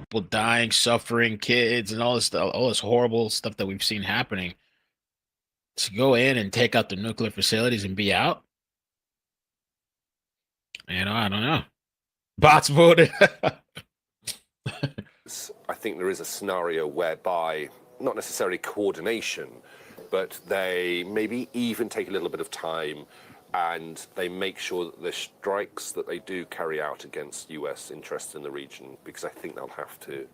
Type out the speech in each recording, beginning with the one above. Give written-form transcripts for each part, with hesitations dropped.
people dying, suffering, kids, and all this horrible stuff that we've seen happening, to go in and take out the nuclear facilities and be out. I don't know. Bots voted. I think there is a scenario whereby not necessarily coordination, but they maybe even take a little bit of time and they make sure that the strikes that they do carry out against US interests in the region, because I think they'll have to,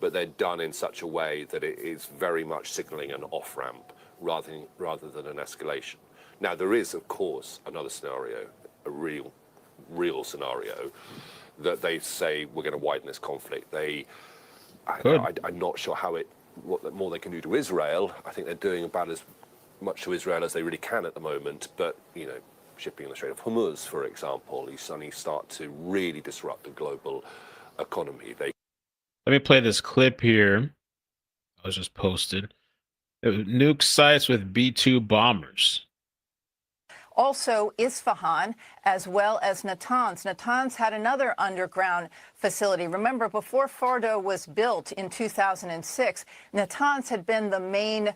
but they're done in such a way that it is very much signaling an off-ramp rather than an escalation. Now, there is, of course, another scenario, a real scenario, that they say we're going to widen this conflict. I'm not sure what more they can do to Israel. I think they're doing about as much to Israel as they really can at the moment. But, shipping in the Strait of Hormuz, for example, you suddenly start to really disrupt the global economy. Let me play this clip here. I was just posted. Nuke sites with B-2 bombers. Also Isfahan, as well as Natanz. Natanz had another underground facility. Remember, before Fordo was built in 2006, Natanz had been the main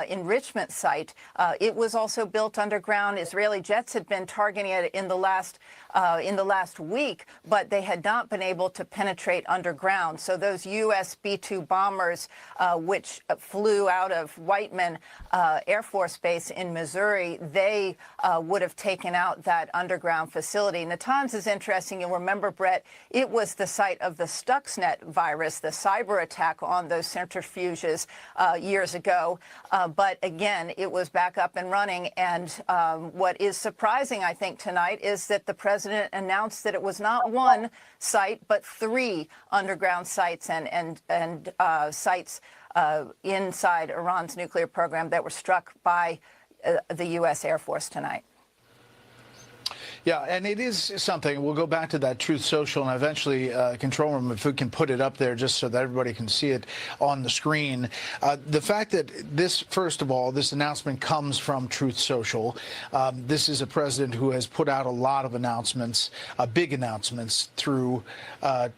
enrichment site. It was also built underground. Israeli jets had been targeting it in the last week, but they had not been able to penetrate underground. So those U.S. B-2 bombers, which flew out of Whiteman Air Force Base in Missouri, they would have taken out that underground facility. Natanz is interesting. You'll remember, Brett, it was the site of the Stuxnet virus, the cyber attack on those centrifuges years ago. But again, it was back up and running. And what is surprising, I think, tonight is that the president announced that it was not one site, but 3 underground sites and sites inside Iran's nuclear program that were struck by the U.S. Air Force tonight. Yeah, and it is something. We'll go back to that Truth Social and eventually control room, if we can put it up there just so that everybody can see it on the screen. The fact that this, first of all, this announcement comes from Truth Social. This is a president who has put out a lot of announcements, big announcements through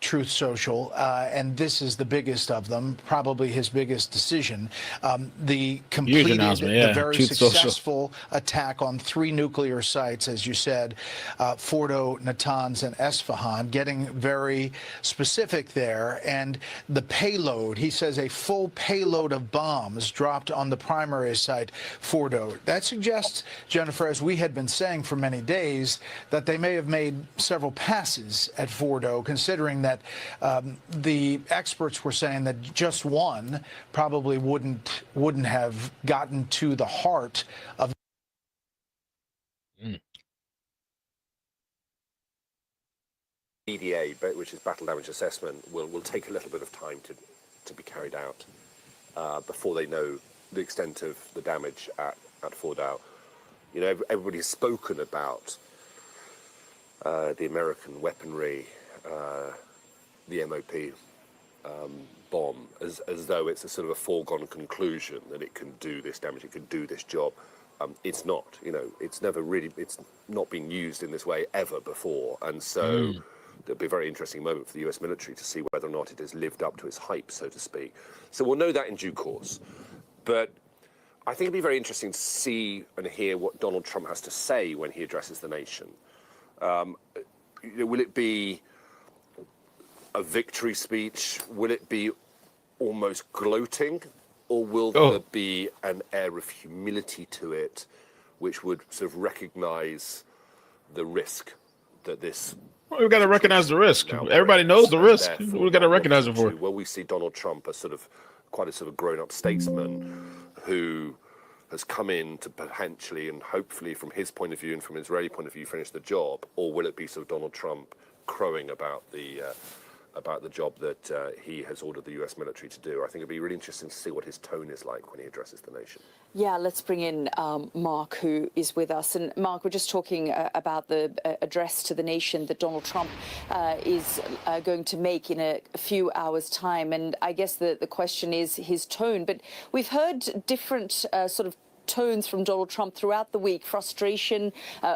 Truth Social, and this is the biggest of them, probably his biggest decision. The completed, the very Truth successful Social attack on 3 nuclear sites, as you said, Fordo, Natanz, and Esfahan, getting very specific there. And the payload, he says a full payload of bombs dropped on the primary site, Fordo. That suggests, Jennifer, as we had been saying for many days, that they may have made several passes at Fordo, considering that the experts were saying that just one probably wouldn't have gotten to the heart of BDA, which is battle damage assessment, will take a little bit of time to be carried out before they know the extent of the damage at Fordow. Everybody's spoken about the American weaponry, the MOP bomb, as though it's a sort of a foregone conclusion that it can do this damage, it can do this job. It's not. It's not been used in this way ever before, and so. It'll be a very interesting moment for the US military to see whether or not it has lived up to its hype, so to speak. So we'll know that in due course. But I think it'll be very interesting to see and hear what Donald Trump has to say when he addresses the nation. Will it be a victory speech? Will it be almost gloating? Or will there be an air of humility to it, which would sort of recognize the risk that this... Well, we've got to recognize the risk. Everybody knows the risk. We've got to recognize it for it. Well, we see Donald Trump as quite a sort of grown-up statesman who has come in to potentially and hopefully, from his point of view and from an Israeli point of view, finish the job, or will it be sort of Donald Trump crowing about the job that he has ordered the US military to do? I think it'd be really interesting to see what his tone is like when he addresses the nation. Yeah, let's bring in Mark, who is with us. And Mark, we're just talking about the address to the nation that Donald Trump is going to make in a few hours' time. And I guess the question is his tone. But we've heard different sort of tones from Donald Trump throughout the week, frustration,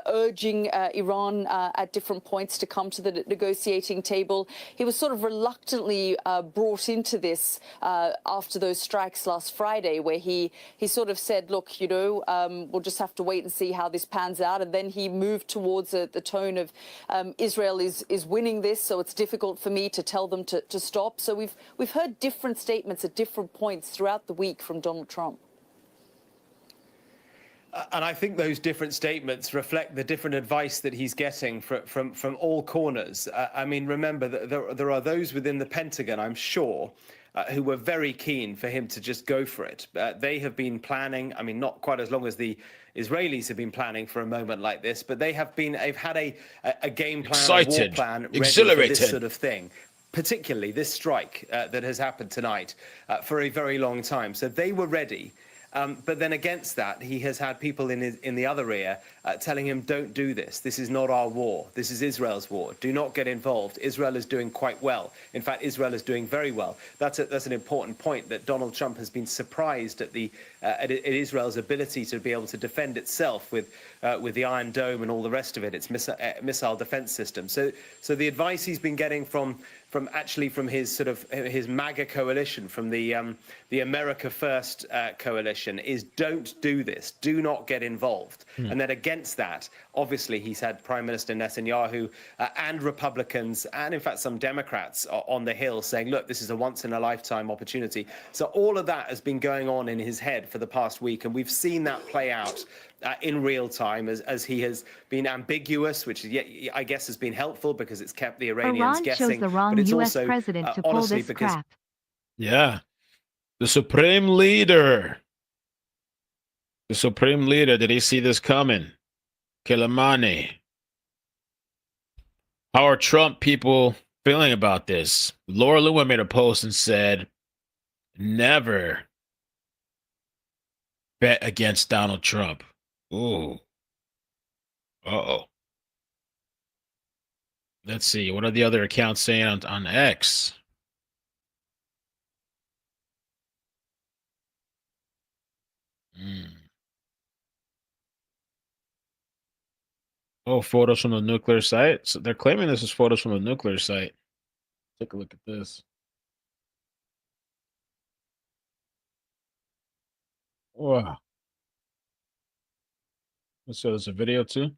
urging Iran at different points to come to the negotiating table. He was sort of reluctantly brought into this after those strikes last Friday, where he sort of said, look, you know, we'll just have to wait and see how this pans out. And then he moved towards the tone of Israel is winning this, so it's difficult for me to tell them to stop. So we've heard different statements at different points throughout the week from Donald Trump. And I think those different statements reflect the different advice that he's getting from all corners. I mean, remember that there are those within the Pentagon, I'm sure, who were very keen for him to just go for it. They have been planning, I mean, not quite as long as the Israelis have been planning for a moment like this, but they've had a game plan, excited, a war plan ready exhilarated for this sort of thing. Particularly this strike that has happened tonight for a very long time. So they were ready. But then against that, he has had people in the other ear telling him, don't do this. This is not our war. This is Israel's war. Do not get involved. Israel is doing quite well. In fact, Israel is doing very well. That's an important point, that Donald Trump has been surprised at at Israel's ability to be able to defend itself with the Iron Dome and all the rest of it, its missile defense system. So the advice he's been getting from his MAGA coalition, from the America First coalition, is don't do this, do not get involved. And then against that, obviously, he's had Prime Minister Netanyahu and Republicans and, in fact, some Democrats on the Hill saying, look, this is a once-in-a-lifetime opportunity. So all of that has been going on in his head for the past week, and we've seen that play out in real time as he has been ambiguous, which I guess has been helpful because it's kept the Iranians Iran guessing. chose the wrong but it's U.S. also, president to pull this because crap. Yeah. The Supreme Leader. The Supreme Leader. Did he see this coming? Kilimani. How are Trump people feeling about this? Laura Lewin made a post and said, never bet against Donald Trump. Ooh. Uh-oh. Let's see. What are the other accounts saying on X? Oh, photos from the nuclear site. So they're claiming this is photos from the nuclear site. Take a look at this. Wow. So there's a video too.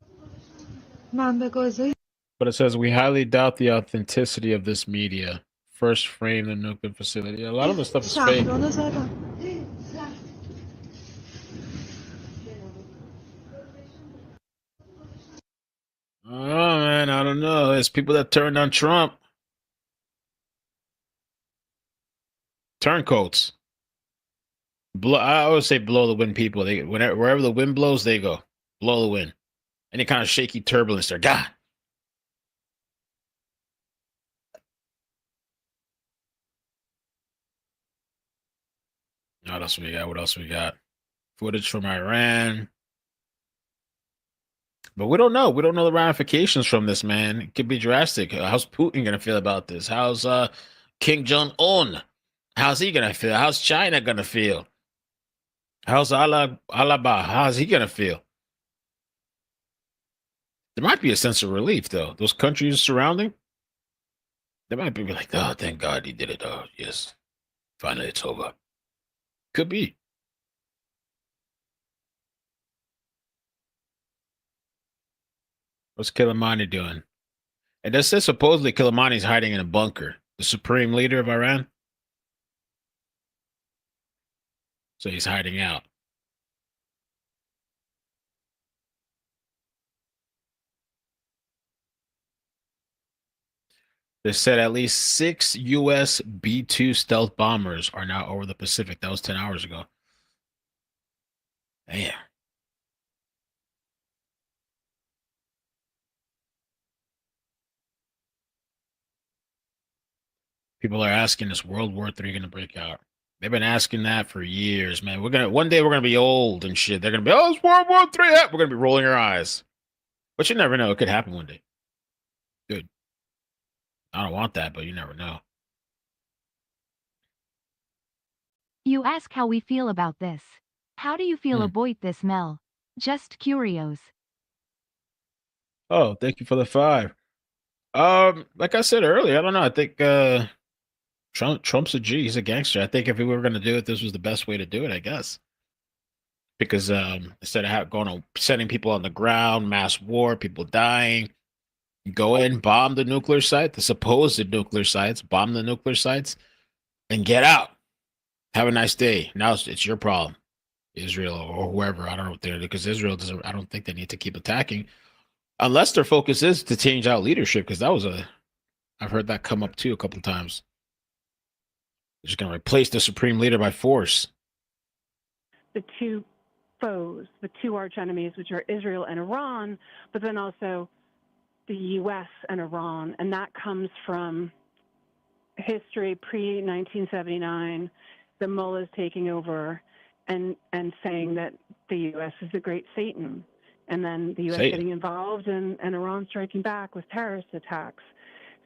But it says we highly doubt the authenticity of this media. First frame the nuclear facility. A lot of the stuff is fake. Oh man, I don't know. There's people that turned on Trump. Turncoats. I always say blow the wind people. Wherever the wind blows, they go. Blow the wind. Any kind of shaky turbulence there. God. What else we got? What else we got? Footage from Iran. But we don't know. We don't know the ramifications from this, man. It could be drastic. How's Putin going to feel about this? How's Kim Jong-un? How's he going to feel? How's China going to feel? How's Alaba? How's he going to feel? There might be a sense of relief, though. Those countries surrounding, they might be like, oh, thank God he did it. Oh, yes. Finally, it's over. Could be. What's Kilimani doing? And it says supposedly Kilimani's hiding in a bunker. The supreme leader of Iran. So he's hiding out. They said at least 6 U.S. B-2 stealth bombers are now over the Pacific. That was 10 hours ago. Damn. People are asking, is World War III going to break out? They've been asking that for years, man. One day we're gonna be old and shit. They're gonna be, oh, it's World War III. We're gonna be rolling our eyes. But you never know. It could happen one day. Good. I don't want that, but you never know. You ask how we feel about this. How do you feel Hmm. about this, Mel? Just curious. Oh, thank you for the 5. Like I said earlier, I don't know. I think Trump's a G. He's a gangster. I think if we were going to do it, this was the best way to do it, I guess. Because instead of going on sending people on the ground, mass war, people dying, go in, bomb the nuclear site, the supposed nuclear sites, bomb the nuclear sites, and get out. Have a nice day. Now it's your problem, Israel or whoever. I don't know what they're doing, because Israel doesn't. I don't think they need to keep attacking unless their focus is to change out leadership. Because I've heard that come up too a couple of times. They're just going to replace the supreme leader by force. The two foes, the two arch enemies, which are Israel and Iran, but then also the U.S. and Iran. And that comes from history pre-1979, the mullahs taking over and saying that the U.S. is the great Satan. And then the U.S. getting involved and Iran striking back with terrorist attacks.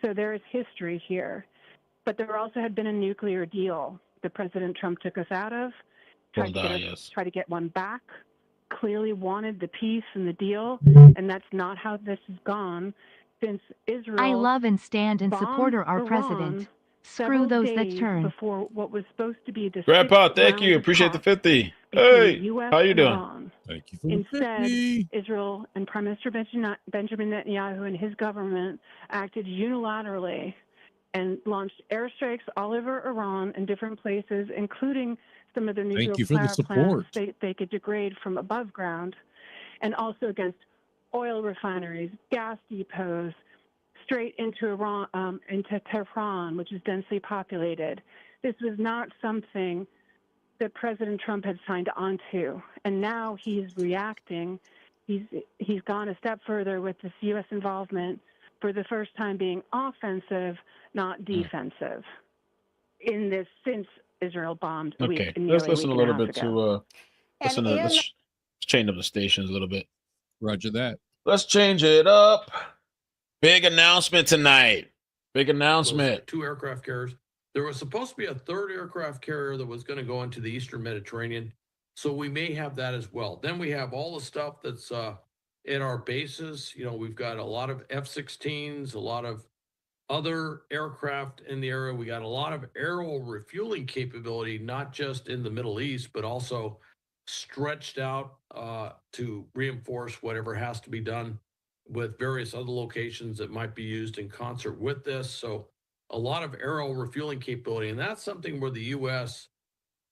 So there is history here. But there also had been a nuclear deal that President Trump took us out of, tried to get one back, clearly wanted the peace and the deal, and that's not how this has gone since Israel. I love and stand in support of our Iran president. Screw those that turn. Before what was supposed to be the Grandpa, sixth thank round you. of Appreciate the talks 50. between Hey, the US how you and doing? Iran. Thank you for the Instead, 50. Israel and Prime Minister Benjamin Netanyahu and his government acted unilaterally and launched airstrikes all over Iran in different places, including some of their nuclear you for the power support. plants they could degrade from above ground, and also against oil refineries, gas depots, straight into Iran, into Tehran, which is densely populated. This was not something that President Trump had signed on to, and now he's reacting. He's gone a step further with this U.S. involvement, for the first time being offensive, not defensive, in this since Israel bombed. Okay, let's listen a little bit to listen to let's change up the stations a little bit. Roger that. Let's change it up. Big announcement tonight. Big announcement. 2 aircraft carriers. There was supposed to be a 3rd aircraft carrier that was going to go into the Eastern Mediterranean. So we may have that as well. Then we have all the stuff that's in our bases. You know, we've got a lot of F-16s, a lot of other aircraft in the area. We got a lot of aerial refueling capability, not just in the Middle East, but also stretched out to reinforce whatever has to be done with various other locations that might be used in concert with this. So a lot of aerial refueling capability, and that's something where the U.S.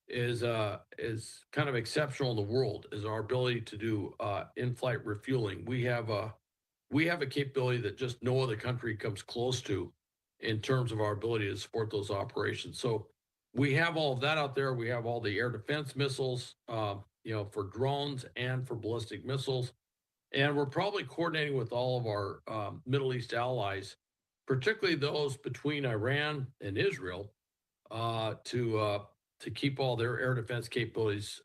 is kind of exceptional in the world, is our ability to do in-flight refueling. We have a capability that just no other country comes close to in terms of our ability to support those operations. So we have all of that out there. We have all the air defense missiles, for drones and for ballistic missiles. And we're probably coordinating with all of our Middle East allies, particularly those between Iran and Israel, to keep all their air defense capabilities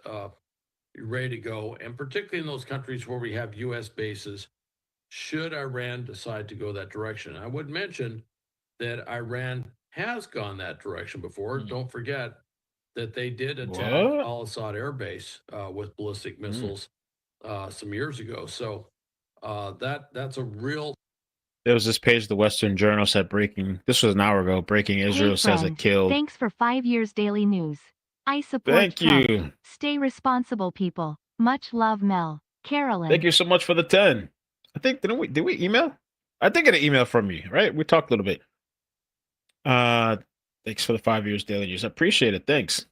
ready to go. And particularly in those countries where we have U.S. bases, should Iran decide to go that direction. I would mention that Iran has gone that direction before. Don't forget that they did attack Al-Assad Air Base with ballistic missiles some years ago. So that's a real. There was this page, the Western Journal said this was an hour ago, breaking Israel Hey, says friend. it killed. Thanks for 5 years daily news. I support Thank Trump. you. Stay responsible, people. Much love, Mel. Carolyn. Thank you so much for the 10. I think, did we email? I think I got an email from you, right? We talked a little bit. Thanks for the 5 years daily news. I appreciate it. Thanks.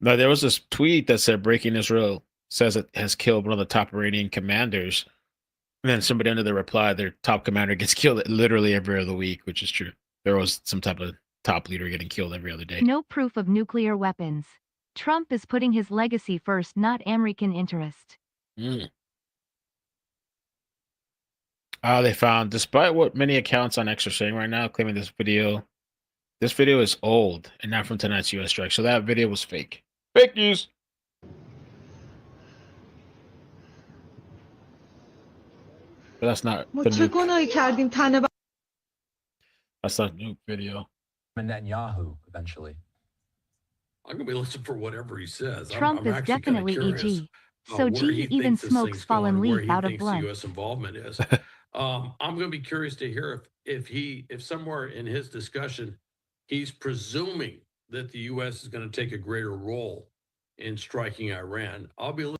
No, there was this tweet that said breaking Israel says it has killed one of the top Iranian commanders. And then somebody under the reply, their top commander gets killed literally every other week, which is true. There was some type of top leader getting killed every other day. No proof of nuclear weapons. Trump is putting his legacy first, not American interest. They found, despite what many accounts on X are saying right now, claiming this video is old and not from tonight's U.S. strike. So that video was fake. Fake news. But that's not the nuke. That's not nuke video. Netanyahu eventually. I'm going to be listening for whatever he says. Trump I'm is actually kind of definitely curious EG. So where G he even thinks this smokes thing's fallen going, where leaf he out of thinks the blunt. U.S. involvement is. I'm going to be curious to hear if somewhere in his discussion he's presuming that the U.S. is going to take a greater role in striking Iran. I'll be.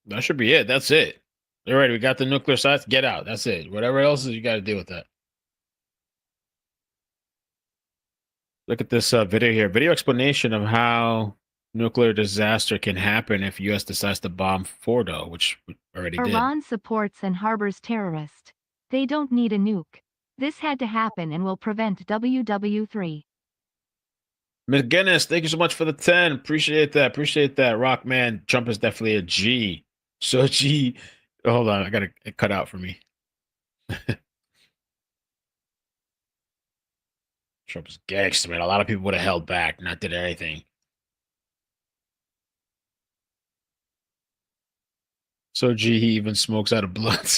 That should be it. That's it. All right, we got the nuclear sites. Get out. That's it. Whatever else is, you got to deal with that. Look at this video here. Video explanation of how nuclear disaster can happen if U.S. decides to bomb Fordo, which we already did. Iran supports and harbors terrorists. They don't need a nuke. This had to happen and will prevent WW3. McGinnis, thank you so much for the 10. Appreciate that. Appreciate that. Rockman, Trump is definitely a G. So G. Hold on, I got to cut out for me. Trump is gangster, man. A lot of people would have held back, not did anything. So G, he even smokes out of blood.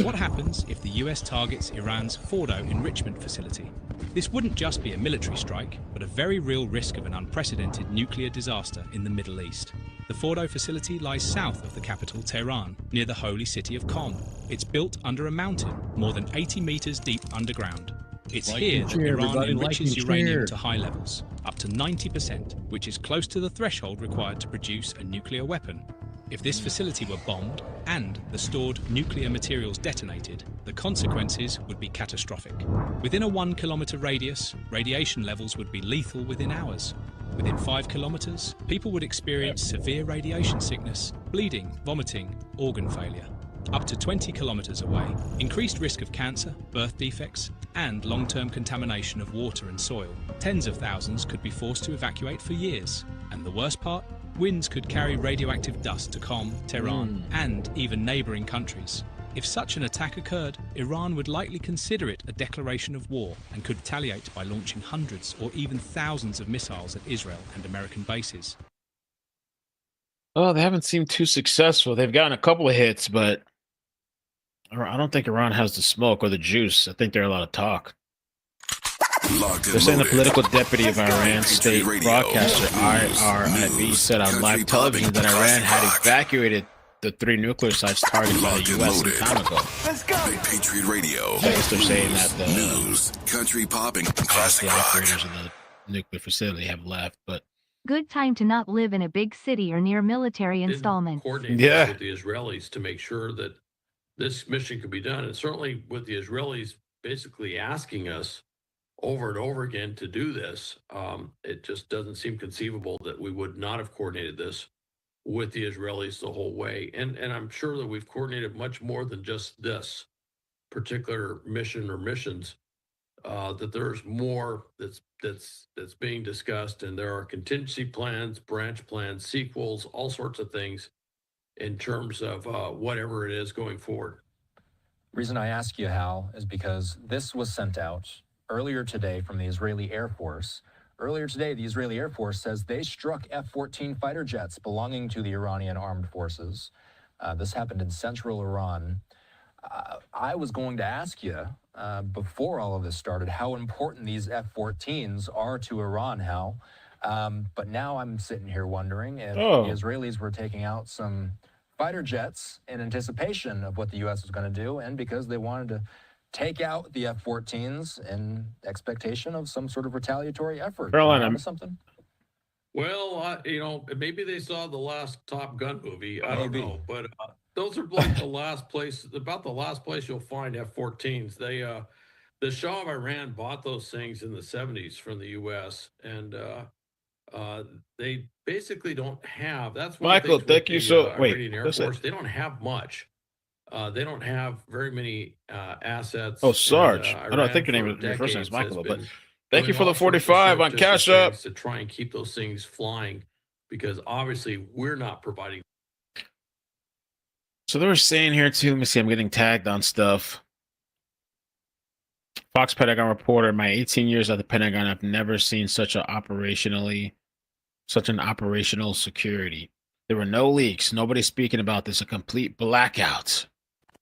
What happens if the US targets Iran's Fordo enrichment facility? This wouldn't just be a military strike, but a very real risk of an unprecedented nuclear disaster in the Middle East. The Fordo facility lies south of the capital, Tehran, near the holy city of Qom. It's built under a mountain, more than 80 meters deep underground. It's here that Iran enriches uranium to high levels, up to 90%, which is close to the threshold required to produce a nuclear weapon. If this facility were bombed and the stored nuclear materials detonated, the consequences would be catastrophic. Within a 1 kilometer radius, radiation levels would be lethal within hours. Within 5 kilometers, people would experience severe radiation sickness, bleeding, vomiting, organ failure. Up to 20 kilometers away, increased risk of cancer, birth defects, and long-term contamination of water and soil. Tens of thousands could be forced to evacuate for years. And the worst part? Winds could carry radioactive dust to Qom, Tehran, and even neighboring countries. If such an attack occurred, Iran would likely consider it a declaration of war and could retaliate by launching hundreds or even thousands of missiles at Israel and American bases. Oh, they haven't seemed too successful. They've gotten a couple of hits, but I don't think Iran has the smoke or the juice. I think they're a lot of talk. They're saying the political deputy of Iran's state broadcaster, IRIB, said on live television that Iran had evacuated the 3 nuclear sites targeted by the U.S. some time ago. Let's go. Patriot Radio. I guess they're saying that the news, country popping, classic the operators of the nuclear facility have left, but Good time to not live in a big city or near military installments. Coordinate with the Israelis to make sure that this mission could be done, and certainly with the Israelis basically asking us over and over again to do this, it just doesn't seem conceivable that we would not have coordinated this with the Israelis the whole way. And I'm sure that we've coordinated much more than just this particular mission or missions. That there's more that's being discussed, and there are contingency plans, branch plans, sequels, all sorts of things in terms of whatever it is going forward. The reason I ask you, Hal, is because this was sent out earlier today from the Israeli Air Force. Earlier today, the Israeli Air Force says they struck F-14 fighter jets belonging to the Iranian armed forces. This happened in central Iran. I was going to ask you, before all of this started, how important these F-14s are to Iran, Hal. But now I'm sitting here wondering if the Israelis were taking out some fighter jets in anticipation of what the U.S. was going to do, and because they wanted to take out the F-14s in expectation of some sort of retaliatory effort. Carolina, something? Well, maybe they saw the last Top Gun movie. I don't know, but those are like about the last place you'll find F-14s. The Shah of Iran bought those things in the 70s from the U.S. and they basically don't have. That's one Michael. Thank you so. Iranian Air Force. They don't have much. They don't have very many assets. Oh, Sarge. I don't think your first name is Michael, but thank you for the 45 on Cash App to try and keep those things flying, because obviously we're not providing. So they were saying here too. Let me see. I'm getting tagged on stuff. Fox Pentagon reporter. In my 18 years at the Pentagon, I've never seen such an operational security. There were no leaks. Nobody speaking about this. A complete blackout.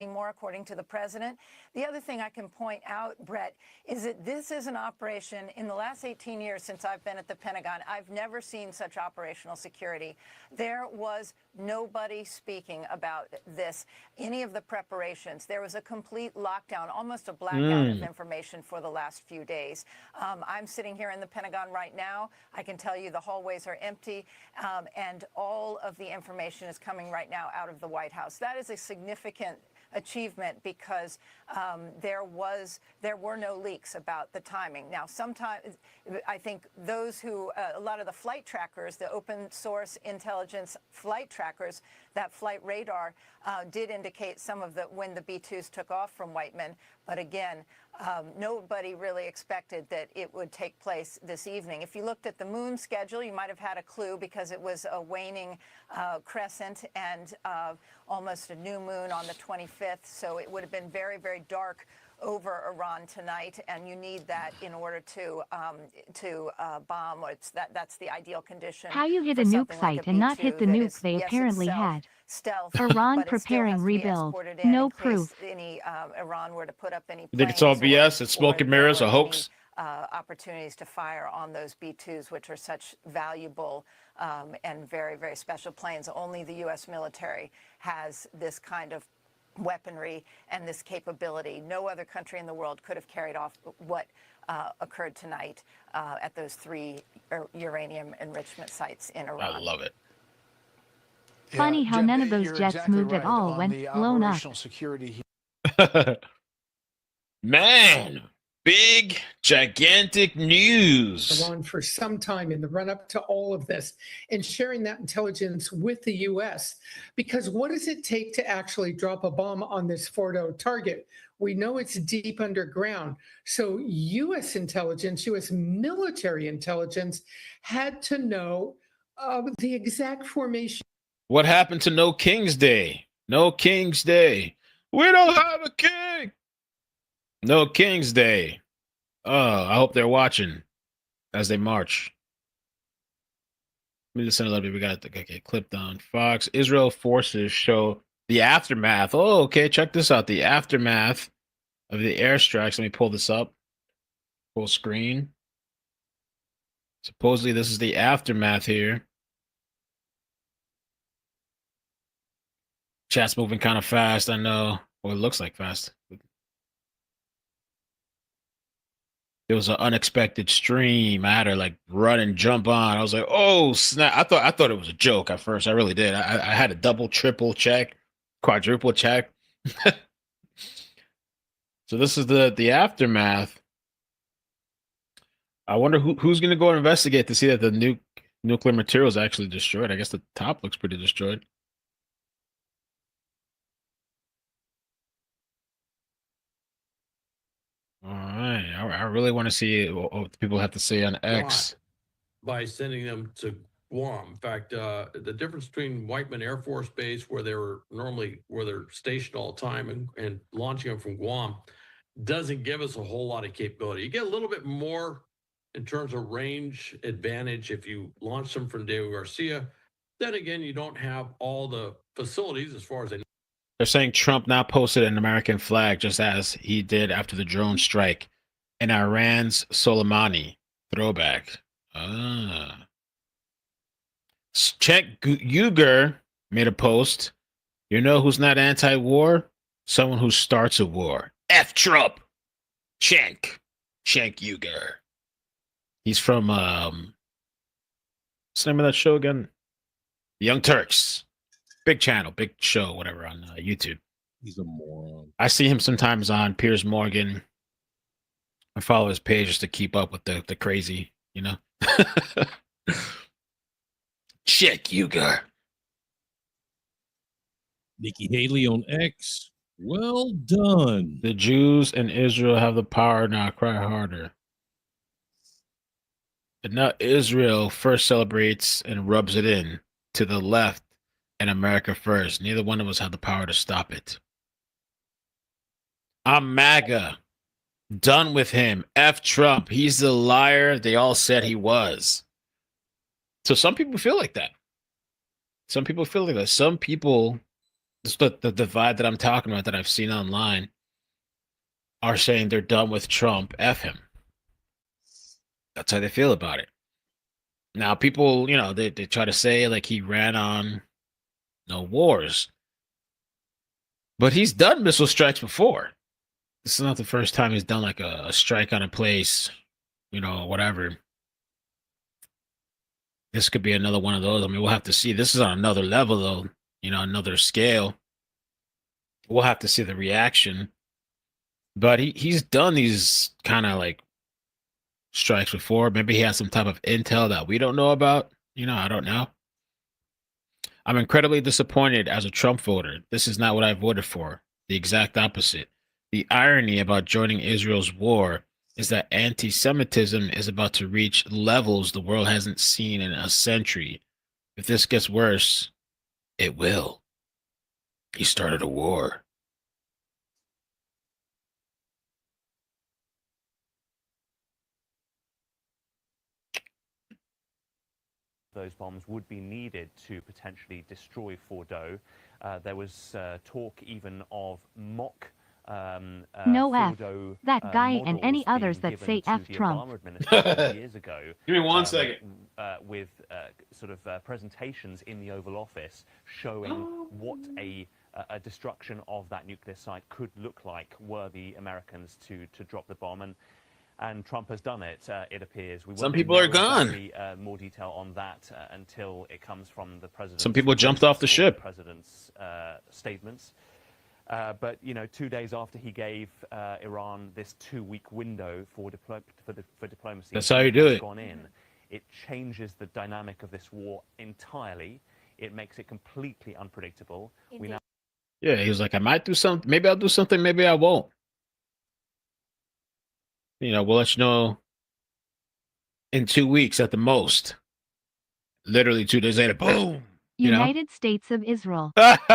More according to the president. The other thing I can point out, Brett, is that this is an operation in the last 18 years since I've been at the Pentagon. I've never seen such operational security. There was nobody speaking about this, any of the preparations. There was a complete lockdown, almost a blackout of information for the last few days. I'm sitting here in the Pentagon right now. I can tell you the hallways are empty, and all of the information is coming right now out of the White House. That is a significant achievement because there were no leaks about the timing. Now, sometimes I think those who, a lot of the flight trackers, the open source intelligence flight trackers, that flight radar did indicate some of when the B-2s took off from Whiteman. But again, nobody really expected that it would take place this evening. If you looked at the moon schedule, you might have had a clue because it was a waning crescent and almost a new moon on the 25th. So it would have been very, very dark over Iran tonight, and you need that in order to bomb. That's the ideal condition. How you hit a for nuke something like site a and not B-2 hit the that nuke is, they yes, apparently itself had. Stealth, Iran but it still preparing has to be rebuild. exported in No case proof. any Iran were to put up any You think it's all planes BS? It's smoke and mirrors, a hoax? opportunities to fire on those B-2s, which are such valuable and very, very special planes. Only the U.S. military has this kind of weaponry and this capability. No other country in the world could have carried off what occurred tonight at those 3 uranium enrichment sites in Iran. I love it. Funny how Jen, none of those you're jets exactly moved at right all on when the blown up. operational security Man, big, gigantic news. On for some time in the run up to all of this and sharing that intelligence with the U.S. Because what does it take to actually drop a bomb on this Fordo target? We know it's deep underground. So U.S. intelligence, U.S. military intelligence had to know the exact formation. What happened to No King's Day? No King's Day. We don't have a king. No King's Day. Oh, I hope they're watching as they march. Let me listen a little bit. We got to get clipped on Fox. Israel forces show the aftermath. Oh, okay. Check this out. The aftermath of the airstrikes. Let me pull this up. Full screen. Supposedly, this is the aftermath here. Chat's moving kind of fast. I know. Well, it looks like fast. It was an unexpected stream. I had to like run and jump on. I was like, "Oh snap!" I thought it was a joke at first. I really did. I had to double, triple check, quadruple check. So this is the aftermath. I wonder who's going to go investigate to see that the nuclear material is actually destroyed. I guess the top looks pretty destroyed. All right. I really want to see what people have to say on X. By sending them to Guam. In fact, the difference between Whiteman Air Force Base, where they're stationed all the time, and launching them from Guam, doesn't give us a whole lot of capability. You get a little bit more in terms of range advantage if you launch them from Diego Garcia. Then again, you don't have all the facilities as far as They're saying Trump now posted an American flag just as he did after the drone strike in Iran's Soleimani throwback. Cenk Uygur made a post. You know who's not anti-war? Someone who starts a war. F Trump. Cenk Uygur. He's from what's the name of that show again? The Young Turks. Big channel, big show, whatever, on YouTube. He's a moron. I see him sometimes on Piers Morgan. I follow his page just to keep up with the crazy, you know. Cenk Uygur. Nikki Haley on X. Well done. The Jews in Israel have the power now. Cry harder. But now Israel first celebrates and rubs it in to the left and America first. Neither one of us have the power to stop it. I'm MAGA. Done with him. F Trump. He's the liar they all said he was. So some people feel like that. Some people feel like that. Some people It's the divide that I'm talking about that I've seen online are saying they're done with Trump. F him. That's how they feel about it. Now, people, they try to say like he ran on no wars, but he's done missile strikes before. This is not the first time he's done like a strike on a place, whatever. This could be another one of those. I mean, we'll have to see. This is on another level, though, another scale. We'll have to see the reaction. But he's done these kind of like strikes before. Maybe he has some type of intel that we don't know about. I don't know. I'm incredibly disappointed as a Trump voter. This is not what I voted for. The exact opposite. The irony about joining Israel's war is that anti-Semitism is about to reach levels the world hasn't seen in a century. If this gets worse, it will. He started a war. Those bombs would be needed to potentially destroy Fordo. There was talk even of mock No F. Fordo, That guy and models any others being that given say to F the Trump. Obama administration years ago. Give me 1 second. With sort of presentations in the Oval Office showing what a destruction of that nuclear site could look like were the Americans to drop the bomb. And Trump has done it, it appears. We Some won't people are know gone. exactly, more detail on that until it comes from the president. Some people jumped off the ship. President's statements. But 2 days after he gave Iran this 2-week window for diplomacy, That's how you do it. Gone in. It changes the dynamic of this war entirely. It makes it completely unpredictable. We now. Yeah, he was like, I might do something. Maybe I'll do something. Maybe I won't. We'll let you know in 2 weeks at the most. Literally 2 days later, boom. United States of Israel. Let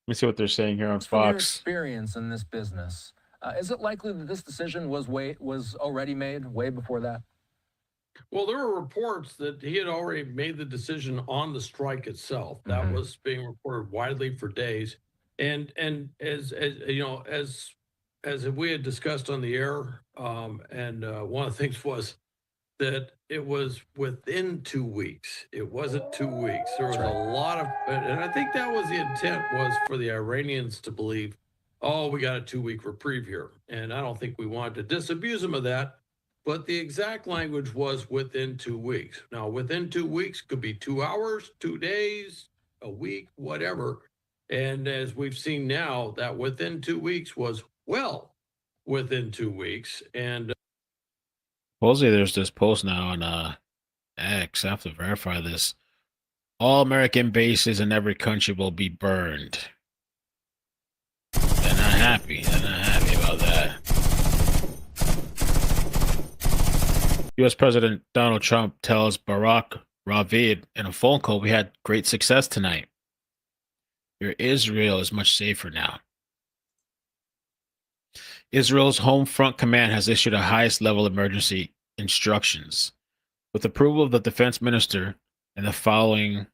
me see what they're saying here on From your Fox. experience in this business, is it likely that this decision was already made way before that? Well, there were reports that he had already made the decision on the strike itself. That was being reported widely for days. And as we had discussed on the air, one of the things was that it was within 2 weeks. It wasn't 2 weeks. There was a lot of, and I think that was the intent, was for the Iranians to believe, oh, we got a 2-week reprieve here. And I don't think we wanted to disabuse them of that. But the exact language was within 2 weeks. Now, within 2 weeks could be 2 hours, 2 days, a week, whatever. And as we've seen now, that within 2 weeks was well within 2 weeks. And Supposedly there's this post now on X. I have to verify this. All American bases in every country will be burned. They're not happy. They're not happy about that. U.S. President Donald Trump tells Barack Ravid in a phone call, we had great success tonight. Your Israel is much safer now. Israel's Home Front Command has issued a highest level emergency instructions. With approval of the defense minister and the following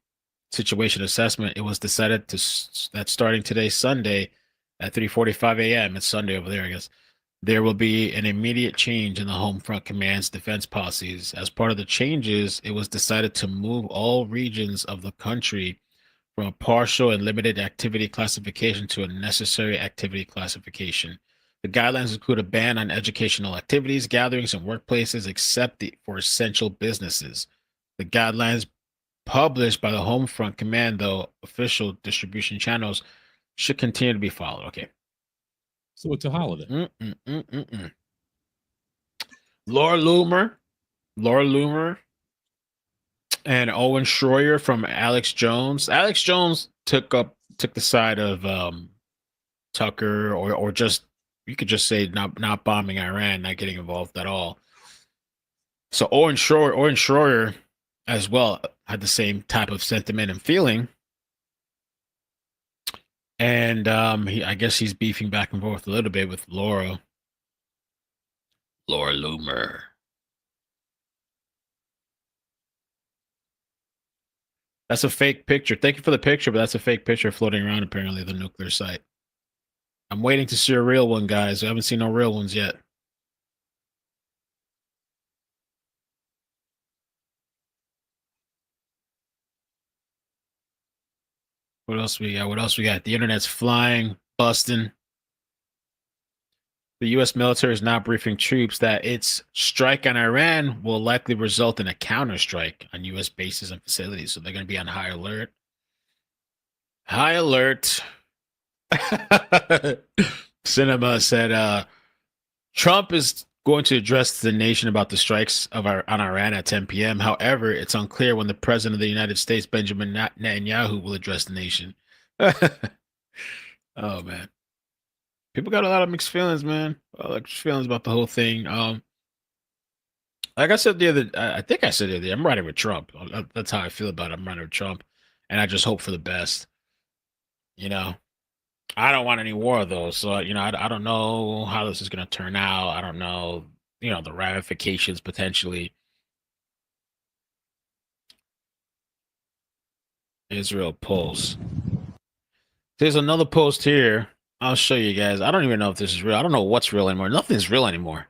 situation assessment, it was decided that starting today, Sunday, at 3:45 a.m., it's Sunday over there, I guess, there will be an immediate change in the Home Front Command's defense policies. As part of the changes, it was decided to move all regions of the country from a partial and limited activity classification to a necessary activity classification. The guidelines include a ban on educational activities, gatherings, and workplaces except for essential businesses. The guidelines published by the Home Front Command, though official distribution channels, should continue to be followed. Okay. So it's a holiday. Laura Loomer, and Owen Schroyer from Alex Jones. Alex Jones took the side of Tucker, or just, you could just say not bombing Iran, not getting involved at all. So Owen Schroyer as well had the same type of sentiment and feeling. And I guess he's beefing back and forth a little bit with Laura Loomer. That's a fake picture. Thank you for the picture, but that's a fake picture floating around, apparently, the nuclear site. I'm waiting to see a real one, guys. I haven't seen no real ones yet. What else we got? What else we got? The internet's flying, busting. The U.S. military is now briefing troops that its strike on Iran will likely result in a counterstrike on U.S. bases and facilities. So they're going to be on high alert. High alert. Cinema said Trump is going to address the nation about the strikes on Iran at 10 p.m. However, it's unclear when the president of the United States, Benjamin Netanyahu, will address the nation. Oh, man. People got a lot of mixed feelings, man. Mixed feelings about the whole thing. Like I said the other, I think I said the other day, I'm riding with Trump. That's how I feel about it. I'm riding with Trump, and I just hope for the best. You know, I don't want any war though, so you know, I don't know how this is going to turn out. I don't know, you know, the ramifications potentially. Israel post. There's another post here. I'll show you guys. I don't even know if this is real. I don't know what's real anymore. Nothing's real anymore.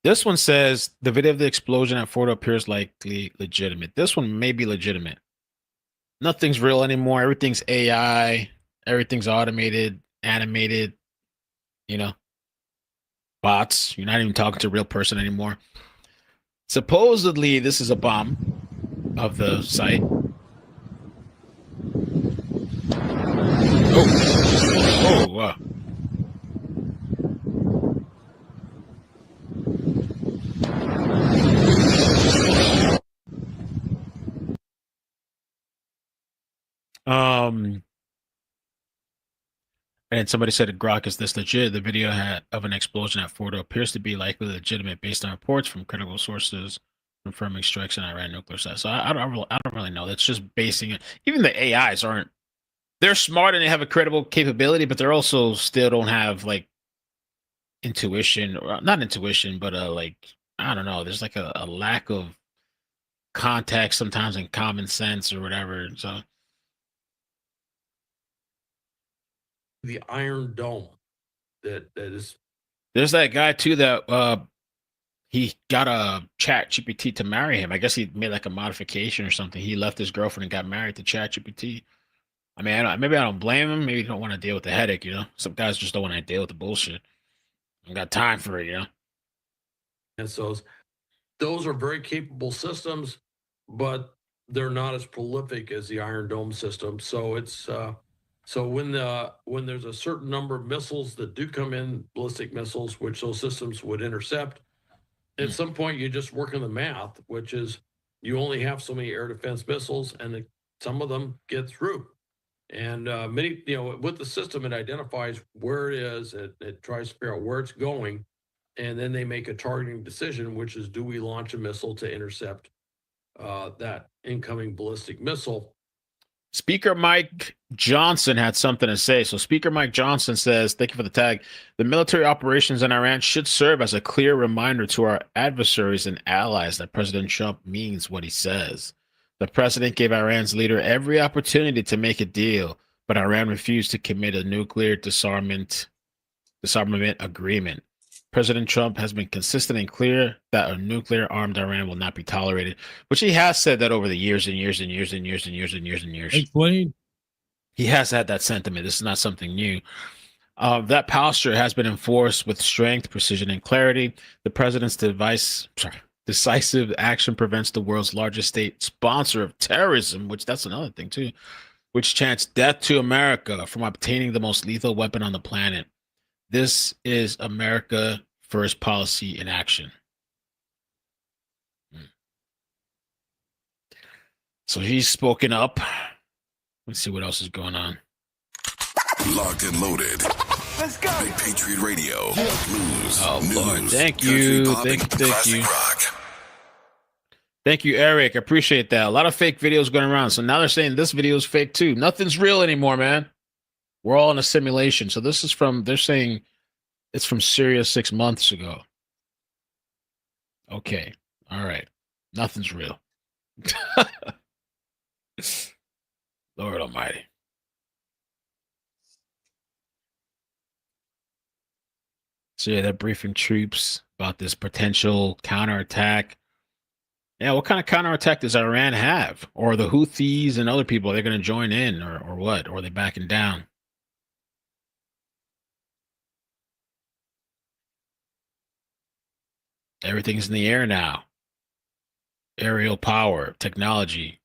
This one says the video of the explosion at Fordo appears likely legitimate. This one may be legitimate. Nothing's real anymore. Everything's AI. Everything's automated, animated, you know, bots. You're not even talking to a real person anymore. Supposedly, this is a bomb of the site. Oh, wow. And somebody said, Grok, is this legit? The video of an explosion at Fordo appears to be likely legitimate based on reports from critical sources confirming strikes on Iran nuclear sites. So I don't really know. That's just basing it. Even the AIs aren't. They're smart and they have a credible capability, but they're also still don't have like intuition, or not intuition, but like I don't know. There's like a lack of context sometimes and common sense or whatever. So. The Iron Dome that is. There's that guy too that he got a ChatGPT to marry him. I guess he made like a modification or something. He left his girlfriend and got married to ChatGPT. I mean, maybe I don't blame him. Maybe he don't want to deal with the headache, you know. Some guys just don't want to deal with the bullshit. I got time for it, you know. And so those are very capable systems, but they're not as prolific as the Iron Dome system. So it's so when there's a certain number of missiles that do come in, ballistic missiles, which those systems would intercept, at some point you just work on the math, which is you only have so many air defense missiles, and some of them get through. And many, you know, with the system, it identifies where it is. It tries to figure out where it's going, and then they make a targeting decision, which is, do we launch a missile to intercept that incoming ballistic missile? Speaker Mike Johnson had something to say. So Speaker Mike Johnson says, thank you for the tag. The military operations in Iran should serve as a clear reminder to our adversaries and allies that President Trump means what he says. The president gave Iran's leader every opportunity to make a deal, but Iran refused to commit a nuclear disarmament agreement. President Trump has been consistent and clear that a nuclear-armed Iran will not be tolerated, which he has said that over the years and years and years and years and years and years and years. Explain. He has had that sentiment. This is not something new. That posture has been enforced with strength, precision, and clarity. The president's decisive action prevents the world's largest state sponsor of terrorism, which that's another thing too, which chants death to America, from obtaining the most lethal weapon on the planet. This is America first policy in action. So he's spoken up. Let's see what else is going on. Locked and loaded. Let's go. Big Patriot Radio. News. Oh, news, Lord. Thank you. Thank you. Rock. Thank you, Eric. I appreciate that. A lot of fake videos going around. So now they're saying this video is fake too. Nothing's real anymore, man. We're all in a simulation. So this is from, they're saying it's from Syria 6 months ago. Okay. All right. Nothing's real. Lord Almighty. So yeah, they're briefing troops about this potential counterattack. Yeah, what kind of counterattack does Iran have? Or the Houthis and other people, are they going to join in or what? Or are they backing down? Everything's in the air now. Aerial power, technology.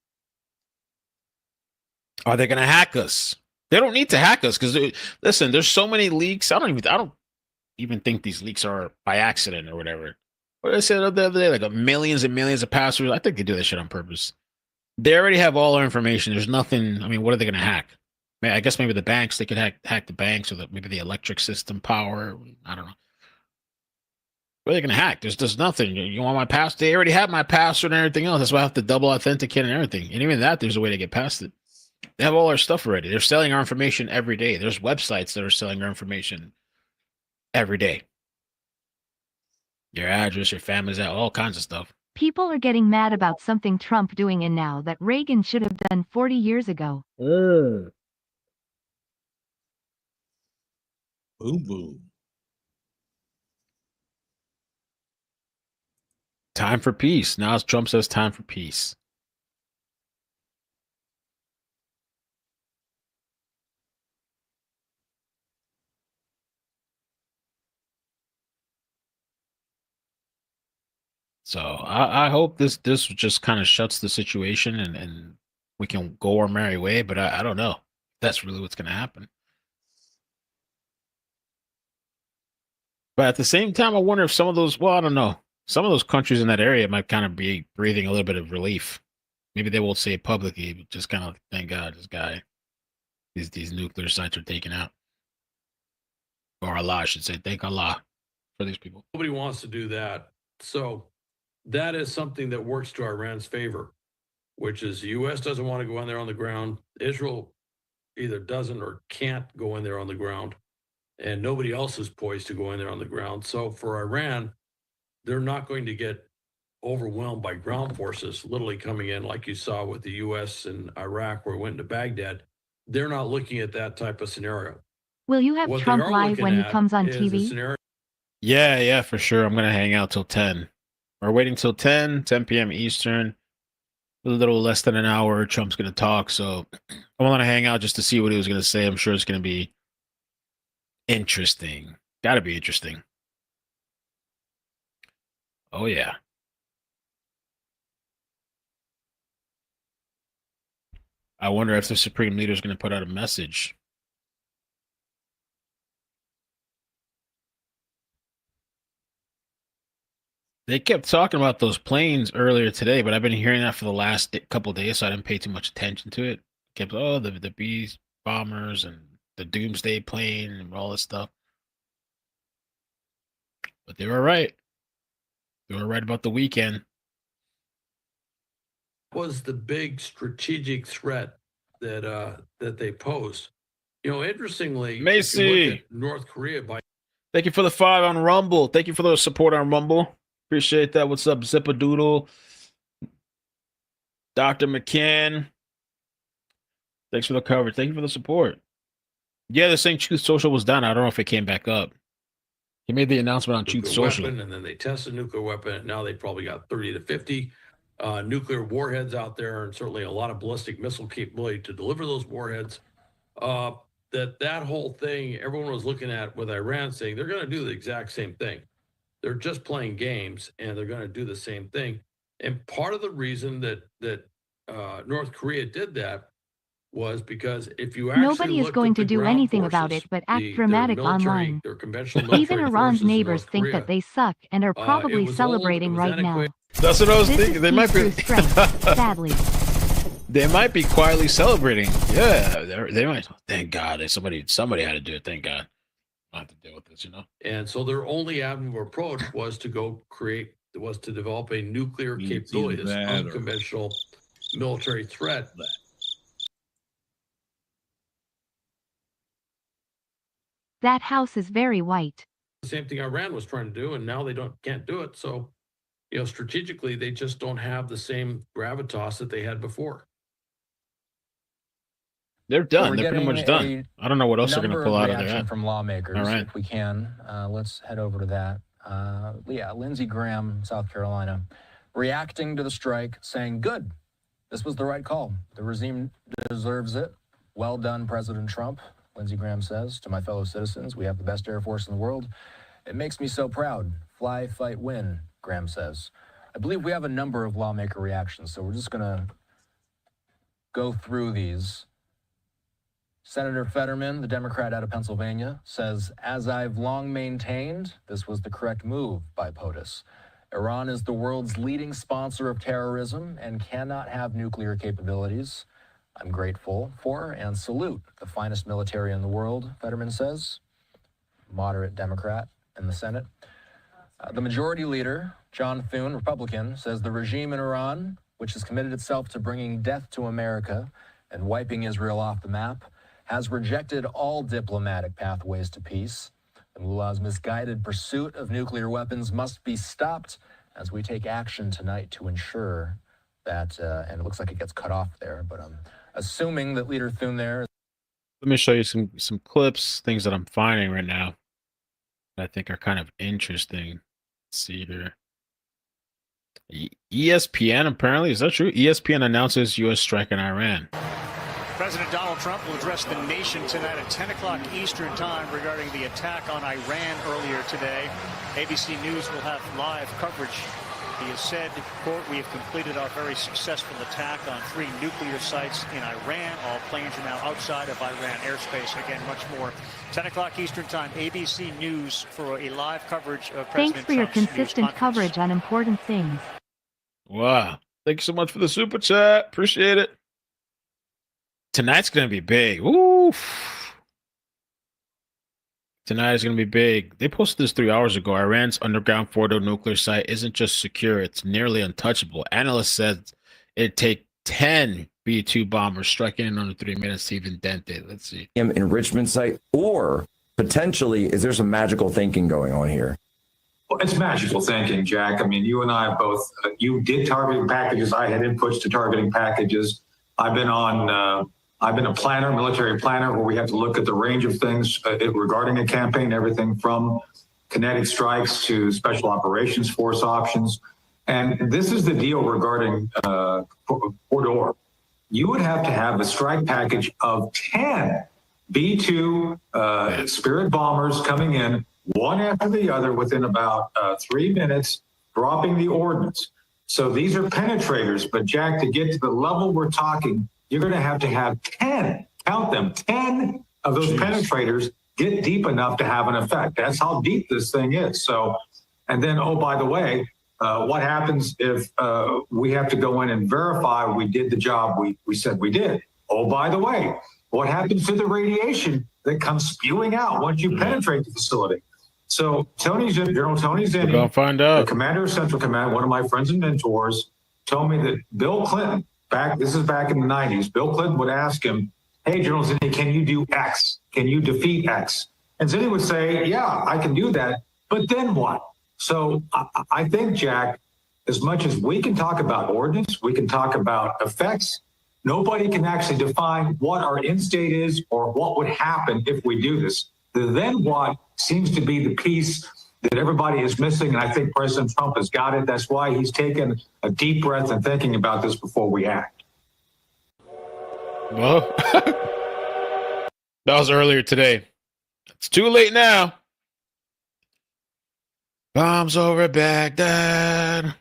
Are they going to hack us? They don't need to hack us because listen, there's so many leaks. I don't even think these leaks are by accident or whatever. What did I say the other day? Like millions and millions of passwords. I think they do this shit on purpose. They already have all our information. There's nothing. I mean, what are they going to hack? I guess maybe the banks. They could hack the banks or maybe the electric system power. I don't know. What are they going to hack? There's nothing. You want my password? They already have my password and everything else. That's why I have to double authenticate and everything. And even that, there's a way to get past it. They have all our stuff already. They're selling our information every day. There's websites that are selling our information every day. Your address, your family's out, all kinds of stuff. People are getting mad about something Trump doing and now that Reagan should have done 40 years ago. Boom, boom. Time for peace. Now Trump says time for peace. So I hope this just kind of shuts the situation and we can go our merry way. But I don't know if that's really what's going to happen. But at the same time, I wonder if some of those, well, I don't know. Some of those countries in that area might kind of be breathing a little bit of relief. Maybe they won't say it publicly, but just kind of thank God this guy, these nuclear sites are taken out. Or Allah, I should say, thank Allah for these people. Nobody wants to do that. So that is something that works to Iran's favor, which is the U.S. doesn't want to go in there on the ground. Israel either doesn't or can't go in there on the ground. And nobody else is poised to go in there on the ground. So for Iran, they're not going to get overwhelmed by ground forces literally coming in like you saw with the U.S. and Iraq where it went into Baghdad. They're not looking at that type of scenario. Will you have What they Trump are live looking when he at comes on is a TV? scenario- Yeah, for sure. I'm going to hang out till 10. We're waiting till 10 p.m. Eastern. A little less than an hour. Trump's going to talk. So I want to hang out just to see what he was going to say. I'm sure it's going to be interesting. Got to be interesting. Oh, yeah. I wonder if the Supreme Leader is going to put out a message. They kept talking about those planes earlier today, but I've been hearing that for the last couple of days, so I didn't pay too much attention to it. Kept, the bees bombers and the doomsday plane and all this stuff. But they were right. They were right about the weekend. Was the big strategic threat that they posed. You know, interestingly, Macy. if you look at North Korea by Thank you for the 5 on Rumble. Thank you for the support on Rumble. Appreciate that. What's up, Zippadoodle? Dr. McCann. Thanks for the coverage. Thank you for the support. Yeah, the St. Truth Social was down. I don't know if it came back up. He made the announcement on Truth nuclear Social. weapon, and then they tested a nuclear weapon, and now they probably got 30 to 50 nuclear warheads out there, and certainly a lot of ballistic missile capability to deliver those warheads. That whole thing, everyone was looking at with Iran saying they're going to do the exact same thing. They're just playing games, and they're going to do the same thing. And part of the reason that North Korea did that was because if you actually Nobody is looked going at to the do ground anything about forces, it but act their dramatic military- online. their conventional military Even Iran's forces in neighbors North think Korea, that they suck and are probably was celebrating old, it was right now. antiquated. That's what I was This thinking. is They might be peace through strength, sadly. They might be quietly celebrating. Yeah, they might. Thank God. Somebody had to do it. Thank God. I have to deal with this, you know. And so their only avenue of approach was to develop a nuclear capability, this that or- unconventional military threat. That house is very white. The same thing Iran was trying to do, and now they can't do it. So, you know, strategically, they just don't have the same gravitas that they had before. They're done. We're They're pretty getting much done. I don't know what else they're going to number pull of out of their reaction hat. from lawmakers. All right. If we can, let's head over to that. Yeah, Lindsey Graham, South Carolina, reacting to the strike, saying, "Good, this was the right call. The regime deserves it. Well done, President Trump." Lindsey Graham says, "To my fellow citizens, we have the best Air Force in the world. It makes me so proud. Fly, fight, win," Graham says. I believe we have a number of lawmaker reactions, so we're just going to go through these. Senator Fetterman, the Democrat out of Pennsylvania, says, "As I've long maintained, this was the correct move by POTUS. Iran is the world's leading sponsor of terrorism and cannot have nuclear capabilities. I'm grateful for and salute the finest military in the world," Fetterman says, moderate Democrat in the Senate. The majority leader, John Thune, Republican, says the regime in Iran, which has committed itself to bringing death to America and wiping Israel off the map, has rejected all diplomatic pathways to peace. The mullah's misguided pursuit of nuclear weapons must be stopped as we take action tonight to ensure that, and it looks like it gets cut off there, but I'm assuming that Leader Thune there. Let me show you some clips, things that I'm finding right now that I think are kind of interesting. Let's see here. ESPN, apparently, is that true? ESPN announces U.S. strike in Iran. President Donald Trump will address the nation tonight at 10 o'clock Eastern time regarding the attack on Iran earlier today. ABC News will have live coverage. He has said, quote, "We have completed our very successful attack on 3 nuclear sites in Iran. All planes are now outside of Iran airspace." Again, much more. 10 o'clock Eastern time, ABC News for a live coverage of President Thanks for your Trump's news consistent conference. coverage on important things. Wow. Thank you so much for the super chat. Appreciate it. Tonight's going to be big. Oof. Tonight is going to be big. They posted this 3 hours ago. Iran's underground Fordo nuclear site isn't just secure, it's nearly untouchable. Analysts said it'd take 10 B-2 bombers striking in under 3 minutes to even dent it. Let's see. Enrichment site, or potentially, is there some magical thinking going on here? Well, it's magical thinking, Jack. I mean, you and I both, you did targeting packages. I had inputs to targeting packages. I've been a planner, military planner, where we have to look at the range of things regarding a campaign, everything from kinetic strikes to special operations force options. And this is the deal regarding Fordow. You would have to have a strike package of 10 B-2 Spirit bombers coming in, one after the other, within about 3 minutes, dropping the ordnance. So these are penetrators, but Jack, to get to the level we're talking, you're going to have 10, count them, 10 of those penetrators get deep enough to have an effect. That's how deep this thing is. So, and then, oh, by the way, what happens if we have to go in and verify we did the job we said we did? Oh, by the way, what happens to the radiation that comes spewing out once you penetrate the facility? So General Tony Zinni, We're gonna find out. the commander of Central Command, one of my friends and mentors, told me that Bill Clinton, this is back in the 90s, Bill Clinton would ask him, "Hey, General Zinni, can you do X? Can you defeat X?" And Zinni would say, "Yeah, I can do that, but then what?" So I think, Jack, as much as we can talk about ordnance, we can talk about effects, nobody can actually define what our end state is or what would happen if we do this. The then what seems to be the piece that everybody is missing, and I think President Trump has got it. That's why he's taken a deep breath and thinking about this before we act. Well, that was earlier today. It's too late now. Bombs over Baghdad.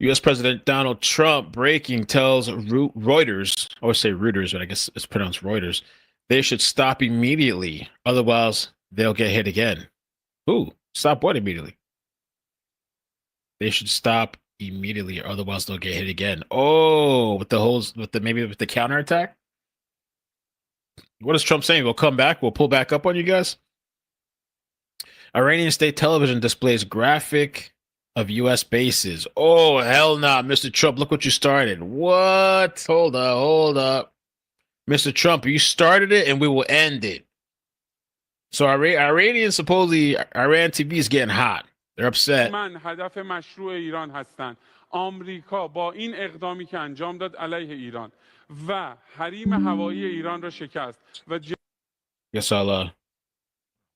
U.S. President Donald Trump breaking tells Reuters, I always say Reuters, but I guess it's pronounced Reuters, they should stop immediately. Otherwise, they'll get hit again. Who? Stop what immediately? They should stop immediately, or otherwise they'll get hit again. Oh, with the counterattack? What is Trump saying? We'll come back? We'll pull back up on you guys? Iranian state television displays graphic of U.S. bases. Oh, hell nah, Mr. Trump, look what you started. What? Hold up. Mr. Trump, you started it and we will end it. So Iranians, supposedly, Iran TV is getting hot. They're upset. من هدف مشروع ایران هستند. آمریکا با این اقدامی که انجام داد علیه ایران و حریم هوایی ایران را شکست و Guess I'll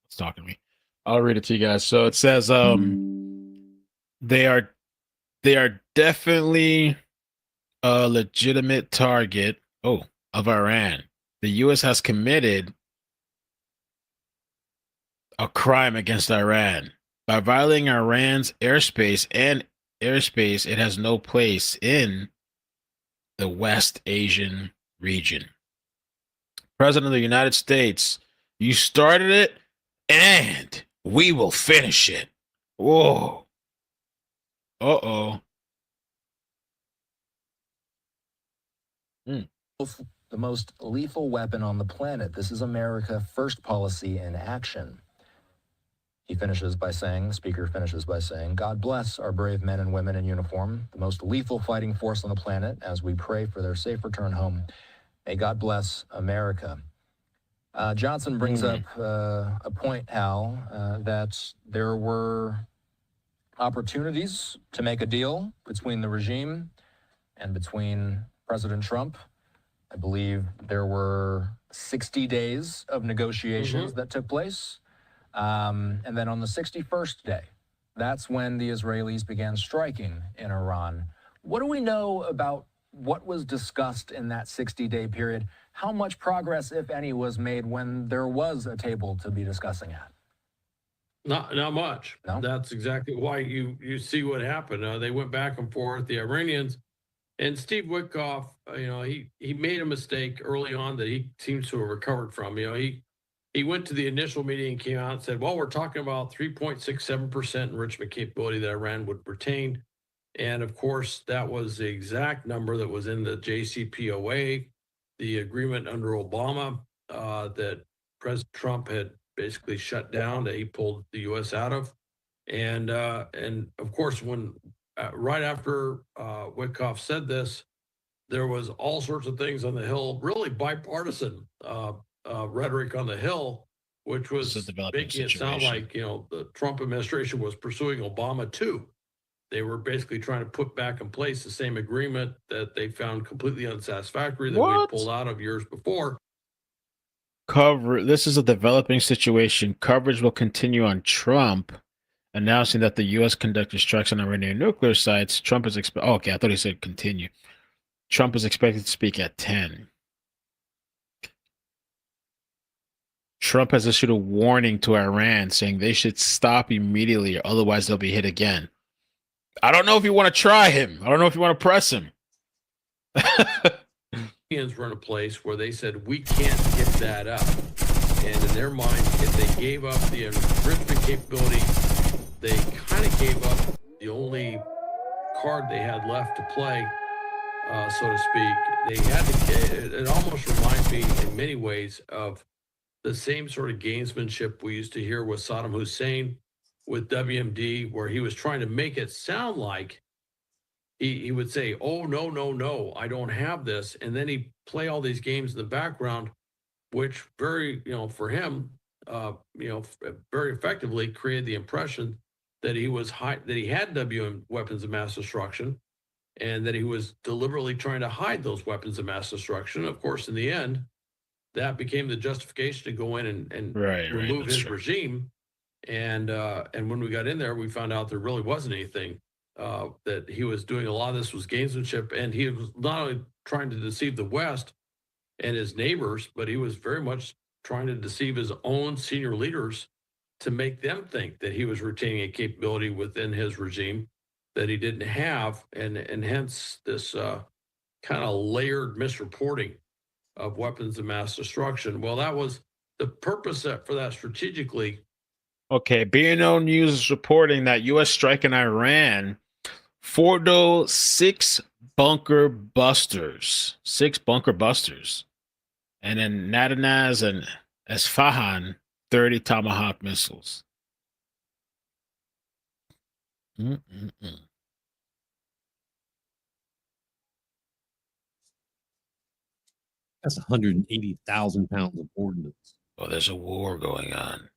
it's talking to me. I'll read it to you guys. So it says they are definitely a legitimate target of Iran. The US has committed a crime against Iran. By violating Iran's airspace, it has no place in the West Asian region. President of the United States, you started it and we will finish it. Whoa. Uh-oh. The most lethal weapon on the planet. This is America first policy in action. He finishes by saying, the speaker finishes by saying, God bless our brave men and women in uniform, the most lethal fighting force on the planet, as we pray for their safe return home. May God bless America. Johnson brings up a point, Hal, that there were opportunities to make a deal between the regime and between President Trump. I believe there were 60 days of negotiations that took place. And then on the 61st day, that's when the Israelis began striking in Iran. What do we know about what was discussed in that 60-day period? How much progress, if any, was made when there was a table to be discussing at? Not much. No? That's exactly why you see what happened. They went back and forth. The Iranians and Steve Witkoff, he made a mistake early on that he seems to have recovered from. He went to the initial meeting and came out and said, well, we're talking about 3.67% enrichment capability that Iran would retain. And of course, that was the exact number that was in the JCPOA, the agreement under Obama that President Trump had basically shut down, that he pulled the U.S. out of. And of course, when right after Witkoff said this, there was all sorts of things on the Hill, really bipartisan rhetoric on the Hill, which was making it sound like, the Trump administration was pursuing Obama too. They were basically trying to put back in place the same agreement that they found completely unsatisfactory that we pulled out of years before. This is a developing situation. Coverage will continue on Trump announcing that the U.S. conducted strikes on Iranian nuclear sites. Trump is okay, I thought he said continue. Trump is expected to speak at 10. Trump has issued a warning to Iran saying they should stop immediately or otherwise they'll be hit again. I don't know if you want to try him. I don't know if you want to press him. Were in a place where they said, we can't give that up. And in their mind, if they gave up the enrichment capability, they kind of gave up the only card they had left to play, so to speak. They had to, it almost reminds me in many ways of the same sort of gamesmanship we used to hear with Saddam Hussein with WMD, where he was trying to make it sound like he would say, oh, no, I don't have this. And then he'd play all these games in the background, which very, for him, very effectively created the impression that he was that he had WM weapons of mass destruction and that he was deliberately trying to hide those weapons of mass destruction. Of course, in the end, that became the justification to go in and remove his regime. And when we got in there, we found out there really wasn't anything. That he was doing a lot of this was gamesmanship, and he was not only trying to deceive the West and his neighbors, but he was very much trying to deceive his own senior leaders to make them think that he was retaining a capability within his regime that he didn't have, and hence this kind of layered misreporting of weapons of mass destruction. Well, that was the purpose for that strategically. Okay, BNO News is reporting that U.S. strike in Iran. Fordo 6 bunker busters. 6 bunker busters. And then Natanz and Esfahan, 30 Tomahawk missiles. That's 180,000 pounds of ordnance. Oh, there's a war going on.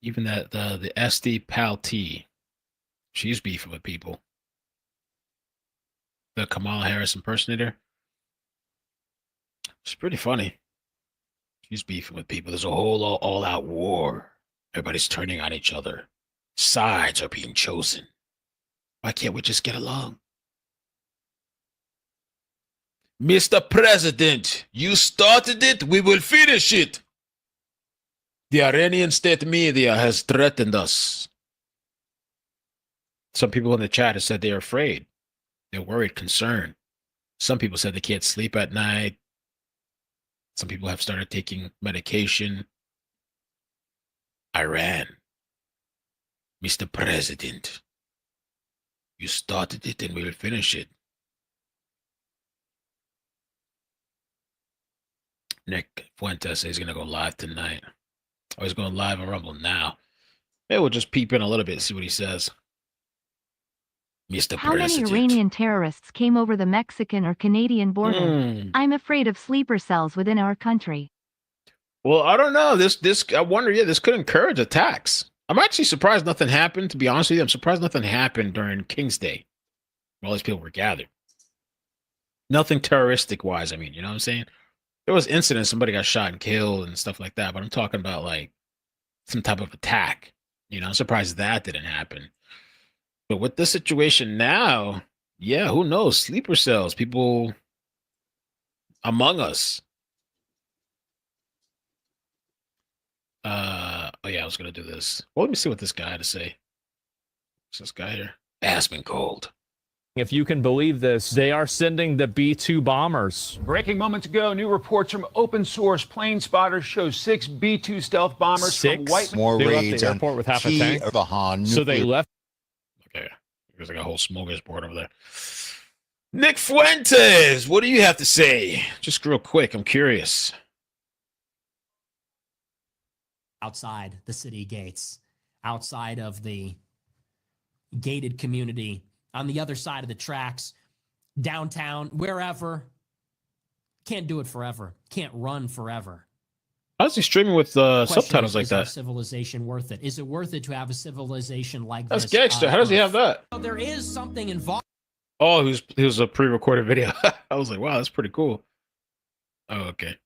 Even that the SD Pal T, she's beefing with people. The Kamala Harris impersonator. It's pretty funny. She's beefing with people. There's a whole all-out war. Everybody's turning on each other. Sides are being chosen. Why can't we just get along? Mr. President, you started it, we will finish it. The Iranian state media has threatened us. Some people in the chat have said they're afraid. They're worried, concerned. Some people said they can't sleep at night. Some people have started taking medication. Iran, Mr. President, you started it and we will finish it. Nick Fuentes says he's going to go live tonight. Oh, he's going live on Rumble now. Maybe we'll just peep in a little bit, see what he says. Mr. How President. many Iranian terrorists came over the Mexican or Canadian border? I'm afraid of sleeper cells within our country. Well, I don't know. This I wonder, this could encourage attacks. I'm actually surprised nothing happened, to be honest with you. I'm surprised nothing happened during King's Day. All these people were gathered. Nothing terroristic-wise, I mean, you know what I'm saying? There was incidents, somebody got shot and killed and stuff like that, but I'm talking about, like, some type of attack. You know, I'm surprised that didn't happen. But with this situation now, yeah, who knows? Sleeper cells, people among us. Oh yeah, I was gonna do this. Well, let me see what this guy had to say. What's this guy here? Aspen Cold. If you can believe this, they are sending the B-2 bombers. Breaking moments ago, new reports from open source plane spotters show 6 B-2 stealth bombers from White. More they raids left the airport with half a tank. So they left. Okay, there's like a whole smorgasbord over there. Nick Fuentes, what do you have to say? Just real quick, I'm curious. Outside the city gates, outside of the gated community, on the other side of the tracks, downtown, wherever. Can't do it forever. Can't run forever. How's he streaming with subtitles like Is our that? civilization worth it? Is it worth it to have a civilization like That's this? gangster. How does he have that? There is something involved. Oh, he was a pre-recorded video. I was like, wow, that's pretty cool. Oh, okay.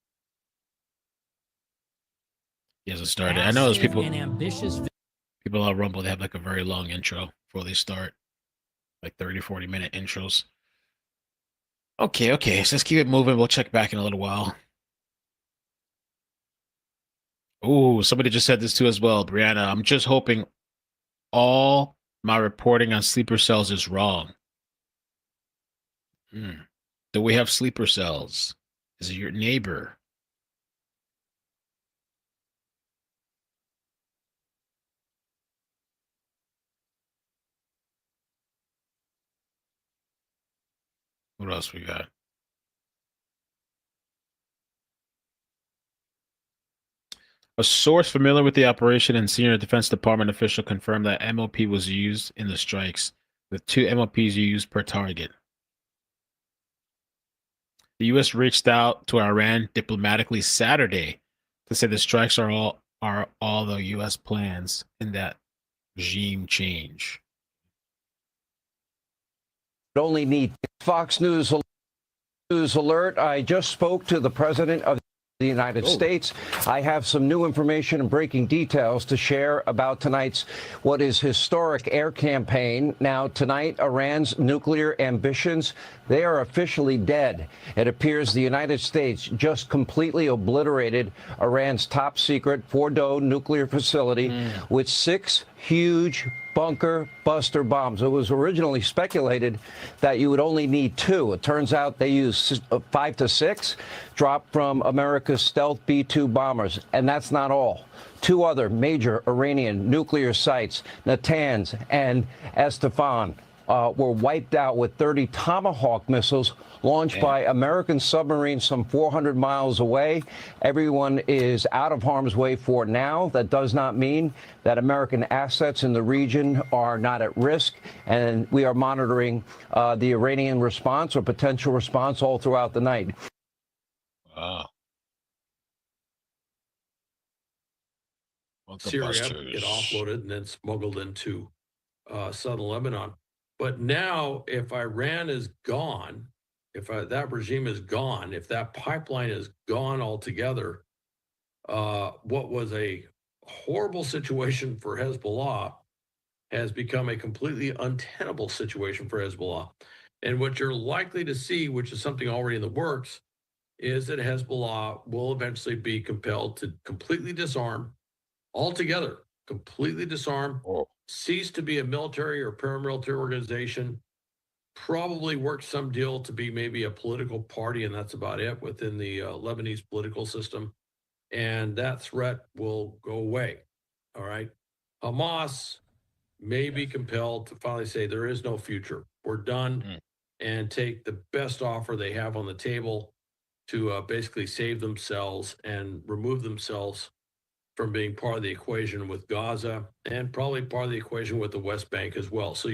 He hasn't started. I know there's people. An ambitious. People on Rumble, they have like a very long intro before they start. Like 30, 40-minute intros. Okay, so let's keep it moving. We'll check back in a little while. Ooh, somebody just said this too as well. Brianna, I'm just hoping all my reporting on sleeper cells is wrong. Do we have sleeper cells? Is it your neighbor? What else we got? A source familiar with the operation and senior Defense Department official confirmed that MOP was used in the strikes, with 2 MOPs used per target. The U.S. reached out to Iran diplomatically Saturday to say the strikes are all the U.S. plans in that regime change. Only need Fox News alert. I just spoke to the president of the United States. I have some new information and breaking details to share about tonight's what is historic air campaign. Now, tonight, Iran's nuclear ambitions, they are officially dead. It appears the United States just completely obliterated Iran's top secret Fordow nuclear facility with 6 huge bunker buster bombs. It was originally speculated that you would only need 2. It turns out they used 5 to 6 dropped from America's stealth B-2 bombers. And that's not all. 2 other major Iranian nuclear sites, Natanz and Esfahan, were wiped out with 30 Tomahawk missiles launched by American submarines some 400 miles away. Everyone is out of harm's way for now. That does not mean that American assets in the region are not at risk. And we are monitoring the Iranian response or potential response all throughout the night. Wow. Syria get offloaded and then smuggled into southern Lebanon. But now, if Iran is gone, if that regime is gone, if that pipeline is gone altogether, what was a horrible situation for Hezbollah has become a completely untenable situation for Hezbollah. And what you're likely to see, which is something already in the works, is that Hezbollah will eventually be compelled to completely disarm altogether, completely disarm, cease to be a military or paramilitary organization, probably work some deal to be maybe a political party, and that's about it within the Lebanese political system. And that threat will go away. All right. Hamas may be compelled to finally say there is no future. We're done, and take the best offer they have on the table to basically save themselves and remove themselves from being part of the equation with Gaza and probably part of the equation with the West Bank as well. So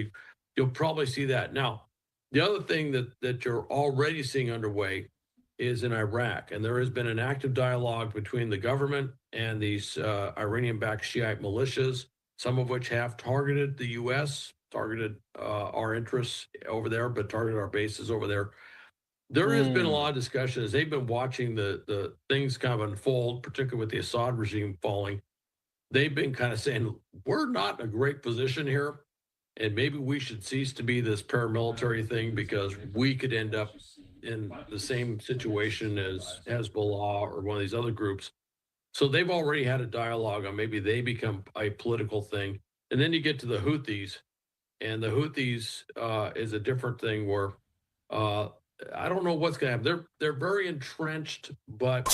you'll probably see that. Now, the other thing that you're already seeing underway is in Iraq, and there has been an active dialogue between the government and these Iranian-backed Shiite militias, some of which have targeted the U.S., targeted our interests over there, but targeted our bases over there. There has been a lot of discussion as they've been watching the things kind of unfold, particularly with the Assad regime falling. They've been kind of saying, we're not in a great position here, and maybe we should cease to be this paramilitary thing because we could end up in the same situation as Hezbollah or one of these other groups. So they've already had a dialogue on maybe they become a political thing. And then you get to the Houthis, and the Houthis is a different thing where I don't know what's going to happen. They're very entrenched, but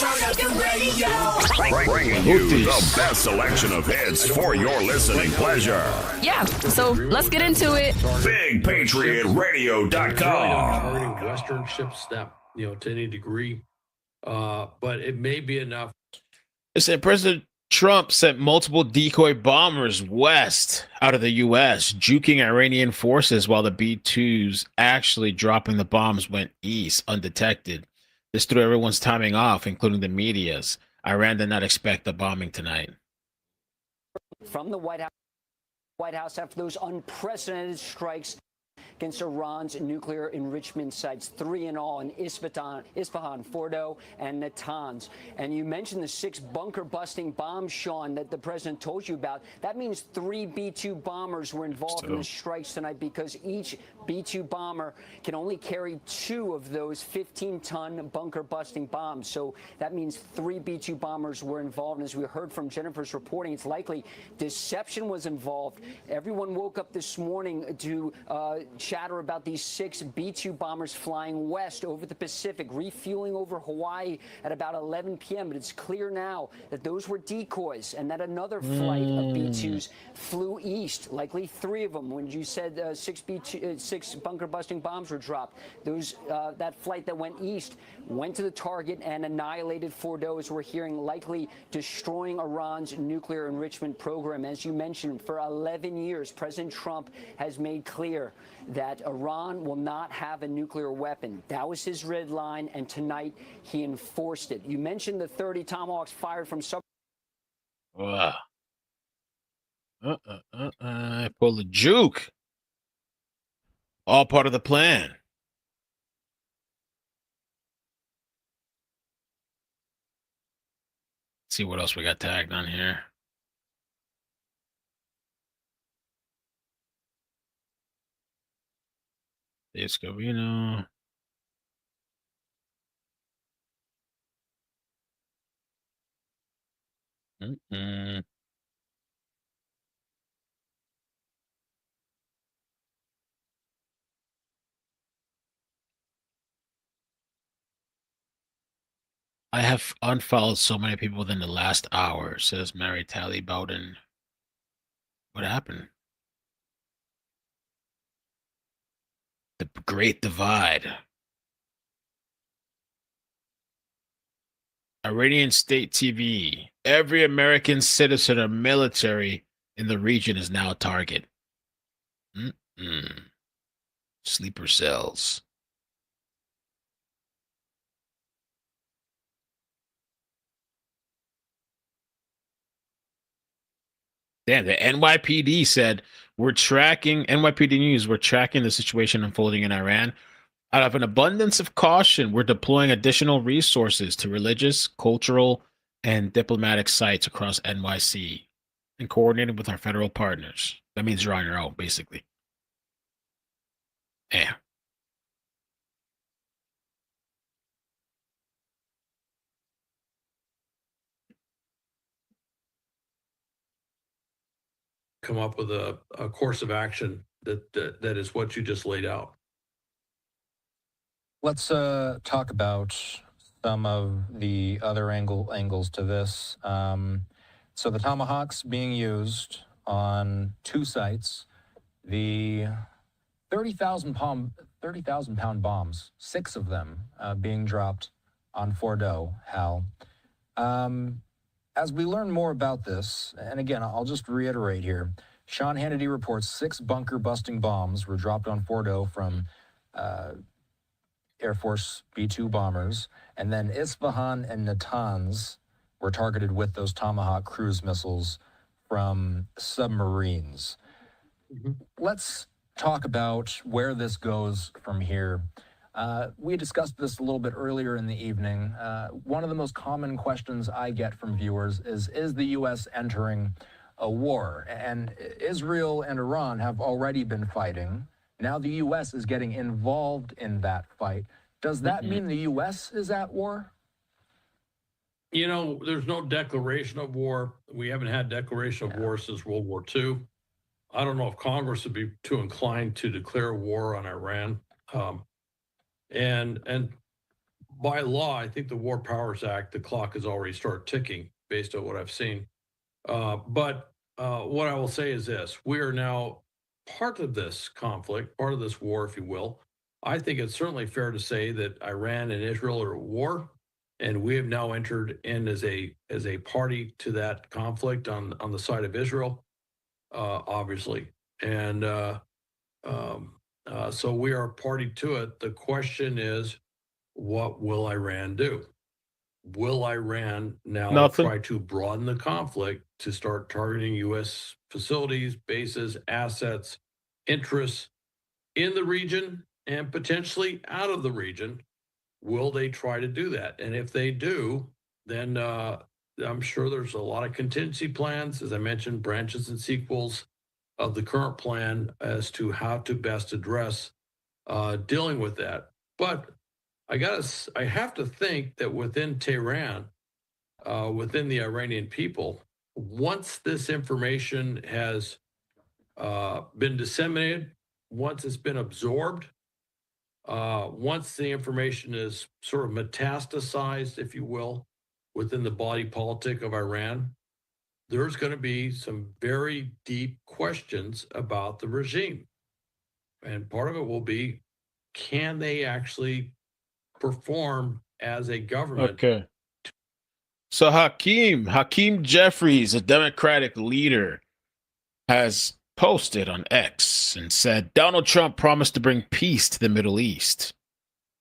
Bringing you the best selection of hits for your listening pleasure. Yeah, so let's get into it. BigPatriotRadio.com. Targeting Western ships that, to any degree, but it may be enough. It said President Trump sent multiple decoy bombers west out of the U.S., juking Iranian forces while the B-2s actually dropping the bombs went east undetected. This threw everyone's timing off, including the media's. Iran did not expect the bombing tonight. From the White House after those unprecedented strikes against Iran's nuclear enrichment sites, 3 in all in Isfahan, Fordo, and Natanz. And you mentioned the 6 bunker-busting bombs, Sean, that the president told you about. That means 3 B-2 bombers were involved in the strikes tonight because each B-2 bomber can only carry 2 of those 15-ton bunker-busting bombs. So that means 3 B-2 bombers were involved. And as we heard from Jennifer's reporting, it's likely deception was involved. Everyone woke up this morning to chatter about these 6 B-2 bombers flying west over the Pacific, refueling over Hawaii at about 11 p.m. But it's clear now that those were decoys and that another flight of B-2s flew east, likely 3 of them. When you said 6 bunker-busting bombs were dropped, that flight that went east went to the target and annihilated Fordo, as we're hearing, likely destroying Iran's nuclear enrichment program. As you mentioned, for 11 years, President Trump has made clear that Iran will not have a nuclear weapon. That was his red line, and tonight he enforced it. You mentioned the 30 Tomahawks fired from sub. Pull the juke. All part of the plan. Let's see what else we got tagged on here. Escovino. I have unfollowed so many people within the last hour, says Mary Tally Bowden. What happened? The Great Divide. Iranian State TV. Every American citizen or military in the region is now a target. Sleeper cells. Damn, the NYPD said We're tracking NYPD News. We're tracking the situation unfolding in Iran. Out of an abundance of caution, we're deploying additional resources to religious, cultural, and diplomatic sites across NYC and coordinating with our federal partners. That means you're on your own, basically. Yeah. Come up with a course of action that is what you just laid out. Let's talk about some of the other angles to this. So the Tomahawks being used on 2 sites, the 30,000 pound bombs, 6 of them being dropped on Fordo, Hal. As we learn more about this, and again, I'll just reiterate here, Sean Hannity reports 6 bunker-busting bombs were dropped on Fordo from Air Force B-2 bombers, and then Isfahan and Natanz were targeted with those Tomahawk cruise missiles from submarines. Let's talk about where this goes from here. We discussed this a little bit earlier in the evening. One of the most common questions I get from viewers is the U.S. entering a war? And Israel and Iran have already been fighting. Now the U.S. is getting involved in that fight. Does that mean the U.S. is at war? You know, there's no declaration of war. We haven't had declaration of war since World War II. I don't know if Congress would be too inclined to declare war on Iran. And by law, I think the War Powers Act, the clock has already started ticking based on what I've seen. But what I will say is this: we are now part of this conflict, part of this war, if you will. I think it's certainly fair to say that Iran and Israel are at war, and we have now entered in as a party to that conflict on the side of Israel, obviously. And so we are a party to it. The question is, what will Iran do? Will Iran now try to broaden the conflict to start targeting U.S. facilities, bases, assets, interests in the region and potentially out of the region? Will they try to do that? And if they do, then I'm sure there's a lot of contingency plans, as I mentioned, branches and sequels of the current plan as to how to best address dealing with that. But I have to think that within Tehran, within the Iranian people, once this information has been disseminated, once it's been absorbed, once the information is sort of metastasized, if you will, within the body politic of Iran, there's going to be some very deep questions about the regime. And part of it will be, can they actually perform as a government? Okay. So Hakeem Jeffries, a Democratic leader, has posted on X and said Donald Trump promised to bring peace to the Middle East.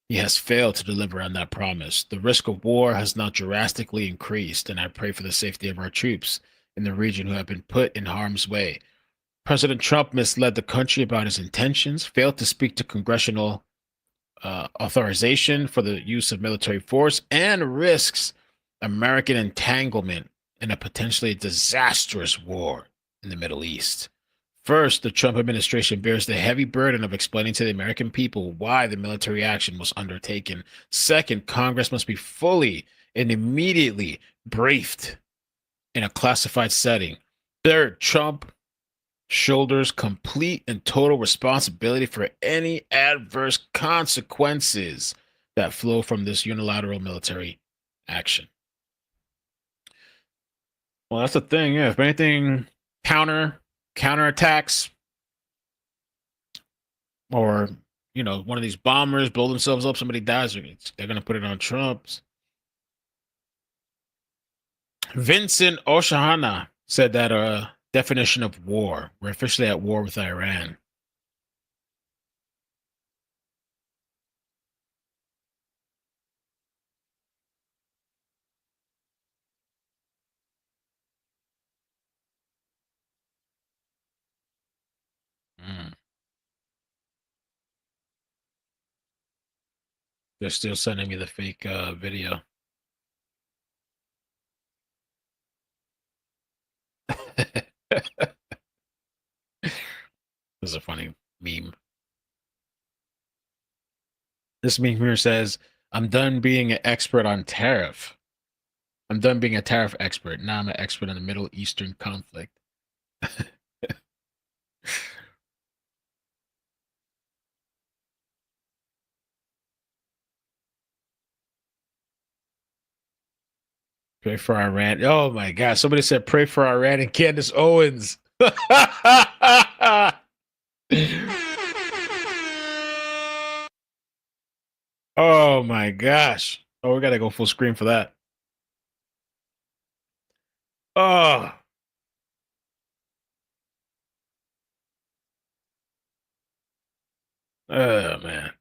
He has failed to deliver on that promise. The risk of war has now drastically increased, and I pray for the safety of our troops in the region who have been put in harm's way. President Trump misled the country about his intentions, failed to speak to congressional authorization for the use of military force, and risks American entanglement in a potentially disastrous war in the Middle East. First, the Trump administration bears the heavy burden of explaining to the American people why the military action was undertaken. Second, Congress must be fully and immediately briefed in a classified setting. Third, Trump shoulders complete and total responsibility for any adverse consequences that flow from this unilateral military action. Well, that's the thing. Yeah, if anything, counterattacks, or one of these bombers blow themselves up, somebody dies, they're going to put it on Trump's. Vincent Oshahana said that definition of war, we're officially at war with Iran. They're still sending me the fake video. This is a funny meme. This meme here says, I'm done being an expert on tariff. I'm done being a tariff expert. Now I'm an expert in the Middle Eastern conflict. Pray for Iran. Oh my God. Somebody said pray for Iran and Candace Owens. Oh my gosh. Oh, we got to go full screen for that. Oh. Oh, man.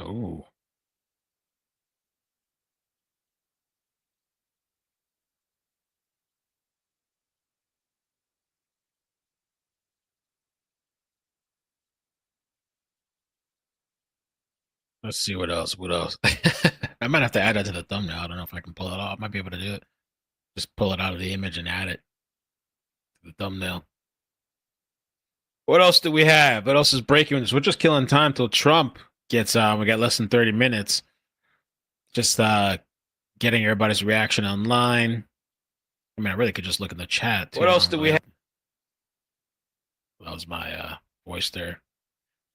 Oh. Let's see what else. What else? I might have to add that to the thumbnail. I don't know if I can pull it off. I might be able to do it. Just pull it out of the image and add it to the thumbnail. What else do we have? What else is breaking? We're just killing time till Trump gets on. We got less than 30 minutes. Just getting everybody's reaction online. I mean, I really could just look in the chat, too. What else do we have? That was my voice there.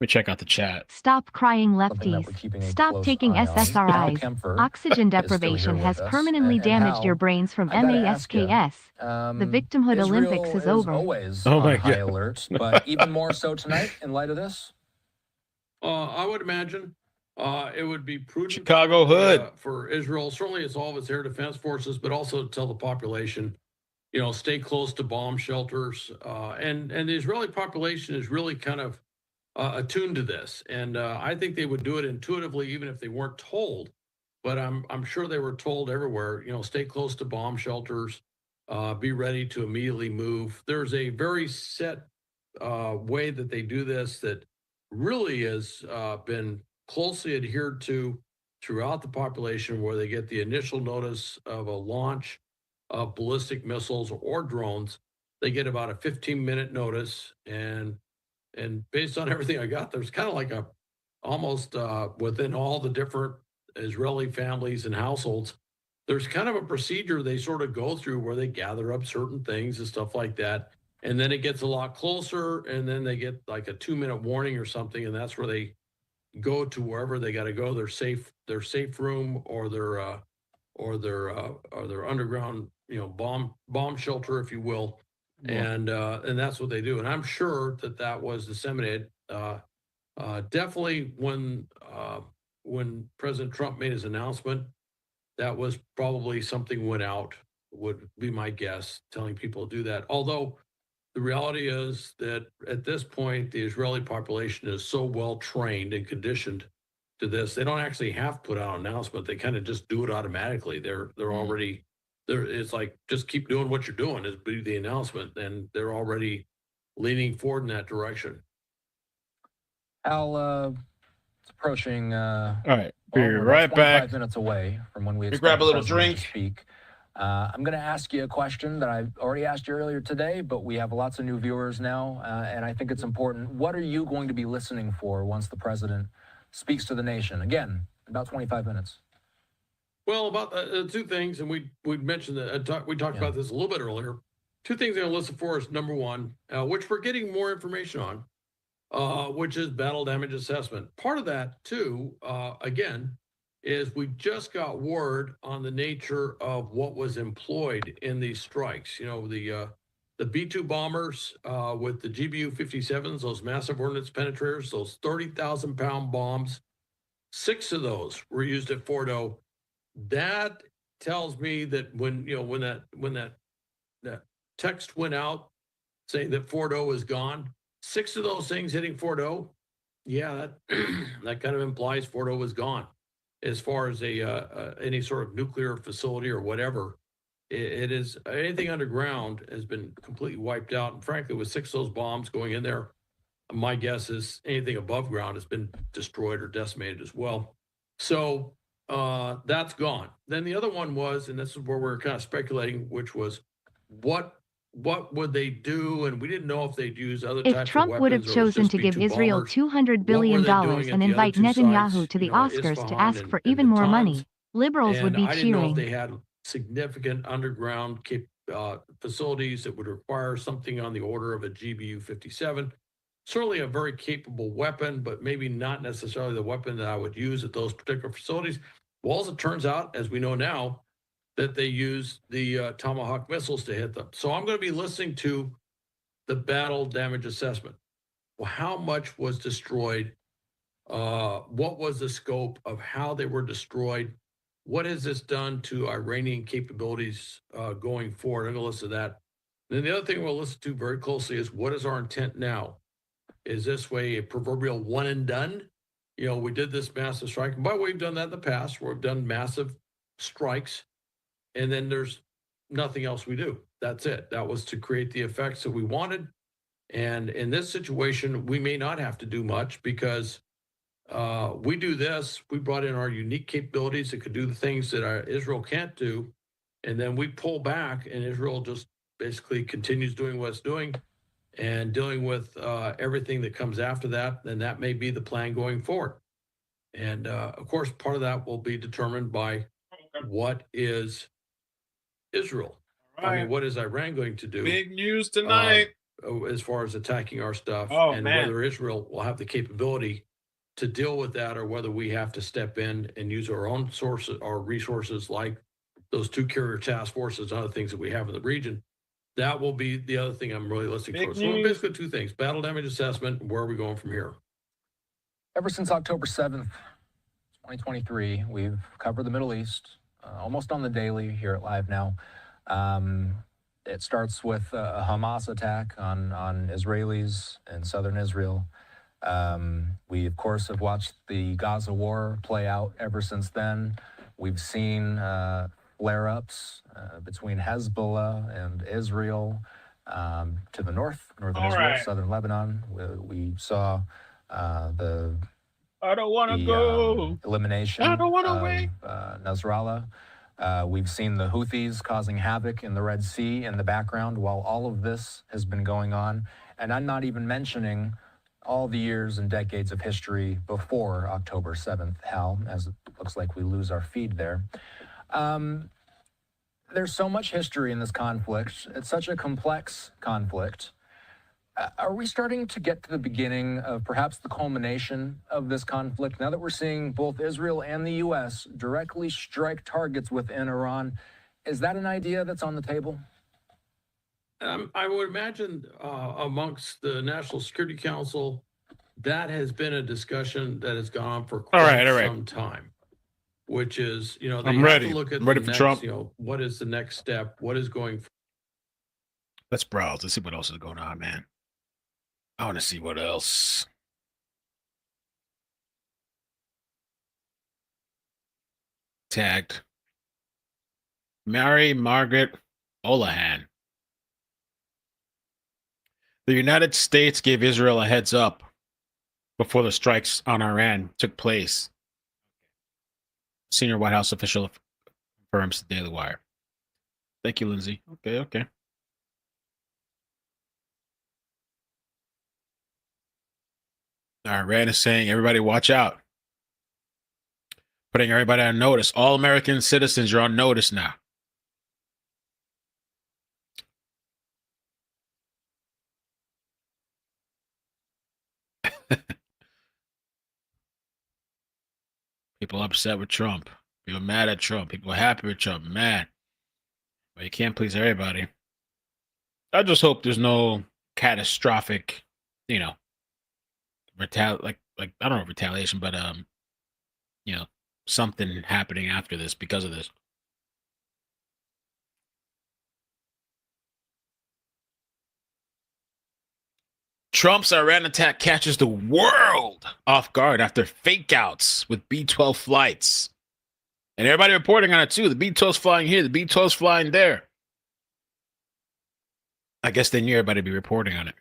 Let me check out the chat. Stop crying, Something that we're lefties. keeping a Stop close taking eye on. Al SSRIs. Kempfer Oxygen is still deprivation here has with us. permanently And damaged Hal, your brains from I gotta ask you, MASKS. The victimhood Israel Olympics is over. Always Oh on my high God. alert, but even more so tonight in light of this. I would imagine it would be prudent Chicago Hood. for Israel. Certainly, it's all of its air defense forces, but also to tell the population, stay close to bomb shelters. And the Israeli population is really kind of attuned to this, and I think they would do it intuitively, even if they weren't told. But I'm sure they were told everywhere. Stay close to bomb shelters. Be ready to immediately move. There's a very set way that they do this that really has been closely adhered to throughout the population, where they get the initial notice of a launch of ballistic missiles or drones. They get about a 15-minute notice, and based on everything I got, there's kind of like a almost within all the different Israeli families and households, there's kind of a procedure they sort of go through where they gather up certain things and stuff like that. And then it gets a lot closer, and then they get like a 2-minute warning or something, and that's where they go to wherever they got to go, their safe room or their underground, bomb shelter, if you will. And that's what they do. And I'm sure that was disseminated. Definitely when President Trump made his announcement, that was probably something went out, would be my guess, telling people to do that. Although the reality is that at this point, the Israeli population is so well trained and conditioned to this, they don't actually have to put out an announcement. They kind of just do it automatically. They're already there. It's like, just keep doing what you're doing, is be the announcement, and they're already leaning forward in that direction. Al, it's approaching. All right, be we're right about 25 back. minutes away from when we expect grab a the little president drink. to speak. I'm going to ask you a question that I already asked you earlier today, but we have lots of new viewers now, and I think it's important. What are you going to be listening for once the president speaks to the nation? Again, about 25 minutes. Well, about two things, and we mentioned that we talked about this a little bit earlier. Two things I'm going to listen for is, number one, which we're getting more information on, which is battle damage assessment. Part of that, too, again, is we just got word on the nature of what was employed in these strikes. The B-2 bombers with the GBU-57s, those massive ordnance penetrators, those 30,000-pound bombs. 6 of those were used at Fordo. That tells me that when that text went out saying that Fordo is gone, 6 of those things hitting Fordo, yeah, that kind of implies Fordo was gone. As far as any sort of nuclear facility or whatever, it is anything underground has been completely wiped out. And frankly, with 6 of those bombs going in there, my guess is anything above ground has been destroyed or decimated as well. So that's gone. Then the other one was, and this is where we're kind of speculating, which was what would they do? And we didn't know if they'd use other types If Trump of would have weapons or it was chosen just to give B-2 Israel bombers. $200 billion What were they doing at and the other invite 2 Netanyahu sites, to the you know, Oscars to Isfahan ask and- for and even more Natanz? money, liberals would And be I didn't know if cheering. they had significant underground facilities that would require something on the order of a GBU-57. Certainly a very capable weapon, but maybe not necessarily the weapon that I would use at those particular facilities. Well, as it turns out, as we know now, that they use the Tomahawk missiles to hit them. So I'm going to be listening to the battle damage assessment. Well, how much was destroyed? What was the scope of how they were destroyed? What has this done to Iranian capabilities going forward? I'm going to listen to that. Then the other thing we'll listen to very closely is what is our intent now? Is this way a proverbial one and done? You know, we did this massive strike. And by the way, we've done that in the past where we've done massive strikes and then there's nothing else we do. That's it. That was to create the effects that we wanted. And in this situation, we may not have to do much because we do this. We brought in our unique capabilities that could do the things that Israel can't do. And then we pull back and Israel just basically continues doing what it's doing and dealing with everything that comes after that. And that may be the plan going forward. And of course, part of that will be determined by what is Israel. I mean, what is Iran going to do? Big news tonight. As far as attacking our stuff, Man. whether Israel will have the capability to deal with that, or whether we have to step in and use our own sources, our resources, like those 2 carrier task forces, and other things that we have in the region. That will be the other thing I'm really listening Big for. So news. basically 2 things: battle damage assessment, and where are we going from here? Ever since October 7th, 2023, we've covered the Middle East almost on the daily here at Live Now. It starts with a Hamas attack on Israelis in southern Israel. We, of course, have watched the Gaza war play out ever since then. We've seen flare-ups between Hezbollah and Israel to the northern Israel, right. southern Lebanon. We saw the I don't want to go. elimination I don't want to of wait. Nasrallah. We've seen the Houthis causing havoc in the Red Sea in the background while all of this has been going on. And I'm not even mentioning all the years and decades of history before October 7th, Hal, as it looks like we lose our feed there. There's so much history in this conflict. It's such a complex conflict. Are we starting to get to the beginning of perhaps the culmination of this conflict? Now that we're seeing both Israel and the U.S. directly strike targets within Iran, is that an idea that's on the table? I would imagine amongst the National Security Council, that has been a discussion that has gone on for quite some time. Which is, you know, they I'm have ready. to look at I'm ready the for next, Trump. you know, what is the next step? What is going Let's browse. Let's see what else is going on, man. I want to see what else. Tagged. Mary Margaret Olahan. The United States gave Israel a heads up before the strikes on Iran took place. Senior White House official confirms the Daily Wire. Thank you, Lindsay. Okay. Iran is saying, everybody watch out. Putting everybody on notice. All American citizens are on notice now. People upset with Trump. People mad at Trump. People happy with Trump. Mad. But you can't please everybody. I just hope there's no catastrophic, you know, I don't know, retaliation, but something happening after this because of this. Trump's Iran attack catches the world off guard after fake outs with B-12 flights. And everybody reporting on it too. The B-12's flying here, the B-12's flying there. I guess they knew everybody would be reporting on it.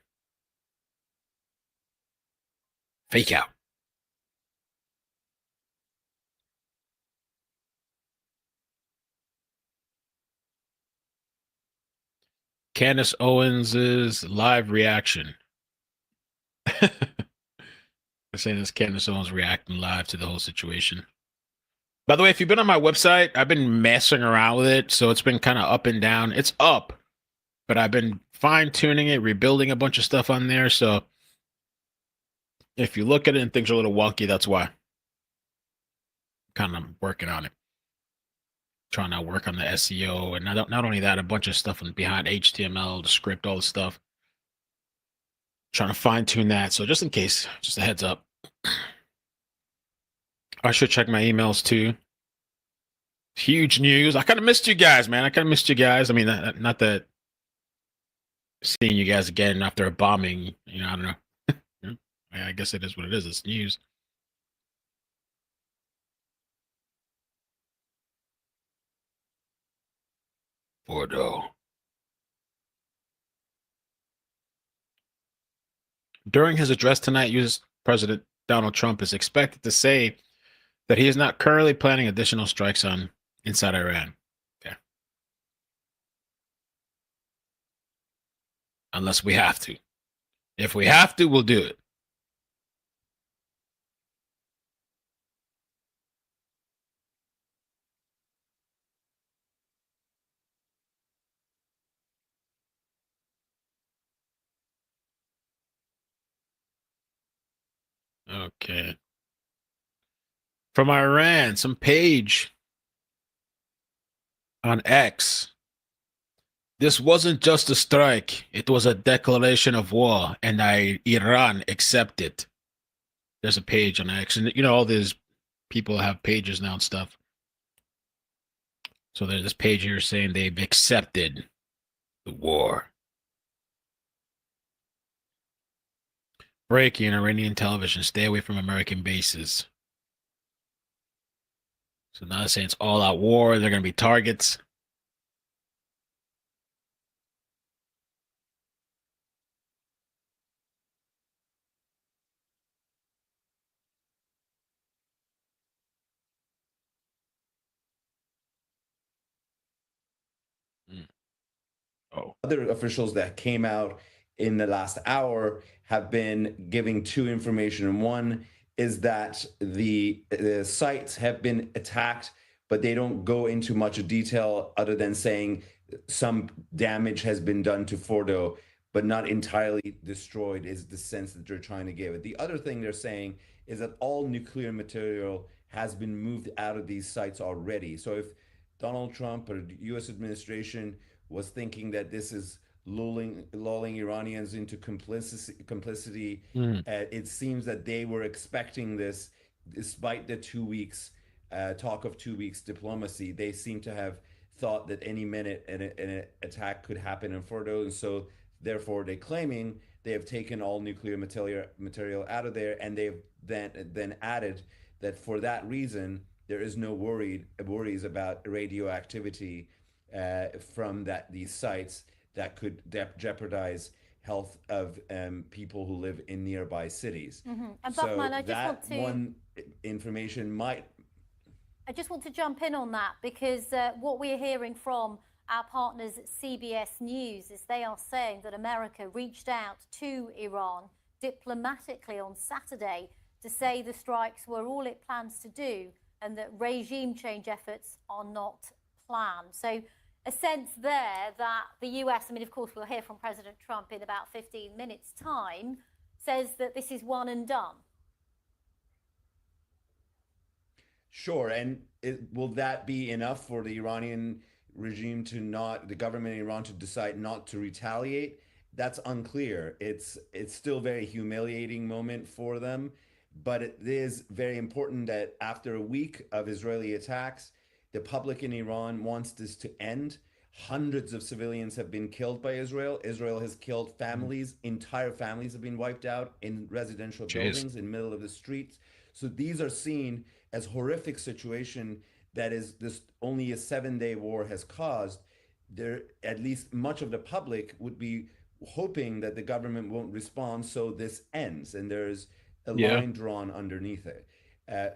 Fake out. Candace Owens' live reaction. They're saying this Candace Owens reacting live to the whole situation. By the way, if you've been on my website, I've been messing around with it, so it's been kind of up and down. It's up, but I've been fine-tuning it, rebuilding a bunch of stuff on there, so if you look at it and things are a little wonky, that's why. Kind of working on it. Trying to work on the SEO, and not only that, a bunch of stuff behind HTML, the script, all the stuff. Trying to fine-tune that, so just in case, just a heads up. I should check my emails too. Huge news. I kind of missed you guys, man. I mean, not that seeing you guys again after a bombing, I don't know. I guess it is what it is. It's news. Fordo. During his address tonight, U.S. President Donald Trump is expected to say that he is not currently planning additional strikes inside Iran. Okay. Unless we have to. If we have to, we'll do it. Okay. From Iran, some page on X. This wasn't just a strike. It was a declaration of war, and Iran accepted. There's a page on X. And, all these people have pages now and stuff. So there's this page here saying they've accepted the war. Breaking Iranian television. Stay away from American bases. So now they're saying it's all-out war. They're going to be targets. Other officials that came out in the last hour have been giving two information. One is that the sites have been attacked, but they don't go into much detail other than saying some damage has been done to Fordo, but not entirely destroyed is the sense that they're trying to give it. The other thing they're saying is that all nuclear material has been moved out of these sites already. So if Donald Trump or the U.S. administration was thinking that this is lulling Iranians into complicity. It seems that they were expecting this, despite the 2 weeks talk of 2 weeks diplomacy. They seem to have thought that any minute an attack could happen in Fordo, and so therefore they're claiming they have taken all nuclear material out of there, and they've then added that for that reason there is no worries about radioactivity from these sites that could jeopardize health of people who live in nearby cities. And so Buckman, I just want to jump in on that because what we're hearing from our partners at CBS News is they are saying that America reached out to Iran diplomatically on Saturday to say the strikes were all it plans to do and that regime change efforts are not planned. So a sense there that the US, of course, we'll hear from President Trump in about 15 minutes' time, says that this is one and done. Sure, and will that be enough for the Iranian regime the government in Iran to decide not to retaliate? That's unclear. It's still a very humiliating moment for them. But it is very important that after a week of Israeli attacks, the public in Iran wants this to end. Hundreds of civilians have been killed by Israel. Israel has killed families. Entire families have been wiped out in residential buildings in the middle of the streets. So these are seen as horrific situation that is this only a 7-day war has caused. There, at least much of the public would be hoping that the government won't respond, so this ends and there's a line drawn underneath it.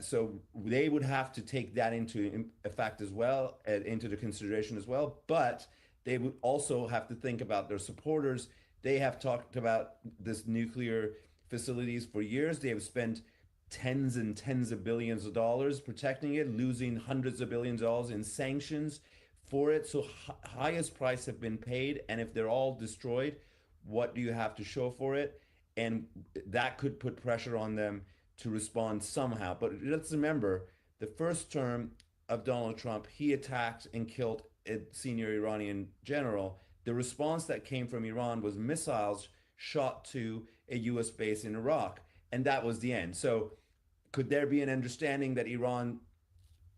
So they would have to take that into effect as well, into the consideration as well. But they would also have to think about their supporters. They have talked about this nuclear facilities for years. They have spent tens and tens of billions of dollars protecting it, losing hundreds of billions of dollars in sanctions for it. So highest price have been paid. And if they're all destroyed, what do you have to show for it? And that could put pressure on them to respond somehow. But let's remember, the first term of Donald Trump, he attacked and killed a senior Iranian general. The response that came from Iran was missiles shot to a US base in Iraq. And that was the end. So could there be an understanding that Iran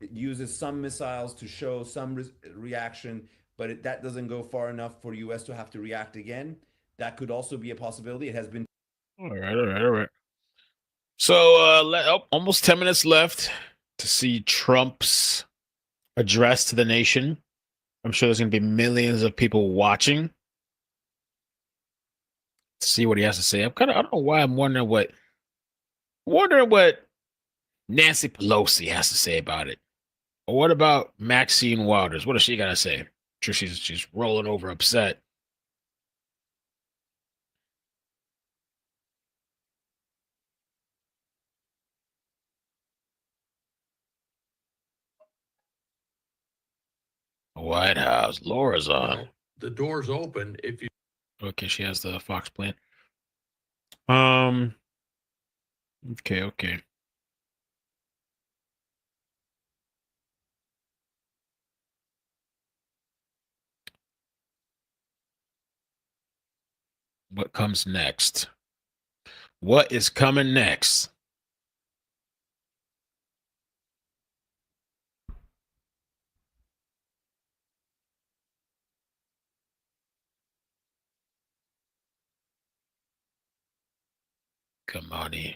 uses some missiles to show some reaction, but that doesn't go far enough for US to have to react again? That could also be a possibility. It has been. All right. So, almost 10 minutes left to see Trump's address to the nation. I'm sure there's going to be millions of people watching to see what he has to say. I don't know why I'm wondering what Nancy Pelosi has to say about it. Or what about Maxine Waters? What does she got to say? I'm sure she's rolling over upset. White House. Laura's on. The door's open if you. Okay, she has the Fox plan. Okay. What comes next? What is coming next? Come on in.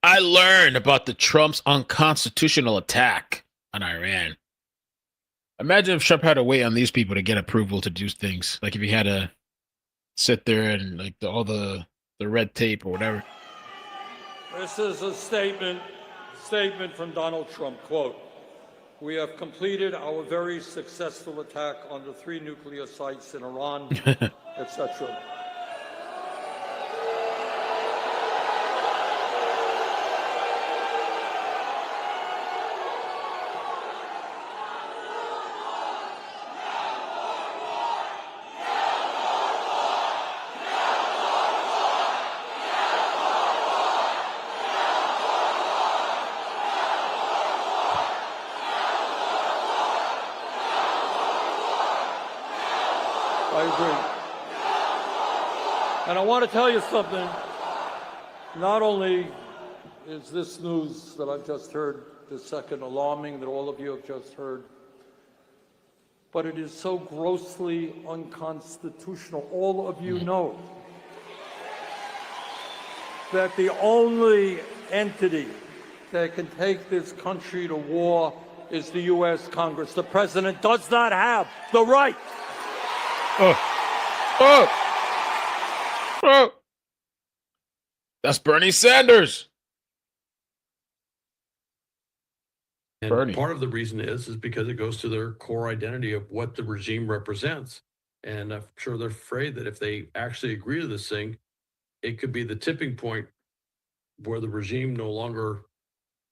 I learned about the Trump's unconstitutional attack on Iran. Imagine if Trump had to wait on these people to get approval to do things. Like if he had to sit there and like all the red tape or whatever. This is a statement from Donald Trump, quote, "We have completed our very successful attack on the 3 nuclear sites in Iran," etc. I agree. And I want to tell you something. Not only is this news that I've just heard this second alarming, that all of you have just heard, but it is so grossly unconstitutional. All of you know that the only entity that can take this country to war is the U.S. Congress. The president does not have the right. That's Bernie Sanders. And Bernie. part of the reason is because it goes to their core identity of what the regime represents. And I'm sure they're afraid that if they actually agree to this thing, it could be the tipping point where the regime no longer,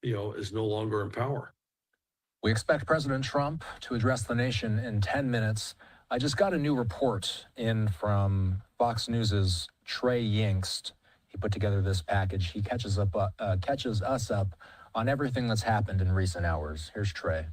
is no longer in power. We expect President Trump to address the nation in 10 minutes. I just got a new report in from Fox News's Trey Yingst. He put together this package. He catches us up on everything that's happened in recent hours. Here's Trey.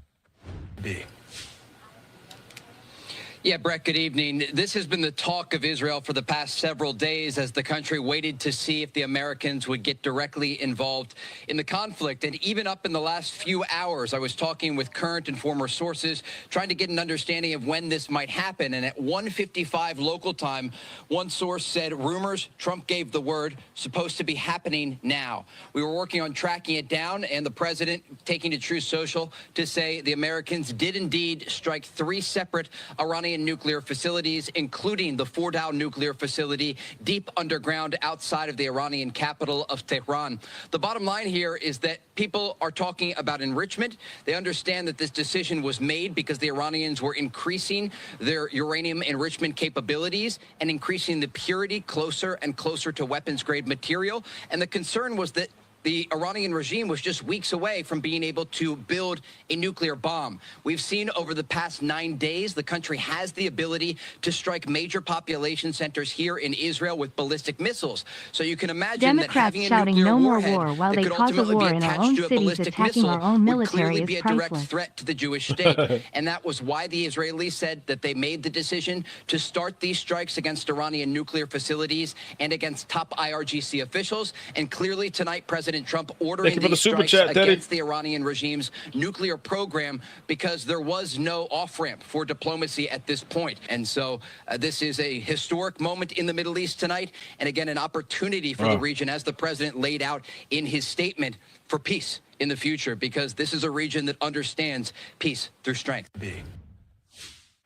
Yeah, Brett, good evening. This has been the talk of Israel for the past several days as the country waited to see if the Americans would get directly involved in the conflict. And even up in the last few hours, I was talking with current and former sources, trying to get an understanding of when this might happen. And at 1:55 local time, one source said rumors, Trump gave the word, supposed to be happening now. We were working on tracking it down, and the president taking to Truth Social to say the Americans did indeed strike 3 separate Iranian nuclear facilities, including the Fordow nuclear facility deep underground outside of the Iranian capital of Tehran. The bottom line here is that people are talking about enrichment. They understand that this decision was made because the Iranians were increasing their uranium enrichment capabilities and increasing the purity closer and closer to weapons-grade material. And the concern was that the Iranian regime was just weeks away from being able to build a nuclear bomb. We've seen over the past 9 days, the country has the ability to strike major population centers here in Israel with ballistic missiles. So you can imagine Democrats that having a shouting nuclear no more warhead war while that they could cause a ultimately war be in our attached own to a cities ballistic attacking missile our own would clearly military be is a direct priceless. threat to the Jewish state. And that was why the Israelis said that they made the decision to start these strikes against Iranian nuclear facilities and against top IRGC officials. And clearly tonight, President Trump ordering these strikes against the Iranian regime's nuclear program because there was no off-ramp for diplomacy at this point. And so this is a historic moment in the Middle East tonight, and again, an opportunity for the region, as the president laid out in his statement, for peace in the future, because this is a region that understands peace through strength.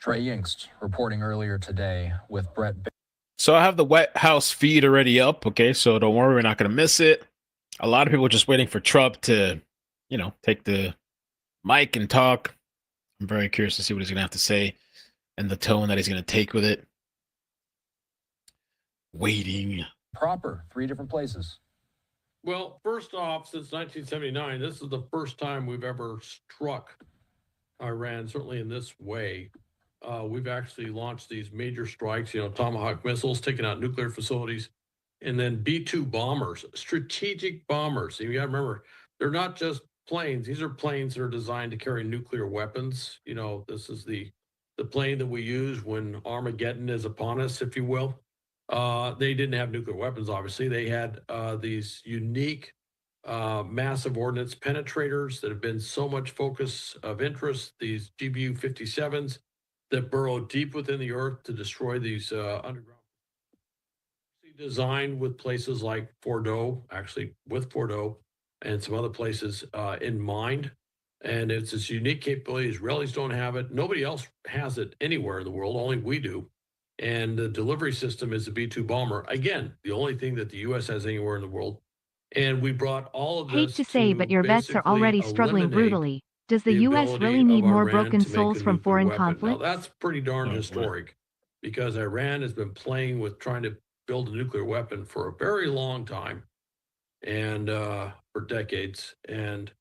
Trey Yingst reporting earlier today with Brett. So I have the White House feed already up. Okay, so don't worry, we're not going to miss it. A lot of people just waiting for Trump to, you know, take the mic and talk. I'm very curious to see what he's going to have to say and the tone that he's going to take with it. Waiting. Proper, 3 different places. Well, first off, since 1979, this is the first time we've ever struck Iran, certainly in this way. We've actually launched these major strikes, you know, Tomahawk missiles, taking out nuclear facilities, and then B-2 bombers, strategic bombers. And you got to remember, they're not just planes. These are planes that are designed to carry nuclear weapons. You know, this is the plane that we use when Armageddon is upon us, if you will. They didn't have nuclear weapons, obviously. They had these unique massive ordnance penetrators that have been so much focus of interest, these GBU-57s that burrow deep within the earth to destroy these underground. Designed with places like Fordow, actually with Fordow and some other places in mind. And it's this unique capability. Israelis don't have it. Nobody else has it anywhere in the world. Only we do. And the delivery system is the B-2 bomber. Again, the only thing that the U.S. has anywhere in the world. And we brought all of this. Hate to say, but your vets are already struggling brutally. Does the U.S. really need more broken souls from foreign conflict? Now, that's pretty darn historic, because Iran has been playing with trying to build a nuclear weapon for a very long time, and for decades. And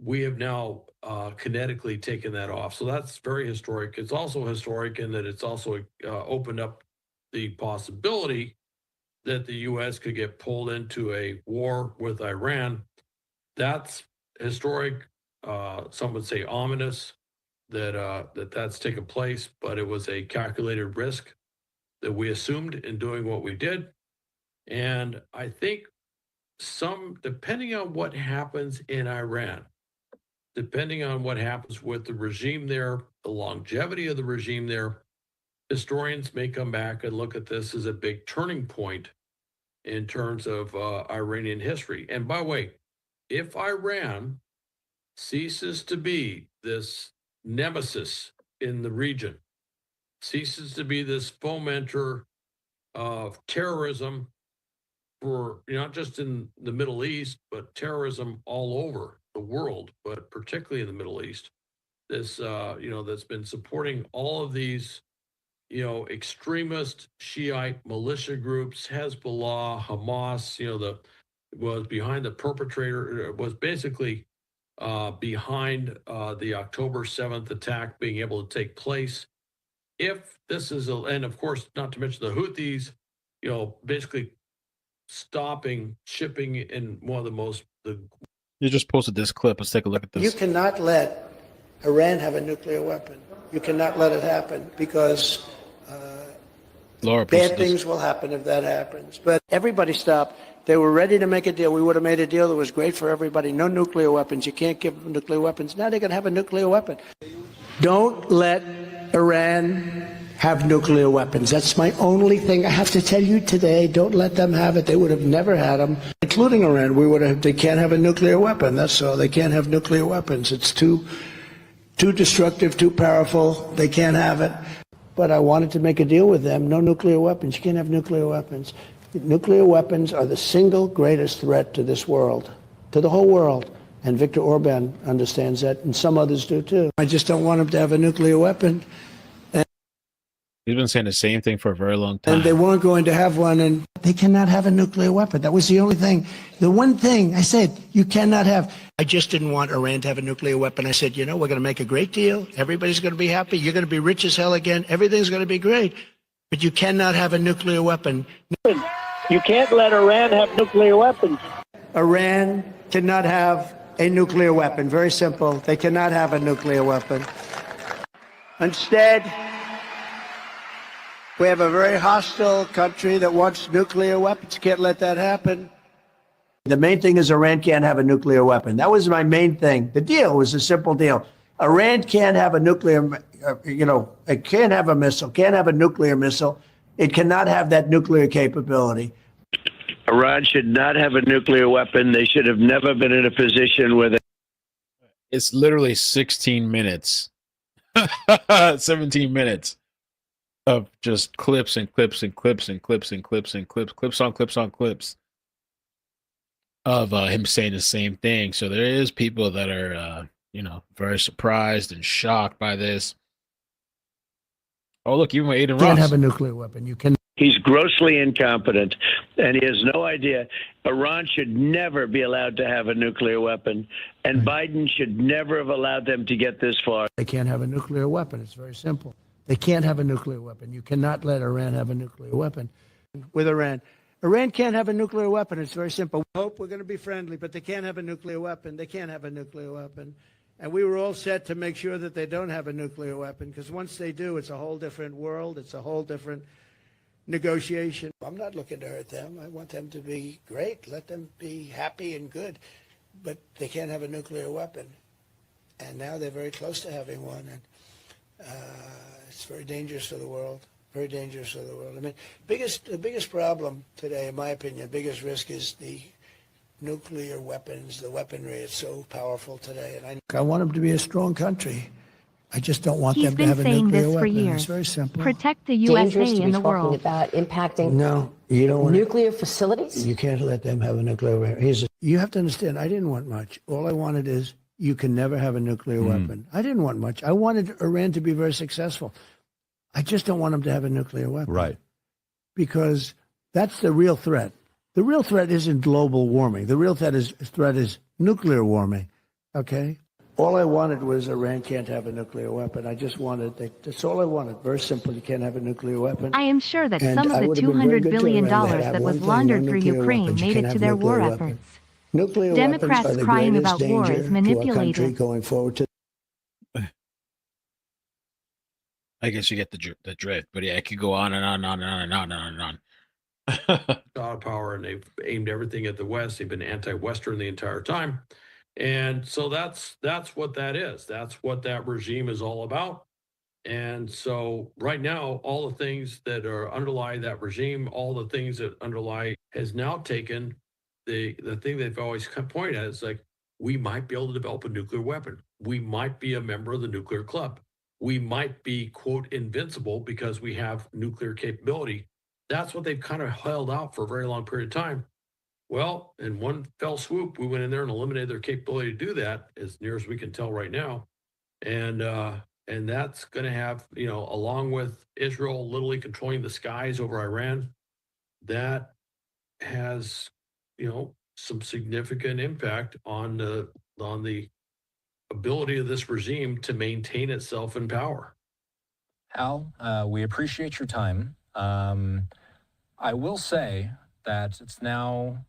we have now kinetically taken that off. So that's very historic. It's also historic in that it's also opened up the possibility that the U.S. could get pulled into a war with Iran. That's historic. Some would say ominous that that's taken place, but it was a calculated risk that we assumed in doing what we did. And I think depending on what happens in Iran, depending on what happens with the regime there, the longevity of the regime there, historians may come back and look at this as a big turning point in terms of Iranian history. And by the way, if Iran ceases to be this nemesis in the region, ceases to be this fomenter of terrorism for not just in the Middle East, but terrorism all over the world, but particularly in the Middle East, this, that's been supporting all of these, extremist Shiite militia groups, Hezbollah, Hamas, was behind the perpetrator, was basically behind the October 7th attack being able to take place. If this is, and of course, not to mention the Houthis, basically stopping shipping in one of the most. You just posted this clip. Let's take a look at this. You cannot let Iran have a nuclear weapon. You cannot let it happen because Laura, bad things will happen if that happens. But everybody stopped. They were ready to make a deal. We would have made a deal that was great for everybody. No nuclear weapons. You can't give them nuclear weapons. Now they're going to have a nuclear weapon. Don't let Iran have nuclear weapons. That's my only thing I have to tell you today. Don't let them have it. They would have never had them, including Iran. They can't have a nuclear weapon. That's all. They can't have nuclear weapons. It's too destructive, too powerful. They can't have it. But I wanted to make a deal with them. No nuclear weapons. You can't have nuclear weapons. Nuclear weapons are the single greatest threat to this world, to the whole world. And Viktor Orban understands that, and some others do too. I just don't want him to have a nuclear weapon. He's been saying the same thing for a very long time. And they weren't going to have one, and they cannot have a nuclear weapon. That was the only thing. The one thing I said, you cannot have. I just didn't want Iran to have a nuclear weapon. I said, we're going to make a great deal. Everybody's going to be happy. You're going to be rich as hell again. Everything's going to be great. But you cannot have a nuclear weapon. You can't let Iran have nuclear weapons. Iran cannot have a nuclear weapon. Very simple. They cannot have a nuclear weapon. Instead, we have a very hostile country that wants nuclear weapons. Can't let that happen. The main thing is Iran can't have a nuclear weapon. That was my main thing. The deal was a simple deal. Iran can't have a nuclear, it can't have a missile, can't have a nuclear missile. It cannot have that nuclear capability. Iran should not have a nuclear weapon. They should have never been in a position where they... It's literally 16 minutes, 17 minutes of just clips and clips and clips and clips and clips and clips, clips on clips on clips of him saying the same thing. So there is people that are, very surprised and shocked by this. Oh, look, even with Aiden Ross. Can't have a nuclear weapon. You can. He's grossly incompetent, and he has no idea. Iran should never be allowed to have a nuclear weapon, and Biden should never have allowed them to get this far. They can't have a nuclear weapon. It's very simple. They can't have a nuclear weapon. You cannot let Iran have a nuclear weapon with Iran. Iran can't have a nuclear weapon. It's very simple. We hope we're going to be friendly, but they can't have a nuclear weapon. They can't have a nuclear weapon. And we were all set to make sure that they don't have a nuclear weapon, because once they do, it's a whole different world. It's a whole different negotiation. I'm not looking to hurt them. I want them to be great. Let them be happy and good. But they can't have a nuclear weapon. And now they're very close to having one. And it's very dangerous for the world. Very dangerous for the world. I mean, the biggest problem today, in my opinion, biggest risk is the nuclear weapons, the weaponry. It's so powerful today. And I want them to be a strong country. I just don't want them to have a nuclear weapon. He's been saying this for years. It's very simple. Protect the USA and the world. About impacting No, you don't want nuclear facilities? You can't let them have a nuclear weapon. You have to understand, I didn't want much. All I wanted is you can never have a nuclear weapon. I didn't want much. I wanted Iran to be very successful. I just don't want them to have a nuclear weapon. Right. Because that's the real threat. The real threat isn't global warming. The real threat is nuclear warming. Okay? All I wanted was Iran can't have a nuclear weapon. I just wanted, that's all I wanted. Very simple. You can't have a nuclear weapon. I am sure that And some of I the would have been very $200 good to billion Iran. They had that was one thing, laundered no through nuclear Ukraine weapons. You made can't it to have their war nuclear weapons. efforts. Nuclear Democrats weapons are the crying greatest about war danger is to our country manipulative. going forward. I guess you get the drift, but yeah, it could go on and on and on and on and on and on. Out of power, and they've aimed everything at the West. They've been anti-Western the entire time. And so that's what that is. That's what that regime is all about. And so right now, all the things that are underlie that regime, all the things that underlie has now taken the thing they've always pointed at is like, we might be able to develop a nuclear weapon. We might be a member of the nuclear club. We might be, quote, invincible because we have nuclear capability. That's what they've kind of held out for a very long period of time. Well, in one fell swoop, we went in there and eliminated their capability to do that, as near as we can tell right now. And that's going to have, along with Israel literally controlling the skies over Iran, that has, some significant impact on the ability of this regime to maintain itself in power. Al, we appreciate your time. I will say that it's now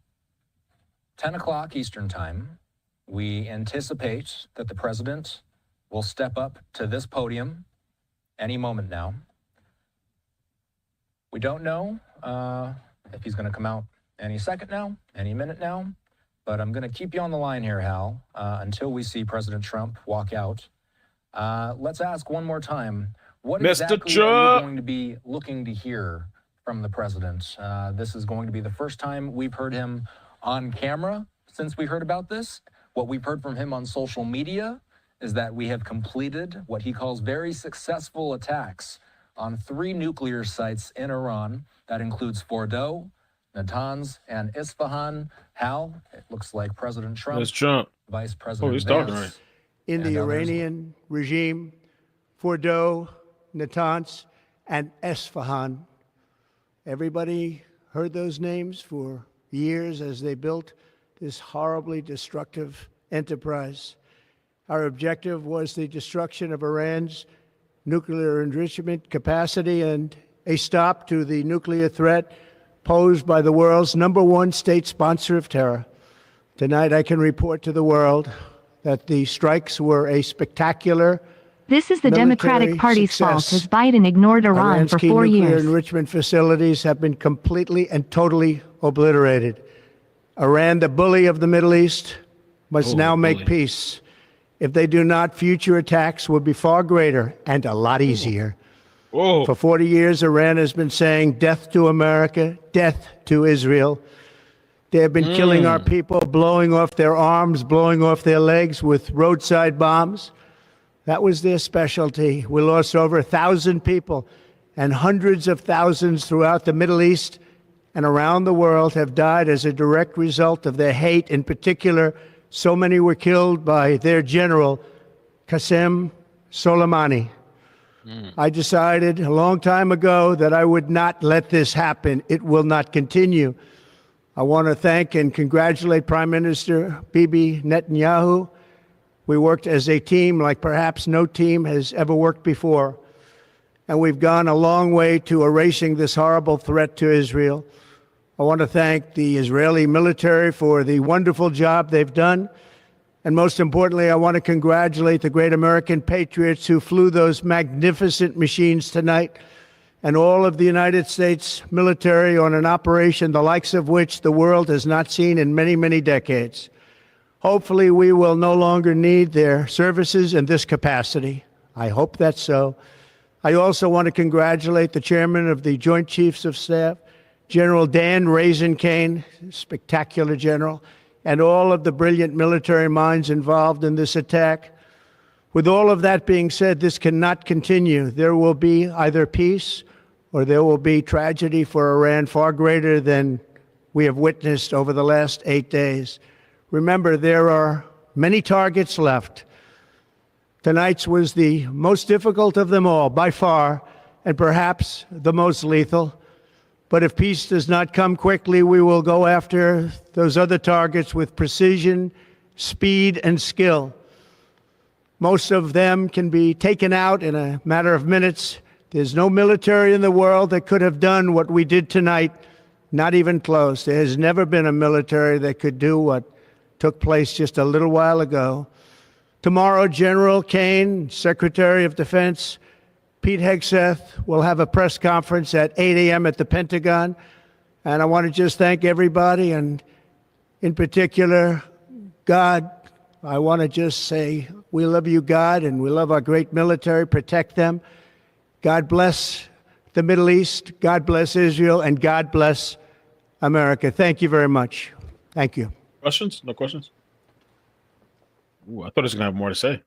10 o'clock Eastern time. We anticipate that the president will step up to this podium any moment now. We don't know if he's going to come out any second now, any minute now, but I'm going to keep you on the line here, Hal, until we see President Trump walk out. Let's ask one more time, what Mr. exactly Trump are you going to be looking to hear from the president? This is going to be the first time we've heard him on camera since we heard about this. What we've heard from him on social media is that we have completed what he calls very successful attacks on 3 nuclear sites in Iran. That includes Fordow, Natanz, and Isfahan. Hal, it looks like President Trump, That's Trump. Vice President he's Vance, talking right. In the and others. Iranian regime, Fordow, Natanz, and Esfahan. Everybody heard those names for years as they built this horribly destructive enterprise. Our objective was the destruction of Iran's nuclear enrichment capacity and a stop to the nuclear threat posed by the world's #1 state sponsor of terror. Tonight, I can report to the world that the strikes were a spectacular This is the Democratic Party's fault success. as Biden ignored Iran Iran's for key 4 nuclear years. enrichment facilities have been completely and totally obliterated. Iran, the bully of the Middle East, must now make peace. If they do not, future attacks will be far greater and a lot easier. For 40 years, Iran has been saying death to America, death to Israel. They have been killing our people, blowing off their arms, blowing off their legs with roadside bombs. That was their specialty. We lost over 1,000 people, and hundreds of thousands throughout the Middle East and around the world have died as a direct result of their hate. In particular, so many were killed by their general, Qasem Soleimani. I decided a long time ago that I would not let this happen. It will not continue. I want to thank and congratulate Prime Minister Bibi Netanyahu. We worked as a team like perhaps no team has ever worked before. And we've gone a long way to erasing this horrible threat to Israel. I want to thank the Israeli military for the wonderful job they've done. And most importantly, I want to congratulate the great American patriots who flew those magnificent machines tonight, and all of the United States military on an operation the likes of which the world has not seen in many, many decades. Hopefully, we will no longer need their services in this capacity. I hope that's so. I also want to congratulate the chairman of the Joint Chiefs of Staff, General Dan Raisin-Kane, spectacular general, and all of the brilliant military minds involved in this attack. With all of that being said, this cannot continue. There will be either peace or there will be tragedy for Iran far greater than we have witnessed over the last 8 days. Remember, there are many targets left. Tonight's was the most difficult of them all, by far, and perhaps the most lethal. But if peace does not come quickly, we will go after those other targets with precision, speed, and skill. Most of them can be taken out in a matter of minutes. There's no military in the world that could have done what we did tonight, not even close. There has never been a military that could do what took place just a little while ago. Tomorrow, General Kane, Secretary of Defense, Pete Hegseth will have a press conference at 8 a.m. at the Pentagon. And I want to just thank everybody, and in particular, God. I want to just say we love you, God, and we love our great military. Protect them. God bless the Middle East. God bless Israel. And God bless America. Thank you very much. Thank you. Questions? No questions? Ooh, I thought he was going to have more to say.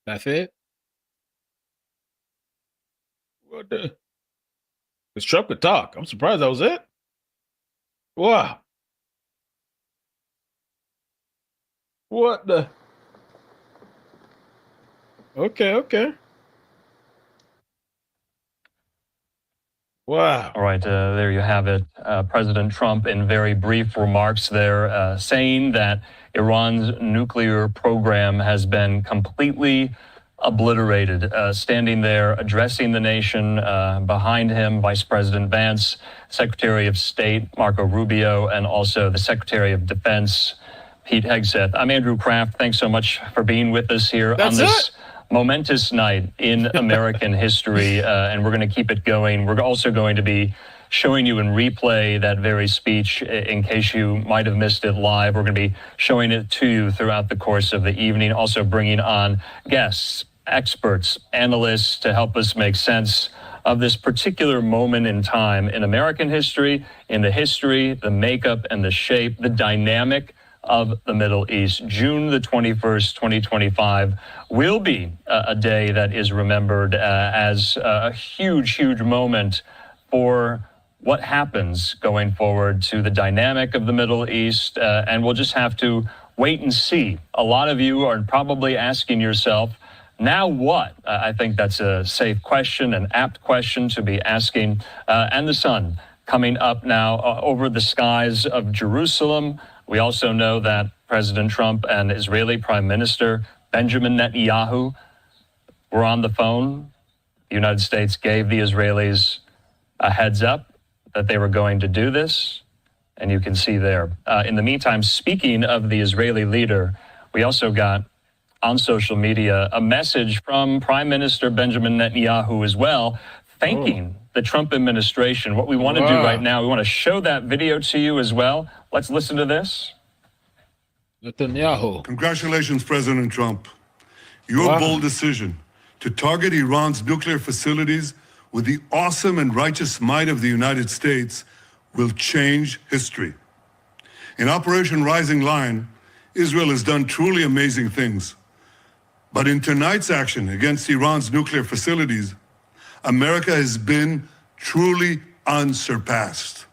That's it? What the? Because Trump could talk. I'm surprised that was it. Wow. What the? Okay. Wow. All right, there you have it. President Trump, in very brief remarks there, saying that Iran's nuclear program has been completely obliterated. Standing there, addressing the nation, behind him, Vice President Vance, Secretary of State Marco Rubio, and also the Secretary of Defense, Pete Hegseth. I'm Andrew Kraft. Thanks so much for being with us here on this momentous night in American history, and we're going to keep it going. We're also going to be showing you in replay that very speech in case you might have missed it live. We're going to be showing it to you throughout the course of the evening, also bringing on guests, experts, analysts to help us make sense of this particular moment in time in American history, in the history, the makeup and the shape, the dynamic of the Middle East. June the 21st, 2025 will be a day that is remembered as a huge, huge moment for what happens going forward to the dynamic of the Middle East. And we'll just have to wait and see. A lot of you are probably asking yourself, now what? I think that's a safe question, an apt question to be asking. And the sun coming up now over the skies of Jerusalem. We also know that President Trump and Israeli Prime Minister Benjamin Netanyahu were on the phone. The United States gave the Israelis a heads up that they were going to do this. And you can see there. In the meantime, speaking of the Israeli leader, we also got on social media a message from Prime Minister Benjamin Netanyahu as well, thanking the Trump administration. What we want to do right now, we want to show that video to you as well. Let's listen to this. Netanyahu. Congratulations, President Trump. Your bold decision to target Iran's nuclear facilities with the awesome and righteous might of the United States will change history. In Operation Rising Lion, Israel has done truly amazing things. But in tonight's action against Iran's nuclear facilities, America has been truly unsurpassed.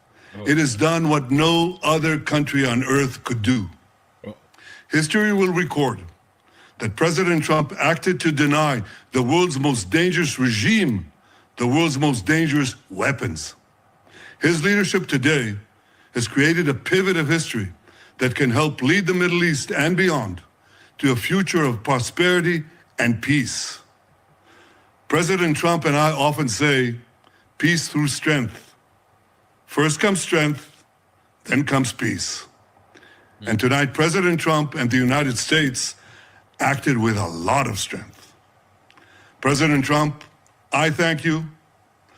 It has done what no other country on earth could do. History will record that President Trump acted to deny the world's most dangerous regime the world's most dangerous weapons. His leadership today has created a pivot of history that can help lead the Middle East and beyond to a future of prosperity and peace. President Trump and I often say, peace through strength. First comes strength, then comes peace. And tonight, President Trump and the United States acted with a lot of strength. President Trump, I thank you.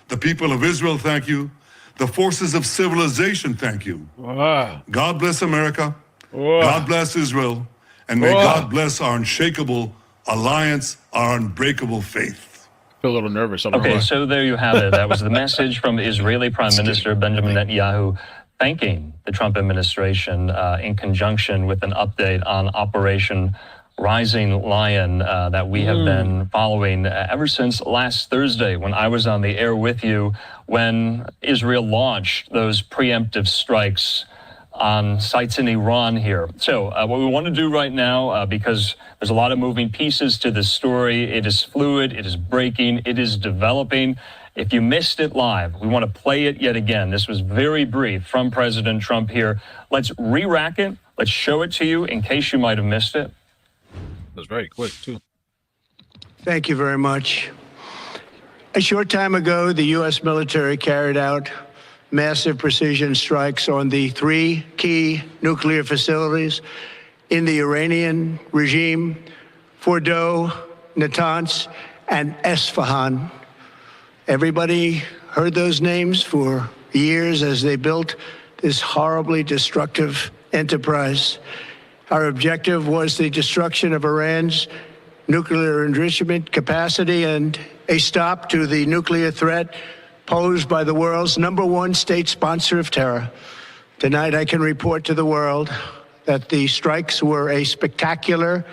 The people of Israel thank you. The forces of civilization thank you. God bless America. God bless Israel. And may God bless our unshakable alliance, our unbreakable faith. I feel a little nervous. Okay, so there you have it. That was the message from Israeli Prime Minister Benjamin Netanyahu thanking the Trump administration in conjunction with an update on Operation Rising Lion that we have been following ever since last Thursday when I was on the air with you when Israel launched those preemptive strikes on sites in Iran here. So what we want to do right now, because there's a lot of moving pieces to this story, it is fluid, it is breaking, it is developing. If you missed it live, we want to play it yet again. This was very brief from President Trump here. Let's re-rack it. Let's show it to you in case you might have missed it. It was very quick, too. Thank you very much. A short time ago, the U.S. military carried out massive precision strikes on the 3 key nuclear facilities in the Iranian regime, Fordow, Natanz, and Esfahan. Everybody heard those names for years as they built this horribly destructive enterprise. Our objective was the destruction of Iran's nuclear enrichment capacity and a stop to the nuclear threat posed by the world's #1 state sponsor of terror. Tonight, I can report to the world that the strikes were a spectacular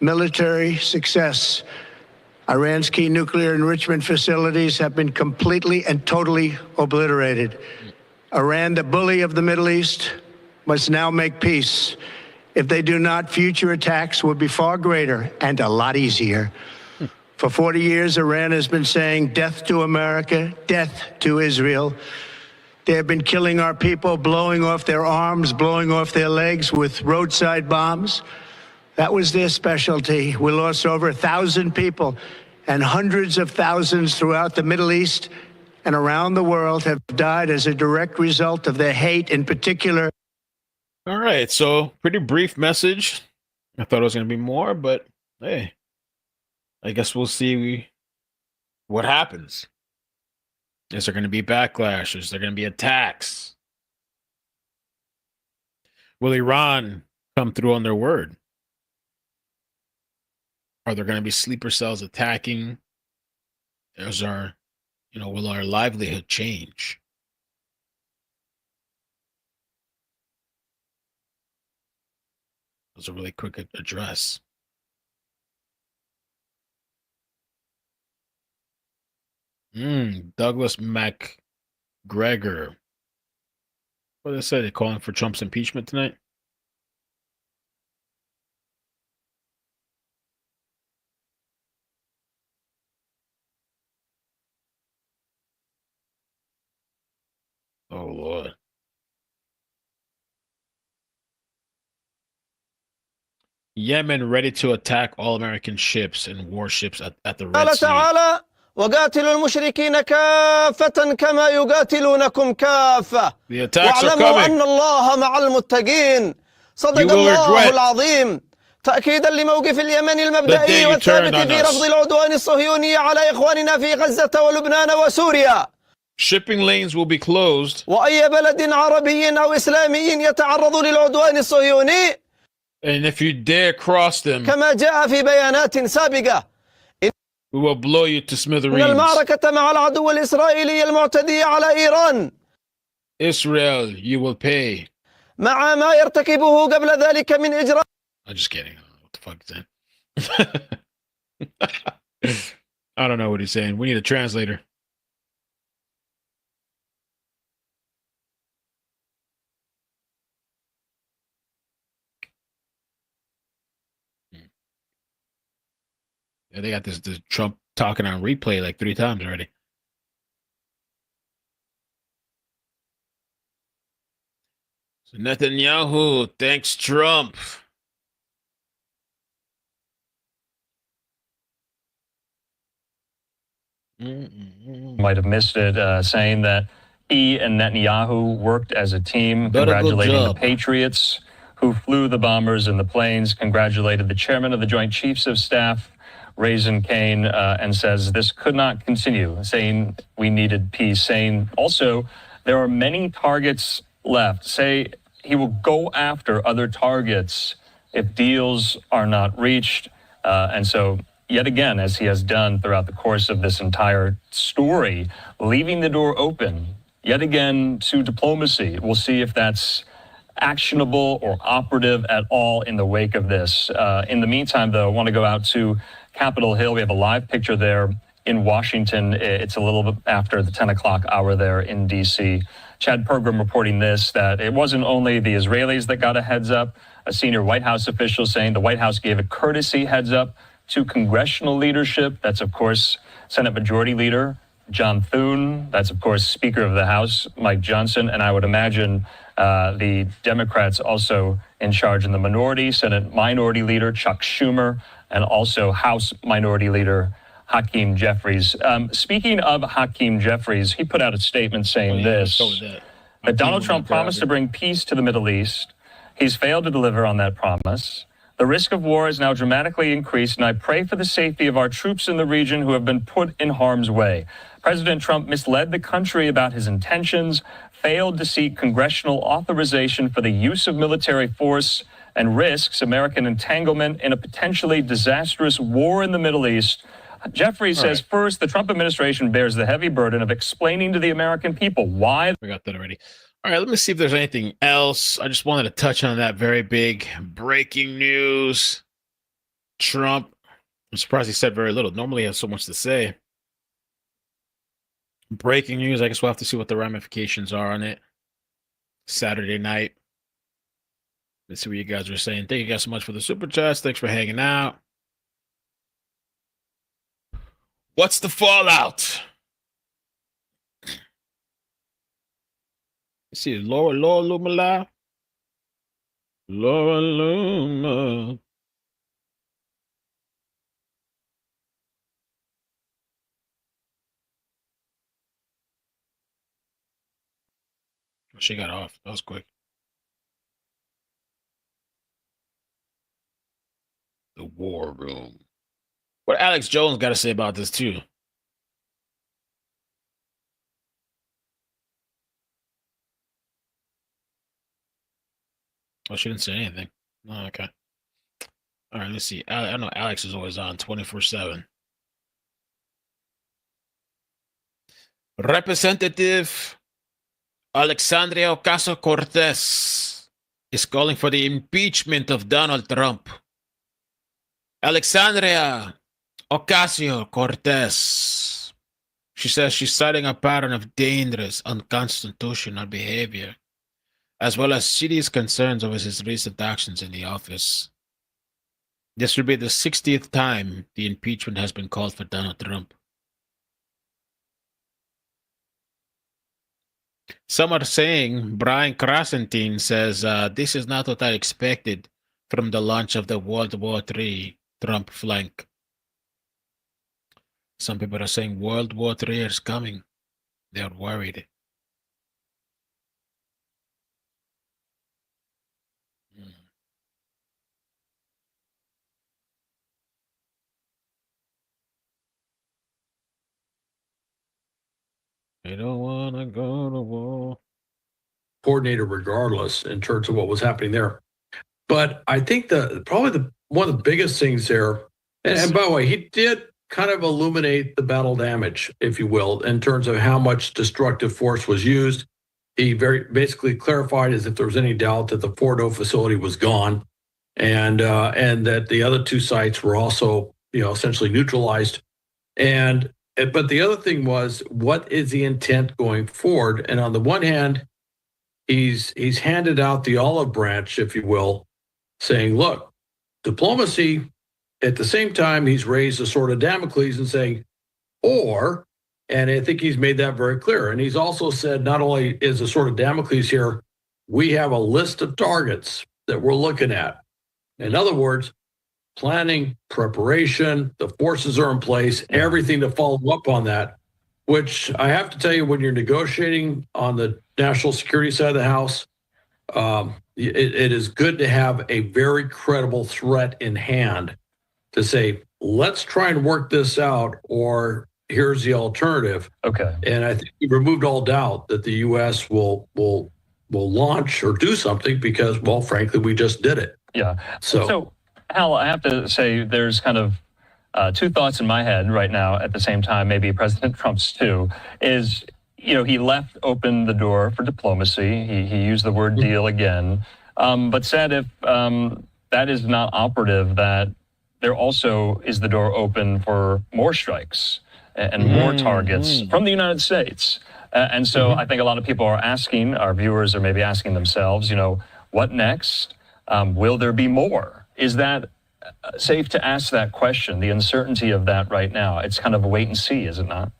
military success. Iran's key nuclear enrichment facilities have been completely and totally obliterated. Iran, the bully of the Middle East, must now make peace. If they do not, future attacks will be far greater and a lot easier. For 40 years, Iran has been saying death to America, death to Israel. They have been killing our people, blowing off their arms, blowing off their legs with roadside bombs. That was their specialty. We lost over 1,000 people, and hundreds of thousands throughout the Middle East and around the world have died as a direct result of their hate, in particular All right, so pretty brief message. I thought it was going to be more, but hey, I guess we'll see what happens. Is there going to be backlash? Is there going to be attacks? Will Iran come through on their word? Are there going to be sleeper cells attacking? Will our livelihood change? That was a really quick address. Douglas MacGregor. What did they say? They're calling for Trump's impeachment tonight? Oh, Lord. Yemen ready to attack all American ships and warships at the Red قال Sea. تعالى وقاتلوا المشركين كافة كما يقاتلونكم كافة واعلموا أن الله مع المتقين صدق الله العظيم تأكيدا لموقف اليمن المبدئي والثابت في رفض العدوان الصهيوني على إخواننا في غزة ولبنان وسوريا. Shipping lanes will be closed. وأي بلد عربي أو إسلامي يتعرض للعدوان الصهيوني And if you dare cross them, كما جاء في بيانات سابقة we will blow you to إن smithereens. المعركة مع العدو الإسرائيلي المعتدي على إيران Israel, you will pay. مع ما يرتكبه قبل ذلك من إجراء. I'm just kidding. What the fuck is that? I don't know what he's saying. We need a translator. Yeah, they got this Trump talking on replay like 3 times already. So Netanyahu thanks Trump. Might have missed it, saying that he and Netanyahu worked as a team, congratulating the Patriots who flew the bombers and the planes, congratulated the chairman of the Joint Chiefs of Staff, Raisin Kane, and says this could not continue, saying we needed peace, saying also there are many targets left, say he will go after other targets if deals are not reached. And so yet again, as he has done throughout the course of this entire story, leaving the door open yet again to diplomacy. We'll see if that's actionable or operative at all in the wake of this. In the meantime, though, I want to go out to Capitol Hill. We have a live picture there in Washington. It's a little bit after the 10 o'clock hour there in D.C. Chad Pergram reporting this, that it wasn't only the Israelis that got a heads up. A senior White House official saying the White House gave a courtesy heads up to congressional leadership. That's, of course, Senate Majority Leader John Thune. That's, of course, Speaker of the House Mike Johnson. And I would imagine the Democrats also in charge in the minority, Senate Minority Leader Chuck Schumer, and also House Minority Leader Hakeem Jeffries. Speaking of Hakeem Jeffries, he put out a statement saying that Donald Trump promised to bring peace to the Middle East. He's failed to deliver on that promise. The risk of war is now dramatically increased, and I pray for the safety of our troops in the region who have been put in harm's way. President Trump misled the country about his intentions, failed to seek congressional authorization for the use of military force, and risks American entanglement in a potentially disastrous war in the Middle East. Jeffries says, first, the Trump administration bears the heavy burden of explaining to the American people why. We got that already. All right, let me see if there's anything else. I just wanted to touch on that very big breaking news. Trump, I'm surprised he said very little. Normally he has so much to say. Breaking news, I guess we'll have to see what the ramifications are on it. Saturday night. Let's see what you guys are saying. Thank you guys so much for the super chats. Thanks for hanging out. What's the fallout? Let's see, Laura Luma live. Laura Luma. She got off. That was quick. The war room. What Alex Jones got to say about this too? Oh, she didn't say anything. Oh, okay. All right, let's see. I know Alex is always on 24/7. Representative Alexandria Ocasio-Cortez is calling for the impeachment of Donald Trump. Alexandria Ocasio-Cortez. She says she's citing a pattern of dangerous, unconstitutional behavior, as well as serious concerns over his recent actions in the office. This will be the 60th time the impeachment has been called for Donald Trump. Some are saying, Brian Krasentine says, this is not what I expected from the launch of the World War III Trump flank. Some people are saying World War III is coming. They're worried. They don't want to go to war. Coordinated regardless in terms of what was happening there. But I think one of the biggest things there, and by the way, he did kind of illuminate the battle damage, if you will, in terms of how much destructive force was used. He very basically clarified as if there was any doubt that the Fordo facility was gone, and that the other two sites were also, essentially neutralized. But the other thing was, what is the intent going forward? And on the one hand, he's handed out the olive branch, if you will, saying, look, diplomacy. At the same time, he's raised a sword of Damocles and saying, and I think he's made that very clear. And he's also said, not only is a sword of Damocles here, we have a list of targets that we're looking at. In other words, planning, preparation, the forces are in place, everything to follow up on that, which I have to tell you, when you're negotiating on the national security side of the house, it is good to have a very credible threat in hand to say, let's try and work this out, or here's the alternative. Okay. And I think we removed all doubt that the U.S. will launch or do something because, well, frankly, we just did it. Yeah. So Hal, I have to say there's kind of two thoughts in my head right now at the same time, maybe President Trump's too, is, he left open the door for diplomacy. He used the word deal again, but said if that is not operative, that there also is the door open for more strikes and more targets from the United States. And so I think a lot of people are asking, our viewers are maybe asking themselves, what next? Will there be more? Is that safe to ask that question, the uncertainty of that right now? It's kind of a wait and see, is it not?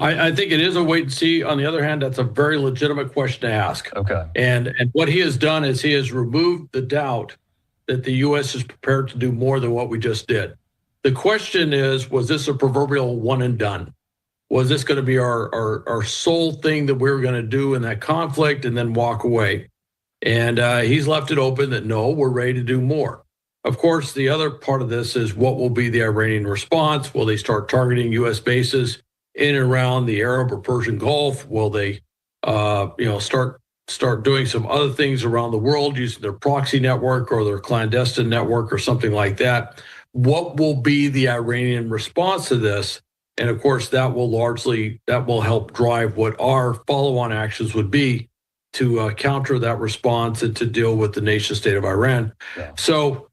I think it is a wait and see. On the other hand, that's a very legitimate question to ask. Okay. And what he has done is he has removed the doubt that the U.S. is prepared to do more than what we just did. The question is, was this a proverbial one and done? Was this going to be our sole thing that we were going to do in that conflict and then walk away? And he's left it open that, no, we're ready to do more. Of course, the other part of this is, what will be the Iranian response? Will they start targeting U.S. bases in and around the Arab or Persian Gulf? Will they, start doing some other things around the world using their proxy network or their clandestine network or something like that? What will be the Iranian response to this? And of course, that will help drive what our follow-on actions would be to counter that response and to deal with the nation state of Iran. Yeah. So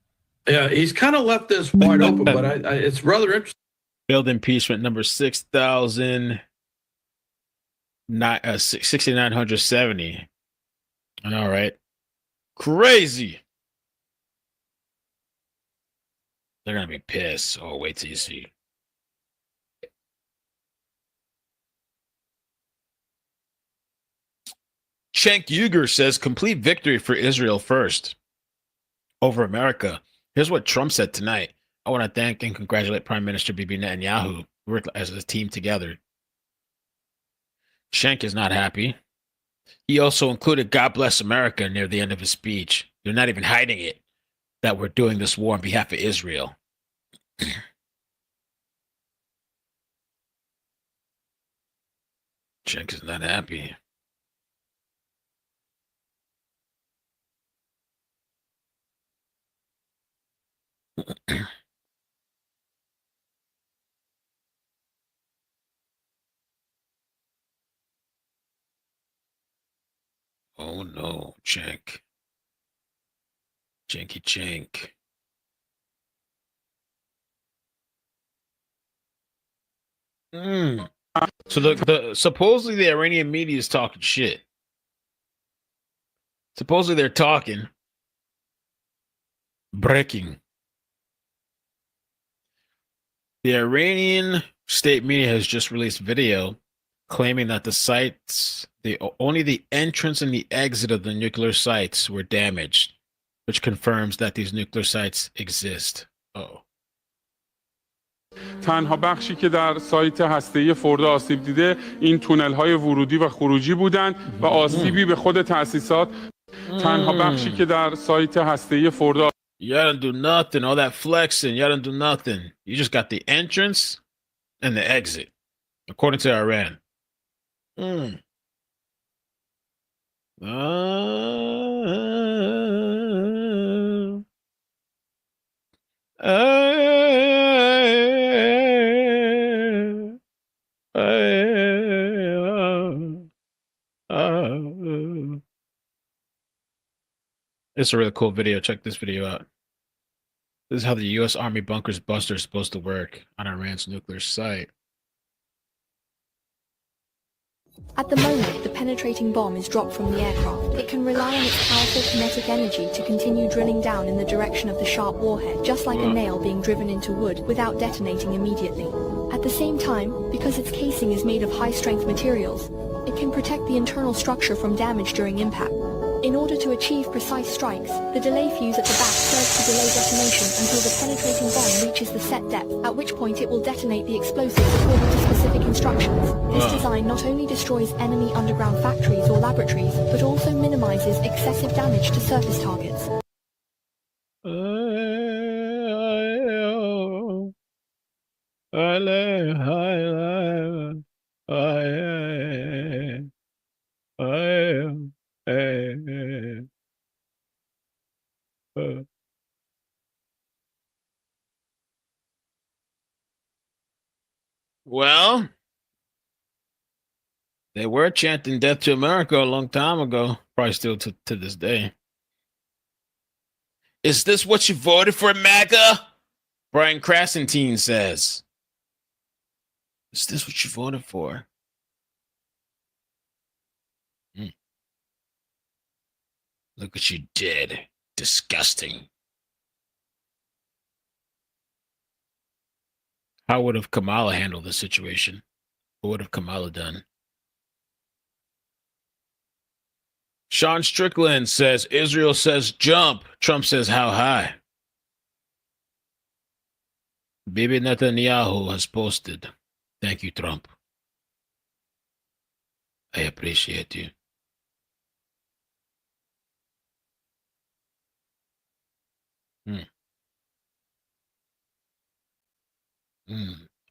he's kind of left this wide open, but it's rather interesting. Build impeachment number 6,970. All right. Crazy. They're going to be pissed. Oh, wait till you see. Cenk Uygur says complete victory for Israel first over America. Here's what Trump said tonight. I want to thank and congratulate Prime Minister Bibi Netanyahu. We worked as a team together. Cenk is not happy. He also included God bless America near the end of his speech. You're not even hiding it. that we're doing this war on behalf of Israel. Cenk is not happy. Oh no, Cenk. Cenky Cenk. So the supposedly the Iranian media is talking shit. Supposedly they're talking. Breaking. The Iranian state media has just released video claiming that the sites, only the entrance and the exit of the nuclear sites were damaged, which confirms that these nuclear sites exist. Oh. تنها بخشی که در سایت هسته‌ای فردو آسیب دیده این تونل‌های ورودی و خروجی بودند و آسیبی به خود تأسیسات. تنها بخشی که در سایت هسته‌ای فردو You didn't do nothing, all that flexing, you didn't do nothing. You just got the entrance and the exit, according to Iran. It's a really cool video. Check this video out. This is how the U.S. Army bunkers buster is supposed to work on Iran's nuclear site. At the moment, the penetrating bomb is dropped from the aircraft. It can rely on its powerful kinetic energy to continue drilling down in the direction of the sharp warhead, just like a nail being driven into wood, without detonating immediately. At the same time, because its casing is made of high-strength materials, it can protect the internal structure from damage during impact. In order to achieve precise strikes, the delay fuse at the back serves to delay detonation until the penetrating bomb reaches the set depth, at which point it will detonate the explosives according to specific instructions. This design not only destroys enemy underground factories or laboratories, but also minimizes excessive damage to surface targets. Well, they were chanting death to America a long time ago, probably still to this day. Is this what you voted for, MAGA? Brian Krasentine says. Is this what you voted for? Look what you did. Disgusting. How would have Kamala handled the situation? What would have Kamala done? Sean Strickland says, Israel says jump. Trump says how high? Bibi Netanyahu has posted. Thank you, Trump. I appreciate you.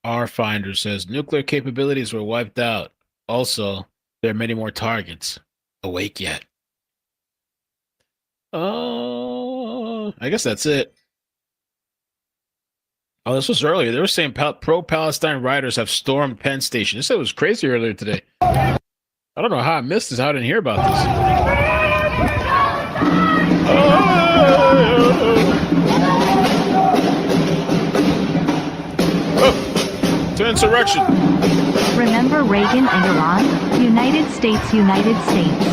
R Finder says nuclear capabilities were wiped out. Also, there are many more targets awake yet. Oh, I guess that's it. Oh, this was earlier. They were saying pro-Palestine rioters have stormed Penn Station. This was crazy earlier today. I don't know how I missed this. How I didn't hear about this. To insurrection. Remember Reagan and Iran? United States, United States.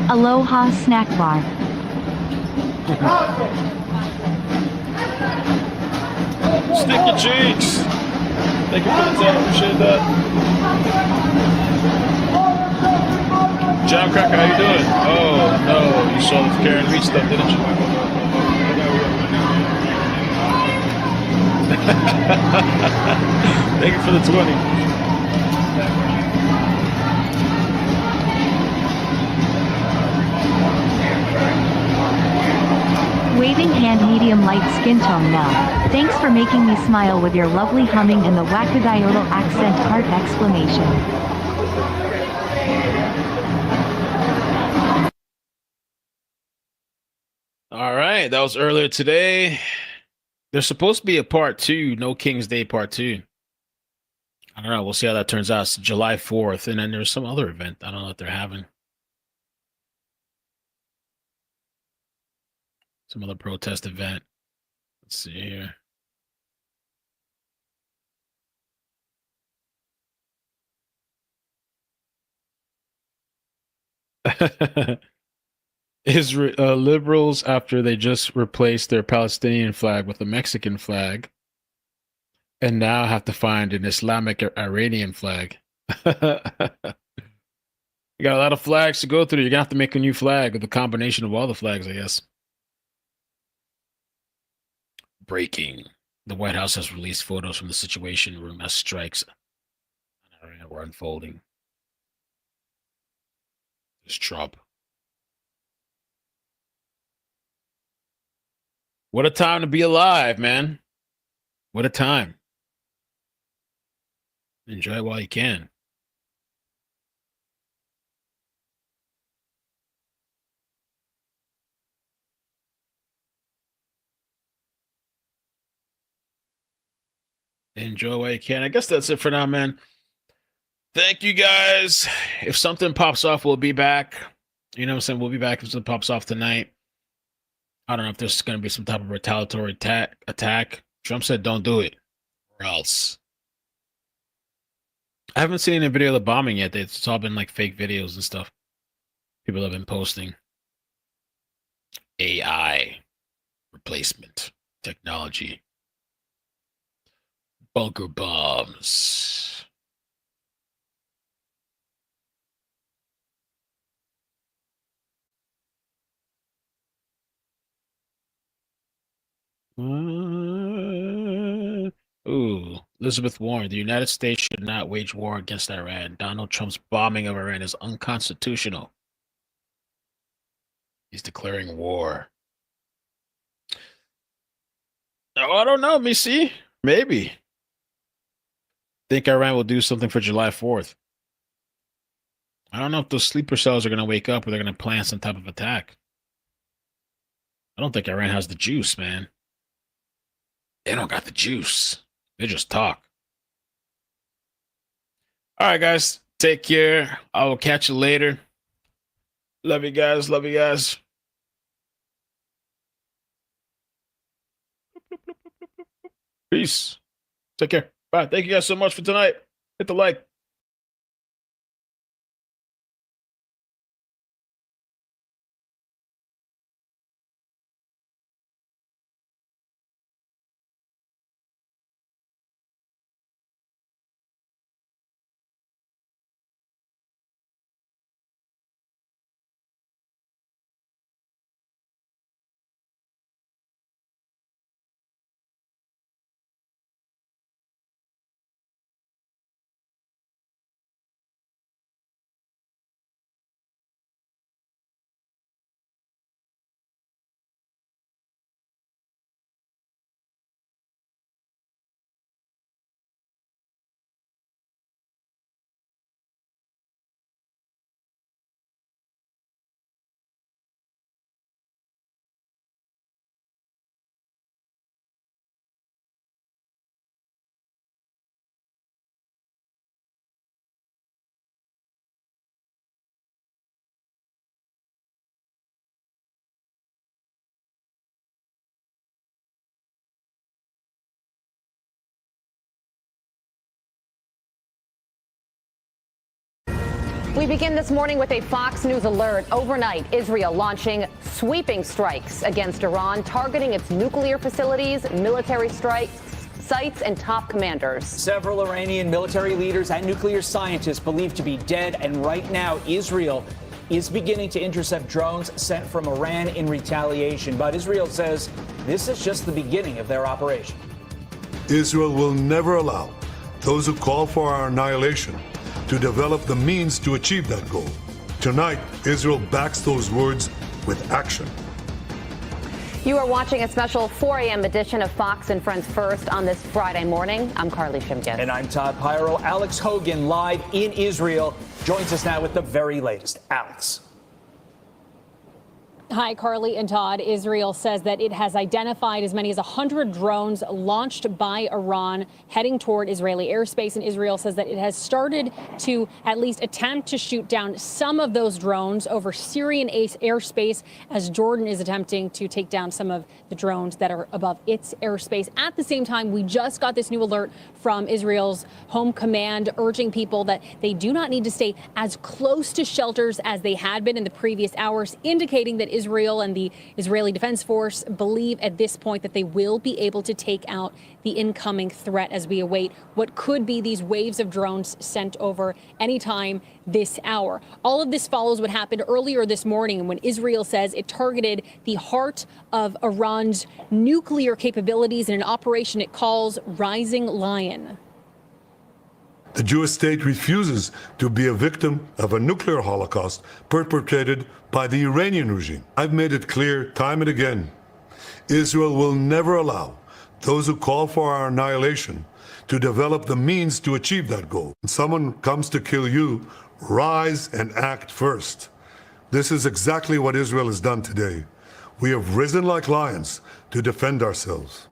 Aloha Snack Bar. Sticky cheeks. Thank you for the 10. Appreciate that. John Cracker, how you doing? Oh, no. You saw the Karen Reed stuff, didn't you? Thank you for the 20. Waving hand medium light skin tone now. Thanks for making me smile with your lovely humming and the wackadayodle accent heart exclamation. All right, that was earlier today. There's supposed to be a part 2, No King's Day part 2. I don't know. We'll see how that turns out. It's July 4th, and then there's some other event. I don't know what they're having. Some other protest event. Let's see here. Israel liberals, after they just replaced their Palestinian flag with a Mexican flag, and now have to find an Islamic Iranian flag. You got a lot of flags to go through. You're gonna have to make a new flag with a combination of all the flags, I guess. Breaking. The White House has released photos from the Situation Room as strikes were unfolding. There's Trump. What a time to be alive, man. What a time. Enjoy it while you can. Enjoy while you can. I guess that's it for now, man. Thank you, guys. If something pops off, we'll be back. You know what I'm saying? We'll be back if something pops off tonight. I don't know if there's going to be some type of retaliatory attack. Trump said don't do it, or else. I haven't seen any video of the bombing yet. It's all been like fake videos and stuff. People have been posting. AI replacement technology. Bunker bombs. Ooh, Elizabeth Warren. The United States should not wage war against Iran. Donald Trump's bombing of Iran is unconstitutional. He's declaring war. Oh, I don't know. Let me see. Maybe. Think Iran will do something for July 4th. I don't know if those sleeper cells are going to wake up or they're going to plan some type of attack. I don't think Iran has the juice, man. They don't got the juice. They just talk. All right, guys. Take care. I will catch you later. Love you guys. Love you guys. Peace. Take care. Bye. Thank you guys so much for tonight. Hit the like. We begin this morning with a Fox News alert. Overnight, Israel launching sweeping strikes against Iran, targeting its nuclear facilities, military sites and top commanders. Several Iranian military leaders and nuclear scientists believed to be dead, and right now Israel is beginning to intercept drones sent from Iran in retaliation. But Israel says this is just the beginning of their operation. Israel will never allow those who call for our annihilation to develop the means to achieve that goal. Tonight, Israel backs those words with action. You are watching a special 4 a.m. edition of Fox and Friends First on this Friday morning. I'm Carly Shimkin. And I'm Todd Pyro. Alex Hogan, live in Israel, joins us now with the very latest. Alex. Hi, Carly and Todd. Israel says that it has identified as many as 100 drones launched by Iran heading toward Israeli airspace. And Israel says that it has started to at least attempt to shoot down some of those drones over Syrian airspace, as Jordan is attempting to take down some of the drones that are above its airspace. At the same time, we just got this new alert from Israel's home command urging people that they do not need to stay as close to shelters as they had been in the previous hours, indicating that Israel and the Israeli Defense Force believe at this point that they will be able to take out the incoming threat as we await what could be these waves of drones sent over anytime this hour. All of this follows what happened earlier this morning when Israel says it targeted the heart of Iran's nuclear capabilities in an operation it calls Rising Lion. The Jewish state refuses to be a victim of a nuclear holocaust perpetrated by the Iranian regime. I've made it clear time and again, Israel will never allow those who call for our annihilation to develop the means to achieve that goal. When someone comes to kill you, rise and act first. This is exactly what Israel has done today. We have risen like lions to defend ourselves.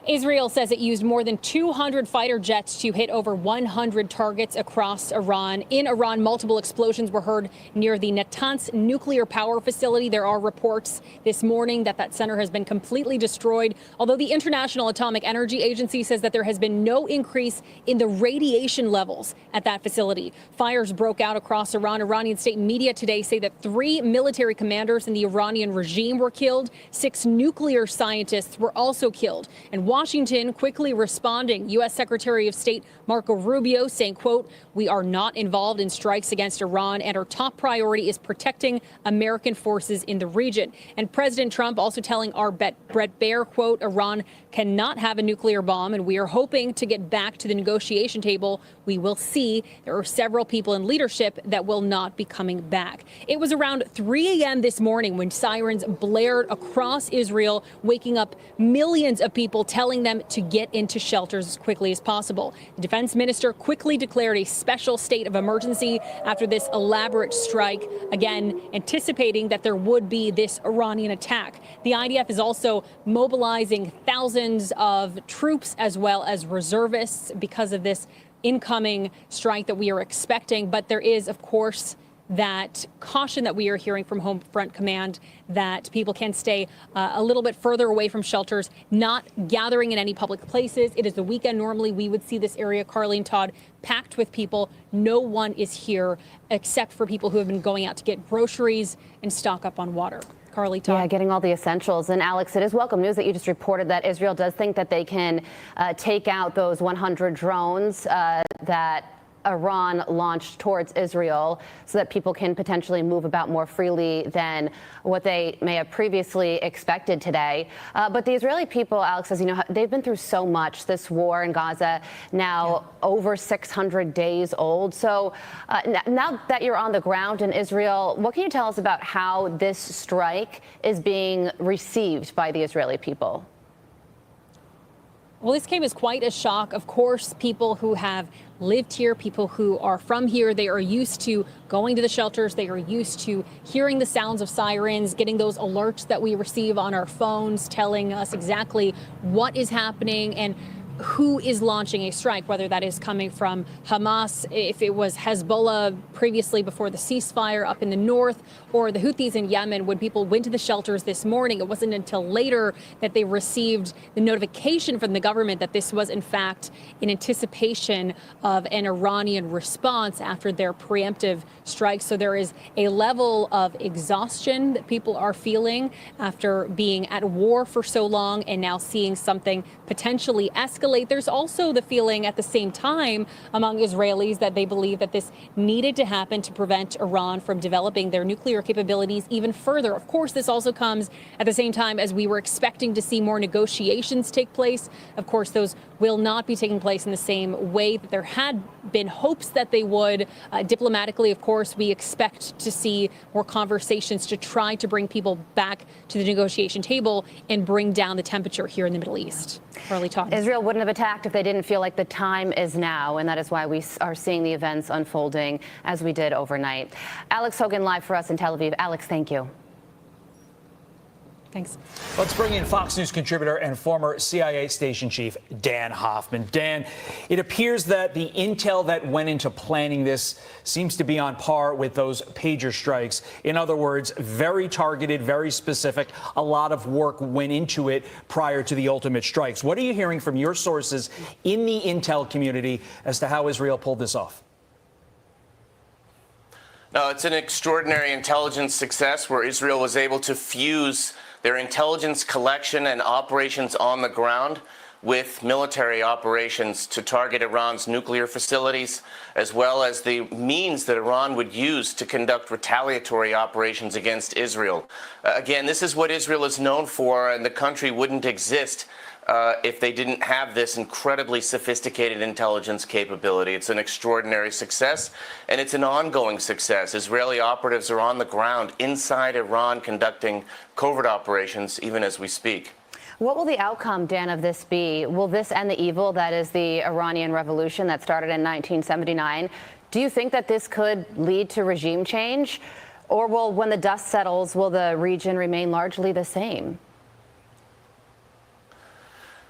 Israel says it used more than 200 fighter jets to hit over 100 targets across Iran. In Iran, multiple explosions were heard near the Natanz nuclear power facility. There are reports this morning that that center has been completely destroyed, although the International Atomic Energy Agency says that there has been no increase in the radiation levels at that facility. Fires broke out across Iran. Iranian state media today say that 3 military commanders in the Iranian regime were killed. 6 nuclear scientists were also killed. And Washington quickly responding. U.S. Secretary of State Marco Rubio saying, quote, "We are not involved in strikes against Iran, and our top priority is protecting American forces in the region." And President Trump also telling our Brett Baier, quote, "Iran cannot have a nuclear bomb, and we are hoping to get back to the negotiation table. We will see. There are several people in leadership that will not be coming back." It was around 3 a.m. this morning when sirens blared across Israel, waking up millions of people, telling them to get into shelters as quickly as possible. The defense minister quickly declared a special state of emergency after this elaborate strike, again, anticipating that there would be this Iranian attack. The IDF is also mobilizing thousands of troops as well as reservists because of this incoming strike that we are expecting. But there is, of course, that caution that we are hearing from Home Front Command that people can stay a little bit further away from shelters, not gathering in any public places. It is the weekend. Normally we would see this area, Carly and Todd, packed with people. No one is here except for people who have been going out to get groceries and stock up on water. Carly, Todd. Yeah, getting all the essentials. And Alex, it is welcome news that you just reported that Israel does think that they can take out those 100 drones that Iran launched towards Israel so that people can potentially move about more freely than what they may have previously expected today. But the Israeli people, Alex, as you know, they've been through so much. This war in Gaza now over 600 days old. So now that you're on the ground in Israel, what can you tell us about how this strike is being received by the Israeli people? Well, this came as quite a shock. Of course, people who have lived here, people who are from here, they are used to going to the shelters. They are used to hearing the sounds of sirens, getting those alerts that we receive on our phones, telling us exactly what is happening. And who is launching a strike, whether that is coming from Hamas, if it was Hezbollah previously before the ceasefire up in the north, or the Houthis in Yemen. When people went to the shelters this morning, it wasn't until later that they received the notification from the government that this was in fact in anticipation of an Iranian response after their preemptive strike. So there is a level of exhaustion that people are feeling after being at war for so long and now seeing something potentially escalate. There's also the feeling at the same time among Israelis that they believe that this needed to happen to prevent Iran from developing their nuclear capabilities even further. Of course, this also comes at the same time as we were expecting to see more negotiations take place. Of course, those will not be taking place in the same way that there had been hopes that they would. Diplomatically, of course, we expect to see more conversations to try to bring people back to the negotiation table and bring down the temperature here in the Middle East. Carly Todd. Israel wouldn't have attacked if they didn't feel like the time is now, and that is why we are seeing the events unfolding as we did overnight. Alex Hogan live for us in Tel Aviv. Alex, thank you. Thanks. Let's bring in Fox News contributor and former CIA station chief Dan Hoffman. Dan, it appears that the intel that went into planning this seems to be on par with those pager strikes. In other words, very targeted, very specific. A lot of work went into it prior to the ultimate strikes. What are you hearing from your sources in the intel community as to how Israel pulled this off? No, it's an extraordinary intelligence success where Israel was able to fuse their intelligence collection and operations on the ground with military operations to target Iran's nuclear facilities, as well as the means that Iran would use to conduct retaliatory operations against Israel. Again, this is what Israel is known for, and the country wouldn't exist if they didn't have this incredibly sophisticated intelligence capability. It's an extraordinary success, and it's an ongoing success. Israeli operatives are on the ground inside Iran conducting covert operations even as we speak. What will the outcome, Dan, of this be? Will this end the evil that is the Iranian Revolution that started in 1979? Do you think that this could lead to regime change? Or will, when the dust settles, will the region remain largely the same?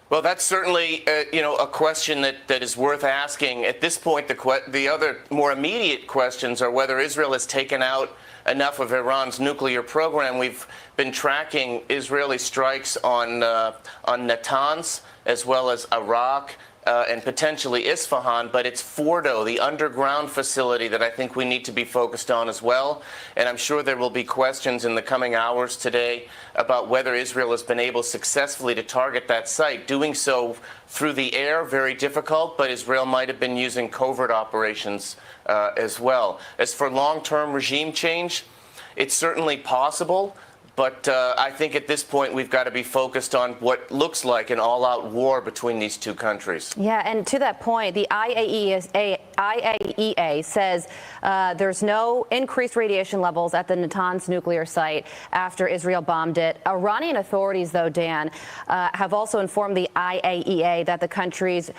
Well, that's certainly, a question that is worth asking. At this point, the other more immediate questions are whether Israel has taken out enough of Iran's nuclear program. We've been tracking Israeli strikes on Natanz as well as Arak and potentially Isfahan, but it's Fordo, the underground facility, that I think we need to be focused on as well. And I'm sure there will be questions in the coming hours today about whether Israel has been able successfully to target that site. Doing so through the air, very difficult, but Israel might have been using covert operations as well. As for long-term regime change, it's certainly possible. But I think at this point we've got to be focused on what looks like an all-out war between these two countries. Yeah, and to that point, the IAEA says there's no increased radiation levels at the Natanz nuclear site after Israel bombed it. Iranian authorities, though, Dan, have also informed the IAEA that the country's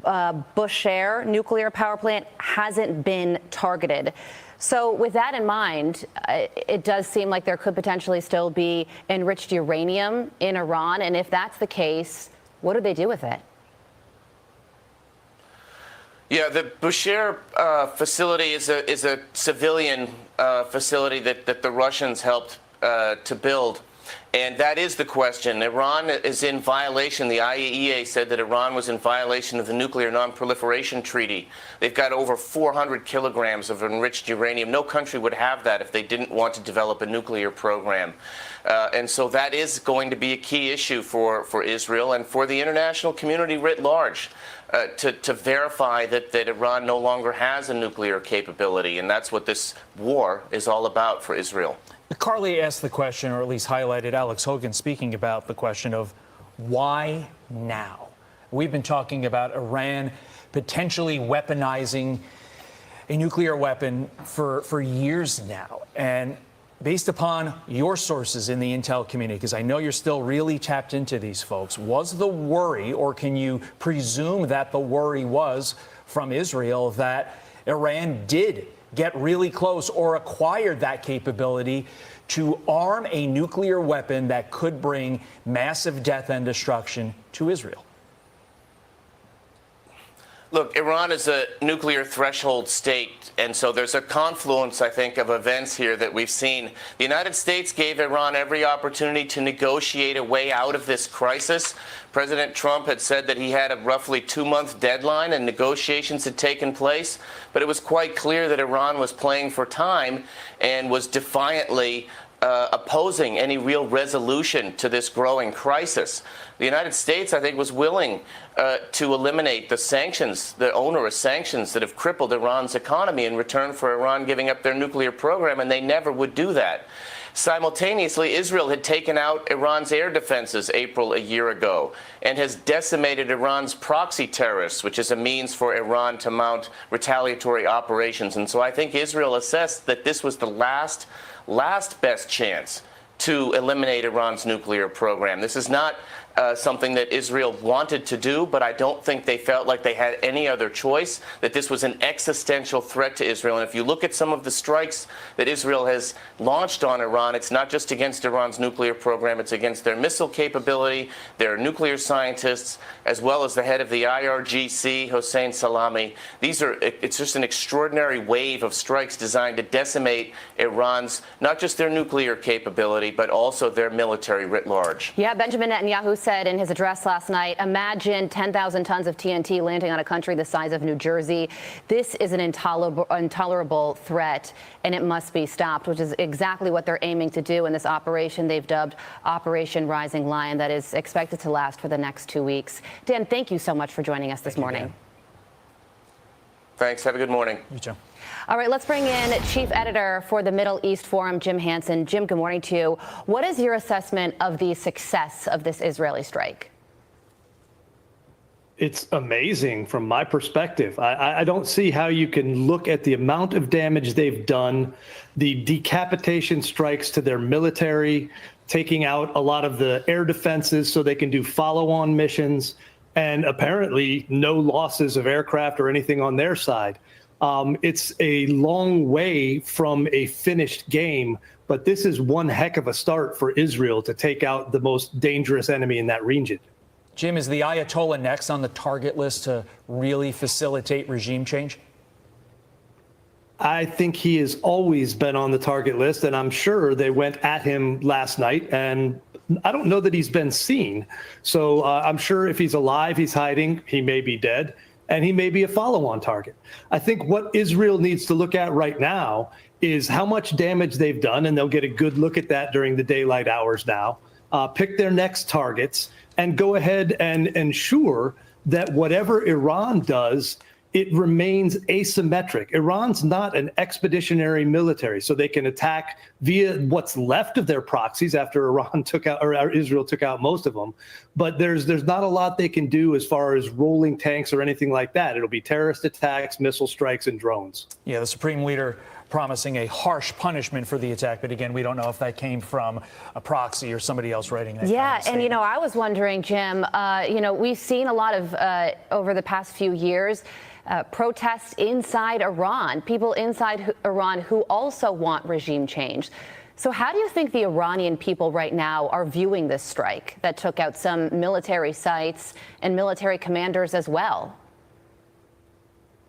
Bushehr nuclear power plant hasn't been targeted. So with that in mind, it does seem like there could potentially still be enriched uranium in Iran. And if that's the case, what do they do with it? Yeah, the Bushehr facility is a civilian facility that the Russians helped to build. And that is the question. Iran is in violation. The IAEA said that Iran was in violation of the Nuclear Non-Proliferation Treaty. They've got over 400 kilograms of enriched uranium. No country would have that if they didn't want to develop a nuclear program. And so that is going to be a key issue for Israel and for the international community writ large to verify that Iran no longer has a nuclear capability. And that's what this war is all about for Israel. Carly asked the question, or at least highlighted Alex Hogan speaking about the question of why now? We've been talking about Iran potentially weaponizing a nuclear weapon for years now. And based upon your sources in the intel community, because I know you're still really tapped into these folks, was the worry, or can you presume that the worry was from Israel that Iran did get really close or acquired that capability to arm a nuclear weapon that could bring massive death and destruction to Israel? Look, Iran is a nuclear threshold state, and so there's a confluence, I think, of events here that we've seen. The United States gave Iran every opportunity to negotiate a way out of this crisis. President Trump had said that he had a roughly 2-month deadline and negotiations had taken place, but it was quite clear that Iran was playing for time and was defiantly opposing any real resolution to this growing crisis. The United States, I think, was willing to eliminate the sanctions, the onerous sanctions that have crippled Iran's economy in return for Iran giving up their nuclear program, and they never would do that. Simultaneously, Israel had taken out Iran's air defenses April a year ago and has decimated Iran's proxy terrorists, which is a means for Iran to mount retaliatory operations. And so I think Israel assessed that this was the last best chance to eliminate Iran's nuclear program. This is not something that Israel wanted to do, but I don't think they felt like they had any other choice, that this was an existential threat to Israel. And if you look at some of the strikes that Israel has launched on Iran, it's not just against Iran's nuclear program, it's against their missile capability, their nuclear scientists, as well as the head of the IRGC, Hossein Salami. It's just an extraordinary wave of strikes designed to decimate Iran's, not just their nuclear capability, but also their military writ large. Yeah, Benjamin Netanyahu said in his address last night, imagine 10,000 tons of TNT landing on a country the size of New Jersey. This is an intolerable threat, and it must be stopped, which is exactly what they're aiming to do in this operation they've dubbed Operation Rising Lion that is expected to last for the next 2 weeks. Dan, thank you so much for joining us this morning. Thanks. Have a good morning. You too. All right, let's bring in Chief Editor for the Middle East Forum, Jim Hansen. Jim, good morning to you. What is your assessment of the success of this Israeli strike? It's amazing from my perspective. I don't see how you can look at the amount of damage they've done, the decapitation strikes to their military, taking out a lot of the air defenses so they can do follow-on missions, and apparently no losses of aircraft or anything on their side. It's a long way from a finished game, but this is one heck of a start for Israel to take out the most dangerous enemy in that region. Jim, is the Ayatollah next on the target list to really facilitate regime change? I think he has always been on the target list, and I'm sure they went at him last night, and I don't know that he's been seen. So I'm sure if he's alive, he's hiding, he may be dead, and he may be a follow-on target. I think what Israel needs to look at right now is how much damage they've done, and they'll get a good look at that during the daylight hours now, pick their next targets, and go ahead and ensure that whatever Iran does, it remains asymmetric. Iran's not an expeditionary military, so they can attack via what's left of their proxies after Iran took out, or Israel took out most of them. But there's not a lot they can do as far as rolling tanks or anything like that. It'll be terrorist attacks, missile strikes, and drones. Yeah, the Supreme Leader promising a harsh punishment for the attack. But again, we don't know if that came from a proxy or somebody else writing that. Yeah, and I was wondering, Jim, we've seen a lot of, over the past few years, protests inside Iran, people inside Iran who also want regime change. So how do you think the Iranian people right now are viewing this strike that took out some military sites and military commanders as well?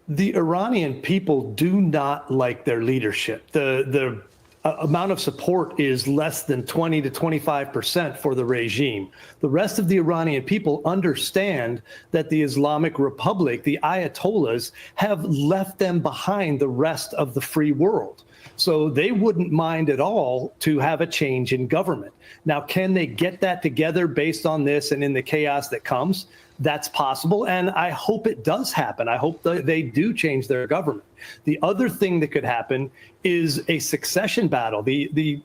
The Iranian people do not like their leadership. The amount of support is less than 20 to 25% for the regime. The rest of the Iranian people understand that the Islamic Republic, the Ayatollahs, have left them behind the rest of the free world. So they wouldn't mind at all to have a change in government. Now, can they get that together based on this and in the chaos that comes? That's possible, and I hope it does happen. I hope that they do change their government. The other thing that could happen is a succession battle. The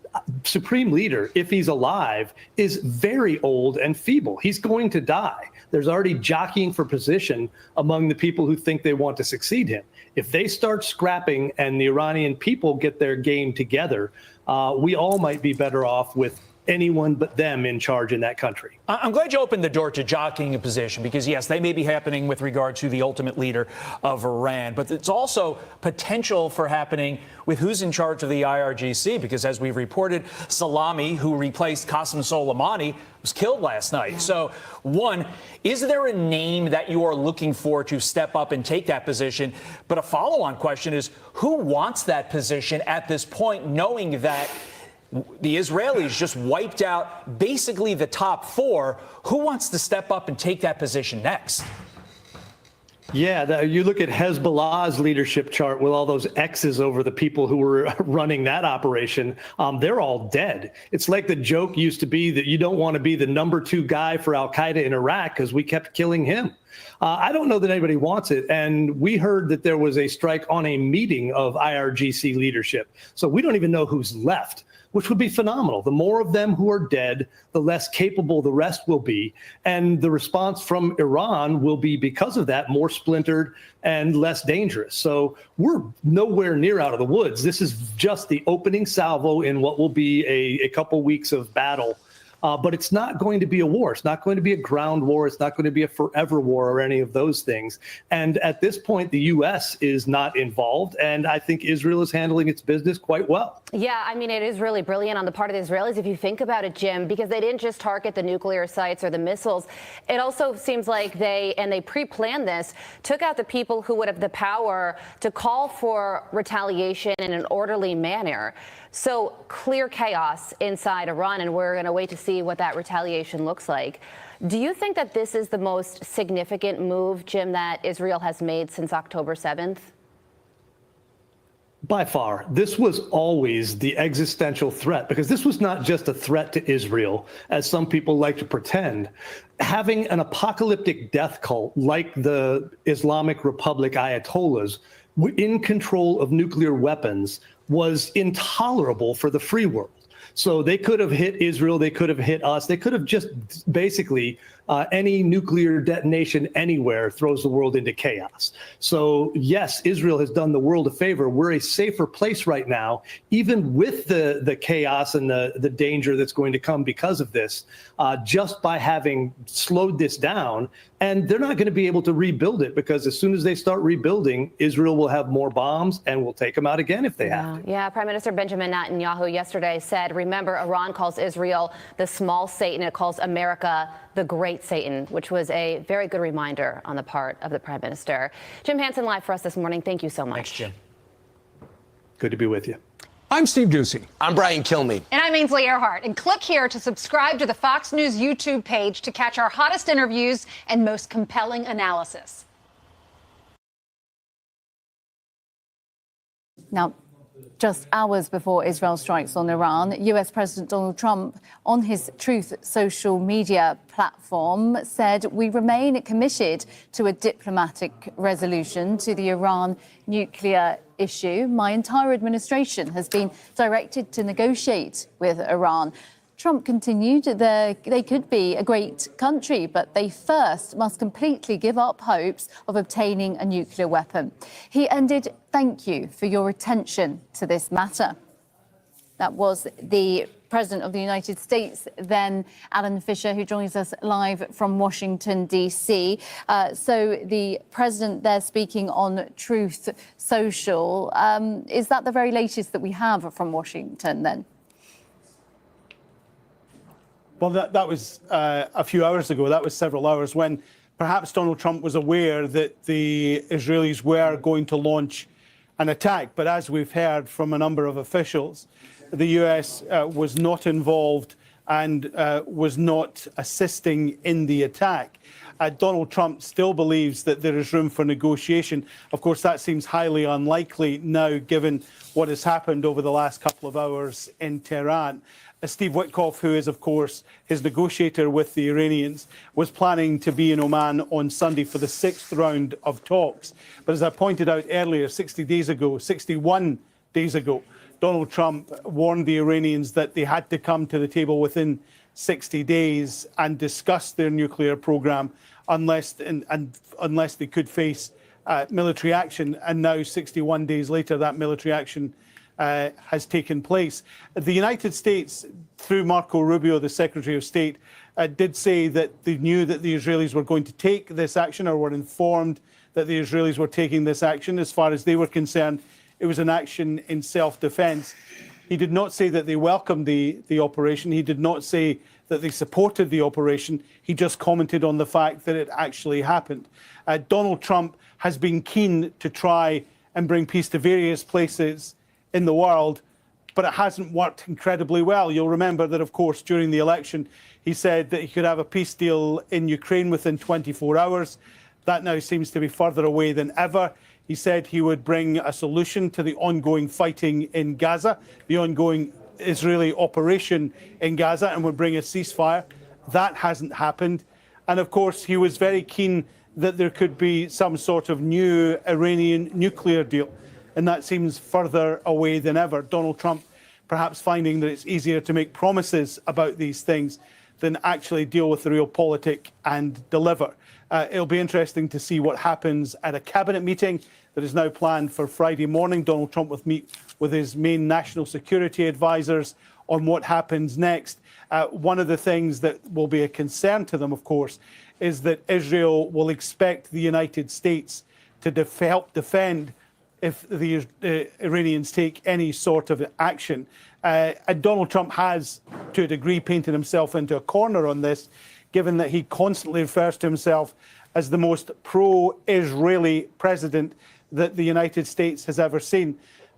supreme leader, if he's alive, is very old and feeble. He's going to die. There's already jockeying for position among the people who think they want to succeed him. If they start scrapping and the Iranian people get their game together, we all might be better off with anyone but them in charge in that country. I'm glad you opened the door to jockeying a position because, yes, they may be happening with regard to the ultimate leader of Iran, but it's also potential for happening with who's in charge of the IRGC because, as we've reported, Salami, who replaced Qasem Soleimani, was killed last night. So, one, is there a name that you are looking for to step up and take that position? But a follow-on question is, who wants that position at this point, knowing that the Israelis just wiped out basically the top four? Who wants to step up and take that position next? Yeah, you look at Hezbollah's leadership chart with all those X's over the people who were running that operation. They're all dead. It's like the joke used to be that you don't want to be the number 2 guy for al-Qaeda in Iraq because we kept killing him. I don't know that anybody wants it. And we heard that there was a strike on a meeting of IRGC leadership. So we don't even know who's left, which would be phenomenal. The more of them who are dead, the less capable the rest will be. And the response from Iran will be, because of that, more splintered and less dangerous. So we're nowhere near out of the woods. This is just the opening salvo in what will be a couple weeks of battle. But it's not going to be a war. It's not going to be a ground war. It's not going to be a forever war or any of those things. And at this point, the U.S. is not involved. And I think Israel is handling its business quite well. Yeah, I mean, it is really brilliant on the part of the Israelis, if you think about it, Jim, because they didn't just target the nuclear sites or the missiles. It also seems like they pre-planned this, took out the people who would have the power to call for retaliation in an orderly manner. So clear chaos inside Iran, and we're going to wait to see what that retaliation looks like. Do you think that this is the most significant move, Jim, that Israel has made since October 7th? By far. This was always the existential threat, because this was not just a threat to Israel, as some people like to pretend. Having an apocalyptic death cult like the Islamic Republic Ayatollahs in control of nuclear weapons was intolerable for the free world. So they could have hit Israel, they could have hit us, they could have just basically any nuclear detonation anywhere throws the world into chaos. So yes, Israel has done the world a favor. We're a safer place right now, even with the chaos and the danger that's going to come because of this, just by having slowed this down. And they're not going to be able to rebuild it, because as soon as they start rebuilding, Israel will have more bombs and will take them out again if they have to. Yeah, Prime Minister Benjamin Netanyahu yesterday said, remember, Iran calls Israel the small Satan. It calls America the great Satan, which was a very good reminder on the part of the Prime Minister. Jim Hansen live for us this morning. Thank you so much. Thanks, Jim. Good to be with you. I'm Steve Doocy. I'm Brian Kilmeade. And I'm Ainsley Earhart. And click here to subscribe to the Fox News YouTube page to catch our hottest interviews and most compelling analysis. Now, just hours before Israel strikes on Iran, US President Donald Trump, on his Truth social media platform, said, "We remain committed to a diplomatic resolution to the Iran nuclear issue. My entire administration has been directed to negotiate with Iran." Trump continued, they could be a great country, but they first must completely give up hopes of obtaining a nuclear weapon. He ended, "Thank you for your attention to this matter." That was the President of the United States, then Alan Fisher, who joins us live from Washington, D.C. So the president there speaking on Truth Social. Is that the very latest that we have from Washington then? Well, that was a few hours ago. That was several hours when perhaps Donald Trump was aware that the Israelis were going to launch an attack. But as we've heard from a number of officials, the U.S. Was not involved and was not assisting in the attack. Donald Trump still believes that there is room for negotiation. Of course, that seems highly unlikely now, given what has happened over the last couple of hours in Tehran. Steve Witkoff, who is, of course, his negotiator with the Iranians, was planning to be in Oman on Sunday for the 6th round of talks. But as I pointed out earlier, 61 days ago, Donald Trump warned the Iranians that they had to come to the table within 60 days and discuss their nuclear program unless they could face military action. And now, 61 days later, that military action has taken place. The United States, through Marco Rubio, the Secretary of State, did say that they knew that the Israelis were going to take this action, or were informed that the Israelis were taking this action. As far as they were concerned, it was an action in self-defense. He did not say that they welcomed the operation. He did not say that they supported the operation. He just commented on the fact that it actually happened. Donald Trump has been keen to try and bring peace to various places in the world, but it hasn't worked incredibly well. You'll remember that, of course, during the election, he said that he could have a peace deal in Ukraine within 24 hours. That now seems to be further away than ever. He said he would bring a solution to the ongoing fighting in Gaza, the ongoing Israeli operation in Gaza, and would bring a ceasefire. That hasn't happened. And of course, he was very keen that there could be some sort of new Iranian nuclear deal. And that seems further away than ever. Donald Trump perhaps finding that it's easier to make promises about these things than actually deal with the real politic and deliver. It'll be interesting to see what happens at a cabinet meeting that is now planned for Friday morning. Donald Trump will meet with his main national security advisors on what happens next. One of the things that will be a concern to them, of course, is that Israel will expect the United States to help defend if the Iranians take any sort of action. And Donald Trump has, to a degree, painted himself into a corner on this, given that he constantly refers to himself as the most pro-Israeli president that the United States has ever seen.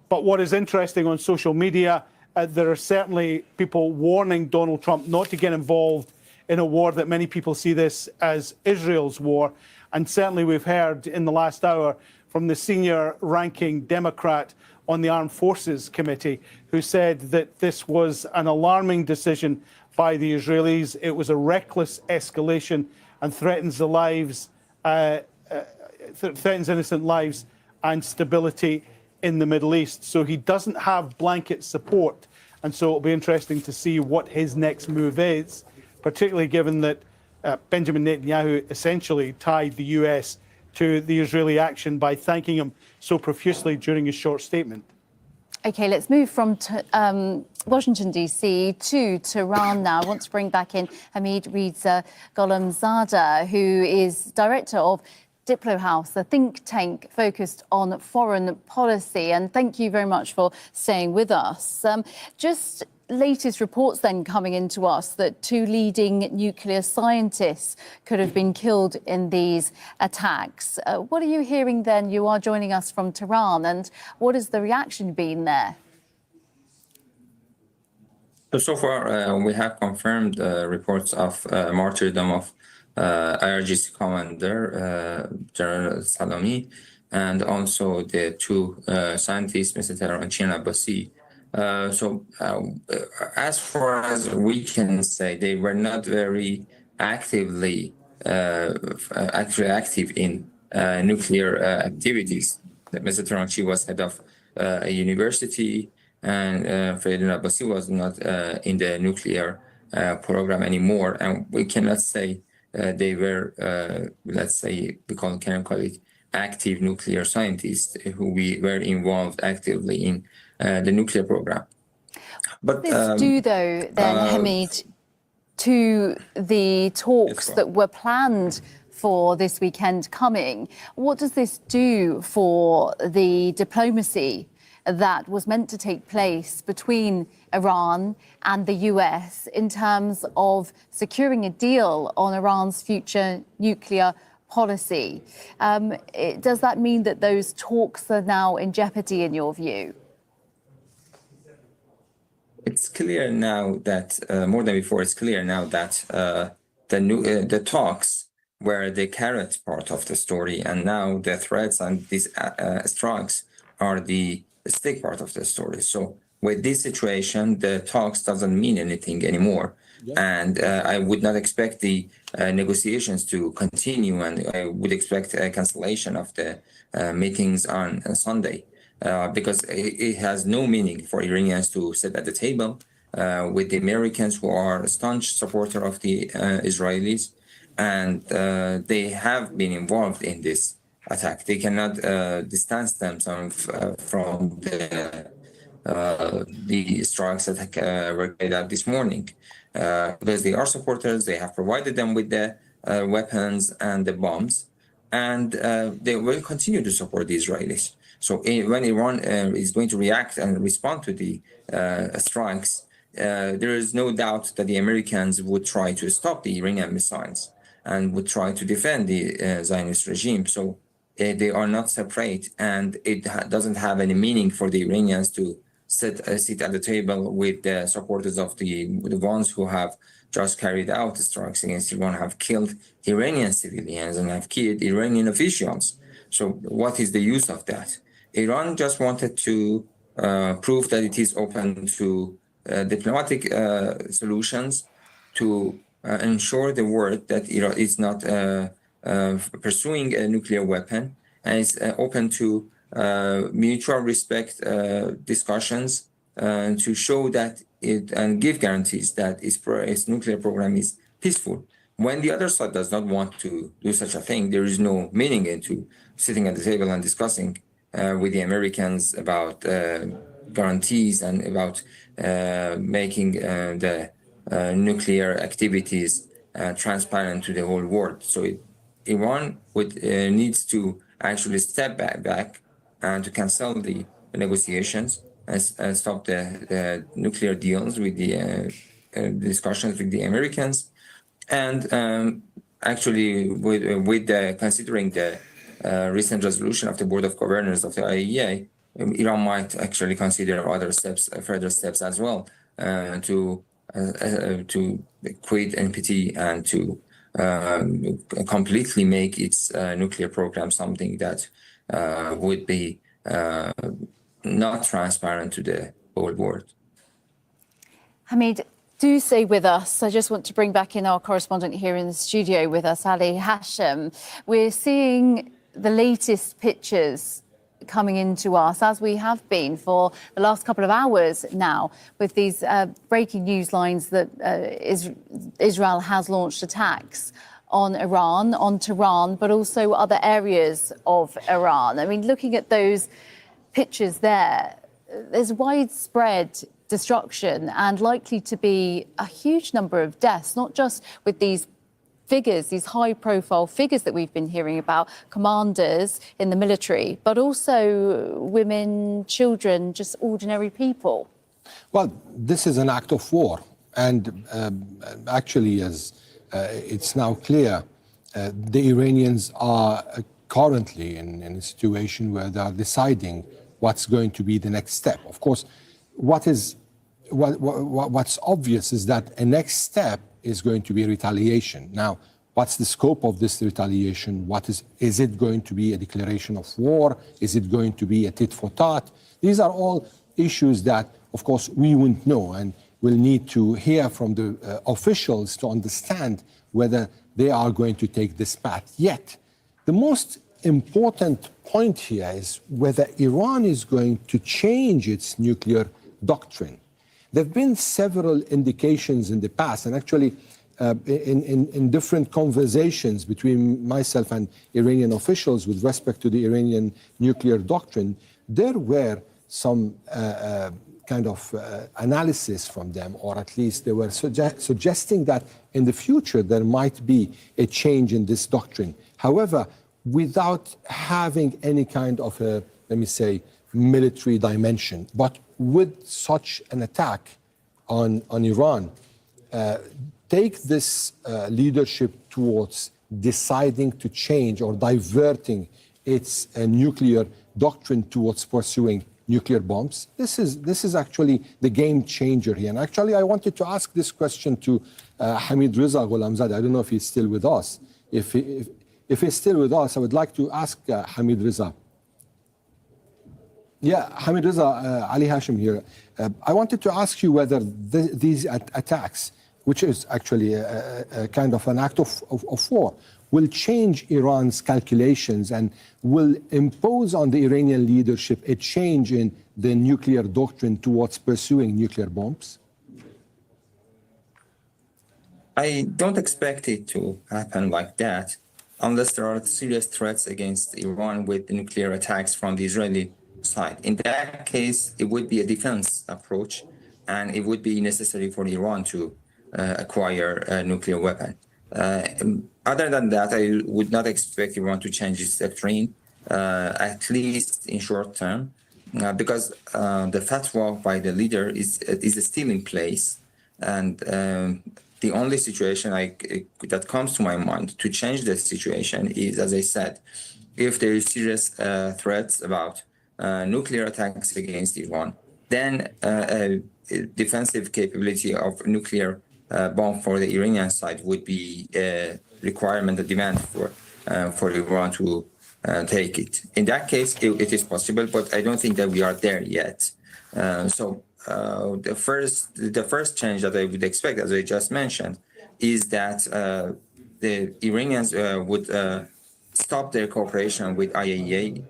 But what is interesting on social media, there are certainly people warning Donald Trump not to get involved in a war that many people see this as Israel's war. And certainly we've heard in the last hour from the senior ranking Democrat on the Armed Forces Committee, who said that this was an alarming decision by the Israelis. It was a reckless escalation and threatens the lives, threatens innocent lives and stability in the Middle East. So he doesn't have blanket support. And so it'll be interesting to see what his next move is, particularly given that Benjamin Netanyahu essentially tied the US to the Israeli action by thanking him so profusely during his short statement. OK, let's move from Washington, D.C. to Tehran now. I want to bring back in Hamid Reza Gholamzadeh, who is director of Diplo House, a think tank focused on foreign policy. And thank you very much for staying with us. Just latest reports then coming into us that 2 leading nuclear scientists could have been killed in these attacks. What are you hearing then? You are joining us from Tehran, and what has the reaction been there? So far, we have confirmed reports of martyrdom of IRGC commander, General Salami, and also the 2 scientists, Mr. Tehran and Shirin Abbasi. As far as we can say, they were not very active in nuclear activities. Mr. Tehran was head of a university, and Shirin Abbasi was not in the nuclear program anymore. And we cannot say they were, let's say, we can call it active nuclear scientists who were involved actively in the nuclear program. But this do, though, then, Hamid, to the talks that were planned for this weekend coming. What does this do for the diplomacy that was meant to take place between Iran and the US in terms of securing a deal on Iran's future nuclear policy? Does that mean that those talks are now in jeopardy, in your view? It's clear now that, more than before, it's clear now that the talks were the carrot part of the story, and now the threats and these strikes are the stick part of the story. So with this situation, the talks doesn't mean anything anymore. And I would not expect the negotiations to continue, and I would expect a cancellation of the meetings on Sunday. Because it has no meaning for Iranians to sit at the table with the Americans, who are a staunch supporter of the Israelis, and they have been involved in this attack. They cannot distance themselves from the the strikes that were carried out this morning. Because they are supporters, they have provided them with the weapons and the bombs, and they will continue to support the Israelis. So when Iran is going to react and respond to the strikes, there is no doubt that the Americans would try to stop the Iranian missiles and would try to defend the Zionist regime. So they are not separate, and it doesn't have any meaning for the Iranians to sit at the table with the supporters of the ones who have just carried out the strikes against Iran, have killed Iranian civilians and have killed Iranian officials. So what is the use of that? Iran just wanted to prove that it is open to diplomatic solutions to ensure the world that Iran is not pursuing a nuclear weapon, and is open to mutual respect discussions to show that it and give guarantees that its nuclear program is peaceful. When the other side does not want to do such a thing, there is no meaning into sitting at the table and discussing with the Americans about guarantees and about making the nuclear activities transparent to the whole world. So Iran needs to actually step back and to cancel the negotiations and stop the nuclear deals with the discussions with the Americans. And actually, with considering the recent resolution of the Board of Governors of the IAEA, Iran might actually consider other steps, further steps as well, to quit NPT and to completely make its nuclear program something that would be not transparent to the whole world. Hamid, do stay with us. I just want to bring back in our correspondent here in the studio with us, Ali Hashem. We're seeing the latest pictures coming into us, as we have been for the last couple of hours now, with these breaking news lines that Israel has launched attacks on Iran, on Tehran, but also other areas of Iran. I mean, looking at those pictures there's widespread destruction and likely to be a huge number of deaths, not just with these figures, these high-profile figures that we've been hearing about, commanders in the military, but also women, children, just ordinary people. Well, this is an act of war. And actually, as it's now clear, the Iranians are currently in a situation where they are deciding what's going to be the next step. Of course, what's obvious is that a next step is going to be retaliation. Now, what's the scope of this retaliation? Is it going to be a declaration of war? Is it going to be a tit for tat? These are all issues that, of course, we won't know, and we'll need to hear from the officials to understand whether they are going to take this path. Yet, the most important point here is whether Iran is going to change its nuclear doctrine. There have been several indications in the past, and actually in different conversations between myself and Iranian officials with respect to the Iranian nuclear doctrine, there were some kind of analysis from them, or at least they were suggesting that in the future there might be a change in this doctrine. However, without having any kind of a, let me say, military dimension. But with such an attack on Iran, take this leadership towards deciding to change or diverting its nuclear doctrine towards pursuing nuclear bombs. This is actually the game changer here. And actually, I wanted to ask this question to Hamid Reza Gholamzadeh. I don't know if he's still with us. If he's still with us, I would like to ask Hamid Reza. Yeah, Hamid Reza, Ali Hashem here. I wanted to ask you whether these attacks, which is actually a kind of an act of war, will change Iran's calculations and will impose on the Iranian leadership a change in the nuclear doctrine towards pursuing nuclear bombs? I don't expect it to happen like that, unless there are serious threats against Iran with nuclear attacks from the Israeli side. In that case, it would be a defense approach, and it would be necessary for Iran to acquire a nuclear weapon. Other than that, I would not expect Iran to change its doctrine, at least in short term, because the fatwa by the leader is still in place. And the only situation that comes to my mind to change the situation is, as I said, if there is serious threats about nuclear attacks against Iran, then a defensive capability of nuclear bomb for the Iranian side would be a requirement, a demand for Iran to take it. In that case, it is possible, but I don't think that we are there yet. The first change that I would expect, as I just mentioned, is that the Iranians would stop their cooperation with IAEA.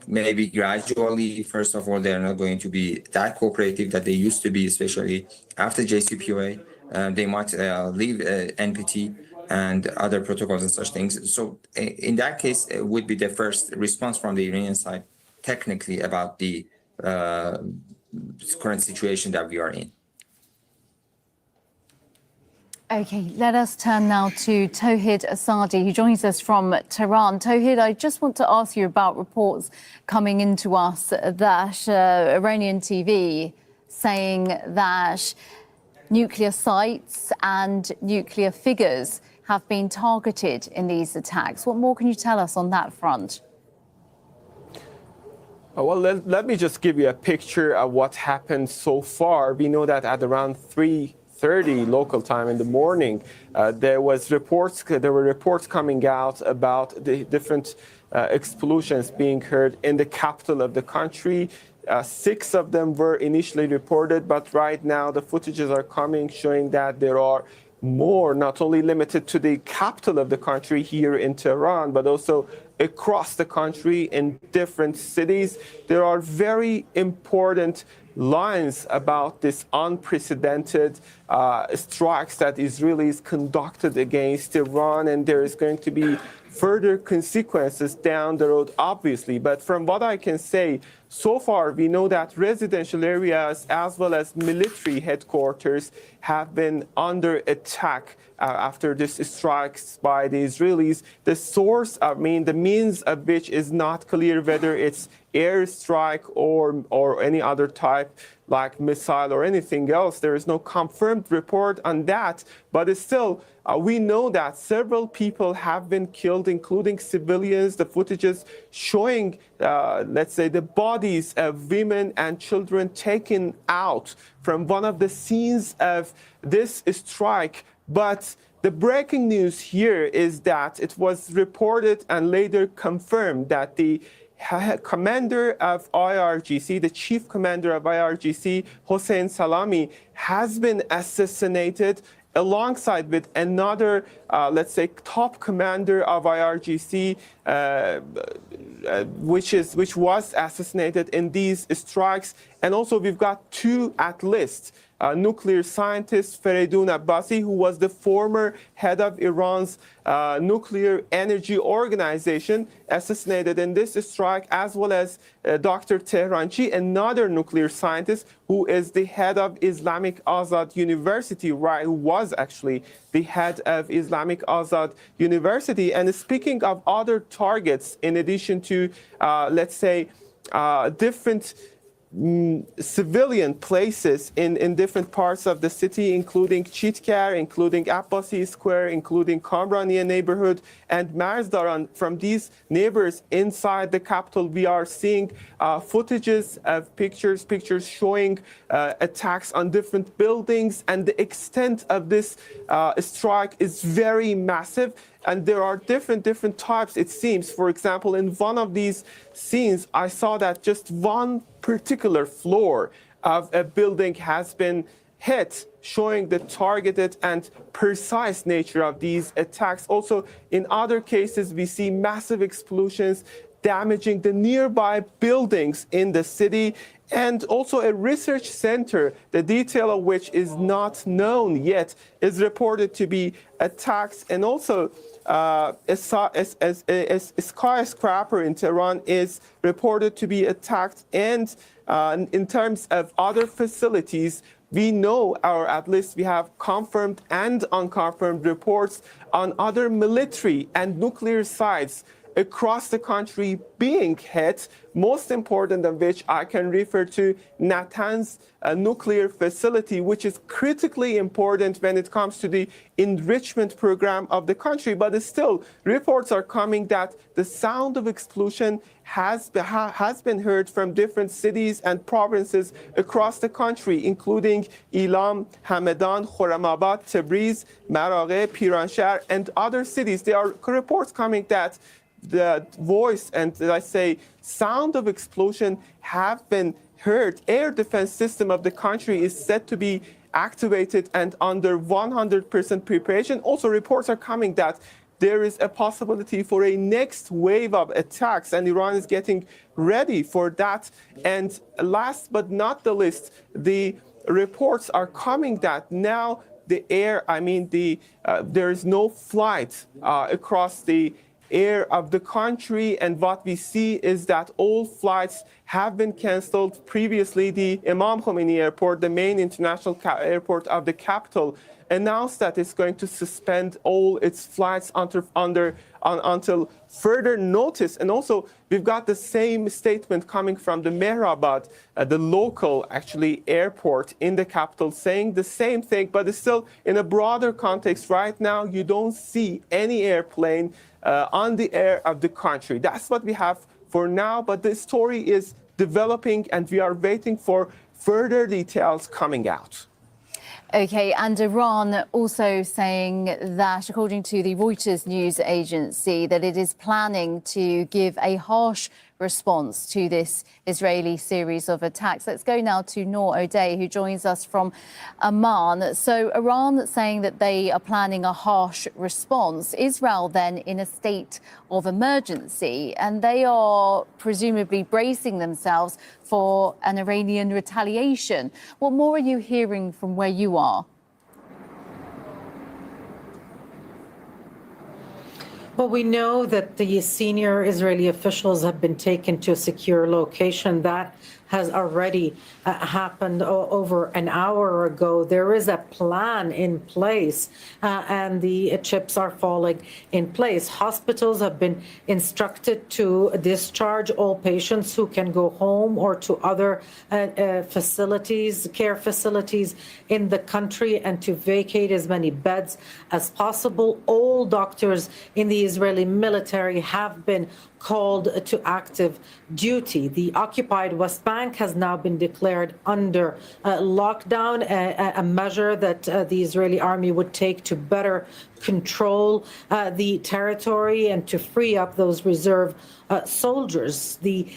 Maybe gradually. First of all, they're not going to be that cooperative that they used to be, especially after JCPOA. They might leave NPT and other protocols and such things. So in that case, it would be the first response from the Iranian side, technically, about the current situation that we are in. Okay, let us turn now to Tauhid Asadi, who joins us from Tehran. Tauhid, I just want to ask you about reports coming into us that Iranian TV saying that nuclear sites and nuclear figures have been targeted in these attacks. What more can you tell us on that front? Well, let me just give you a picture of what happened so far. We know that at around 3:30 local time in the morning, there were reports coming out about the different explosions being heard in the capital of the country. 6 of them were initially reported, but right now the footages are coming showing that there are more, not only limited to the capital of the country here in Tehran, but also across the country in different cities. There are very important lines about this unprecedented strikes that Israelis conducted against Iran, and there is going to be further consequences down the road, obviously. But from what I can say, so far we know that residential areas as well as military headquarters have been under attack after this strikes by the Israelis. The source, the means of which is not clear, whether it's airstrike or any other type like missile or anything else. There is no confirmed report on that, but it's still, we know that several people have been killed, including civilians. The footages showing, let's say, the bodies of women and children taken out from one of the scenes of this strike. But the breaking news here is that it was reported and later confirmed that the commander of IRGC, the chief commander of IRGC, Hossein Salami, has been assassinated alongside with another, let's say, top commander of IRGC, which was assassinated in these strikes. And also we've got 2 at least nuclear scientist Feridun Abbasi, who was the former head of Iran's nuclear energy organization, assassinated in this strike, as well as Dr. Tehranchi, another nuclear scientist who is the head of Islamic Azad University, right, who was actually the head of Islamic Azad University. And speaking of other targets, in addition to, let's say, different civilian places in different parts of the city, including Chitkar, including Abbasi Square, including Kamraniya neighborhood, and Marzdaran. From these neighbors inside the capital, we are seeing footages of pictures showing attacks on different buildings, and the extent of this strike is very massive. And there are different types, it seems. For example, in one of these scenes, I saw that just one particular floor of a building has been hit, showing the targeted and precise nature of these attacks. Also, in other cases, we see massive explosions damaging the nearby buildings in the city, and also a research center, the detail of which is not known yet, is reported to be attacked. And also a skyscraper in Tehran is reported to be attacked. And in terms of other facilities, we know, or at least we have confirmed and unconfirmed reports on other military and nuclear sites across the country being hit, most important of which I can refer to Natanz nuclear facility, which is critically important when it comes to the enrichment program of the country. But still, reports are coming that the sound of explosion has been heard from different cities and provinces across the country, including Ilam, Hamadan, Khorramabad, Tabriz, Maraghe, Piranshah, and other cities. There are reports coming that the voice and, let's say, sound of explosion have been heard. Air defense system of the country is said to be activated and under 100% preparation. Also, reports are coming that there is a possibility for a next wave of attacks, and Iran is getting ready for that. And last but not the least, the reports are coming that now the air, there is no flight across the air of the country, and what we see is that all flights have been canceled. Previously, the Imam Khomeini Airport, the main international airport of the capital, announced that it's going to suspend all its flights until further notice. And also, we've got the same statement coming from the Mehrabad, the local, airport in the capital, saying the same thing, but it's still in a broader context. Right now, you don't see any airplane on the air of the country. That's what we have for now, but the story is developing, and we are waiting for further details coming out. Okay, and Iran also saying that, according to the Reuters news agency, that it is planning to give a harsh response to this Israeli series of attacks. Let's go now to Noor O'Day, who joins us from Amman. So Iran saying that they are planning a harsh response. Israel then in a state of emergency, and they are presumably bracing themselves for an Iranian retaliation. What more are you hearing from where you are? Well, we know that the senior Israeli officials have been taken to a secure location. That has already happened over an hour ago. There is a plan in place, and the chips are falling in place. Hospitals have been instructed to discharge all patients who can go home or to other facilities, care facilities in the country, and to vacate as many beds as possible. All doctors in the Israeli military have been called to active duty. The occupied West Bank has now been declared under lockdown, a measure that the Israeli army would take to better control the territory and to free up those reserve soldiers. The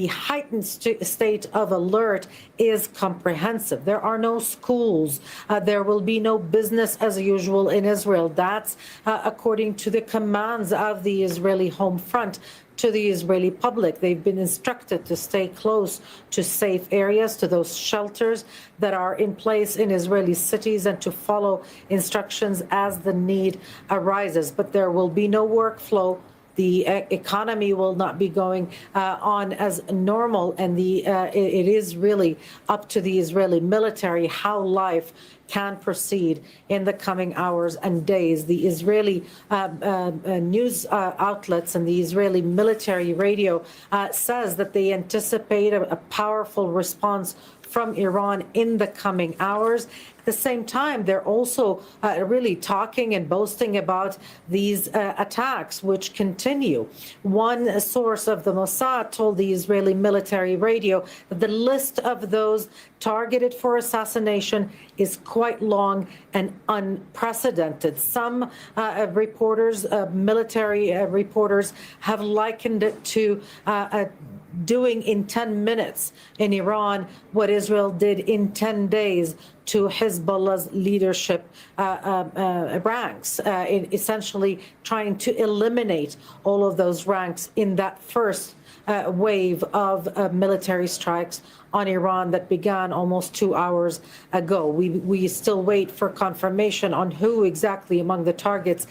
heightened state of alert is comprehensive. There are no schools. There will be no business as usual in Israel. That's according to the commands of the Israeli Home Front to the Israeli public. They've been instructed to stay close to safe areas, to those shelters that are in place in Israeli cities, and to follow instructions as the need arises. But there will be no workflow. The economy will not be going on as normal, and it is really up to the Israeli military how life can proceed in the coming hours and days. The Israeli news outlets and the Israeli military radio says that they anticipate a powerful response from Iran in the coming hours. At the same time, they're also really talking and boasting about these attacks, which continue. One source of the Mossad told the Israeli military radio that the list of those targeted for assassination is quite long and unprecedented. Some reporters, military reporters, have likened it to doing in 10 minutes in Iran what Israel did in 10 days to Hezbollah's leadership ranks, in essentially trying to eliminate all of those ranks in that first wave of military strikes on Iran that began almost 2 hours ago. We still wait for confirmation on who exactly among the targets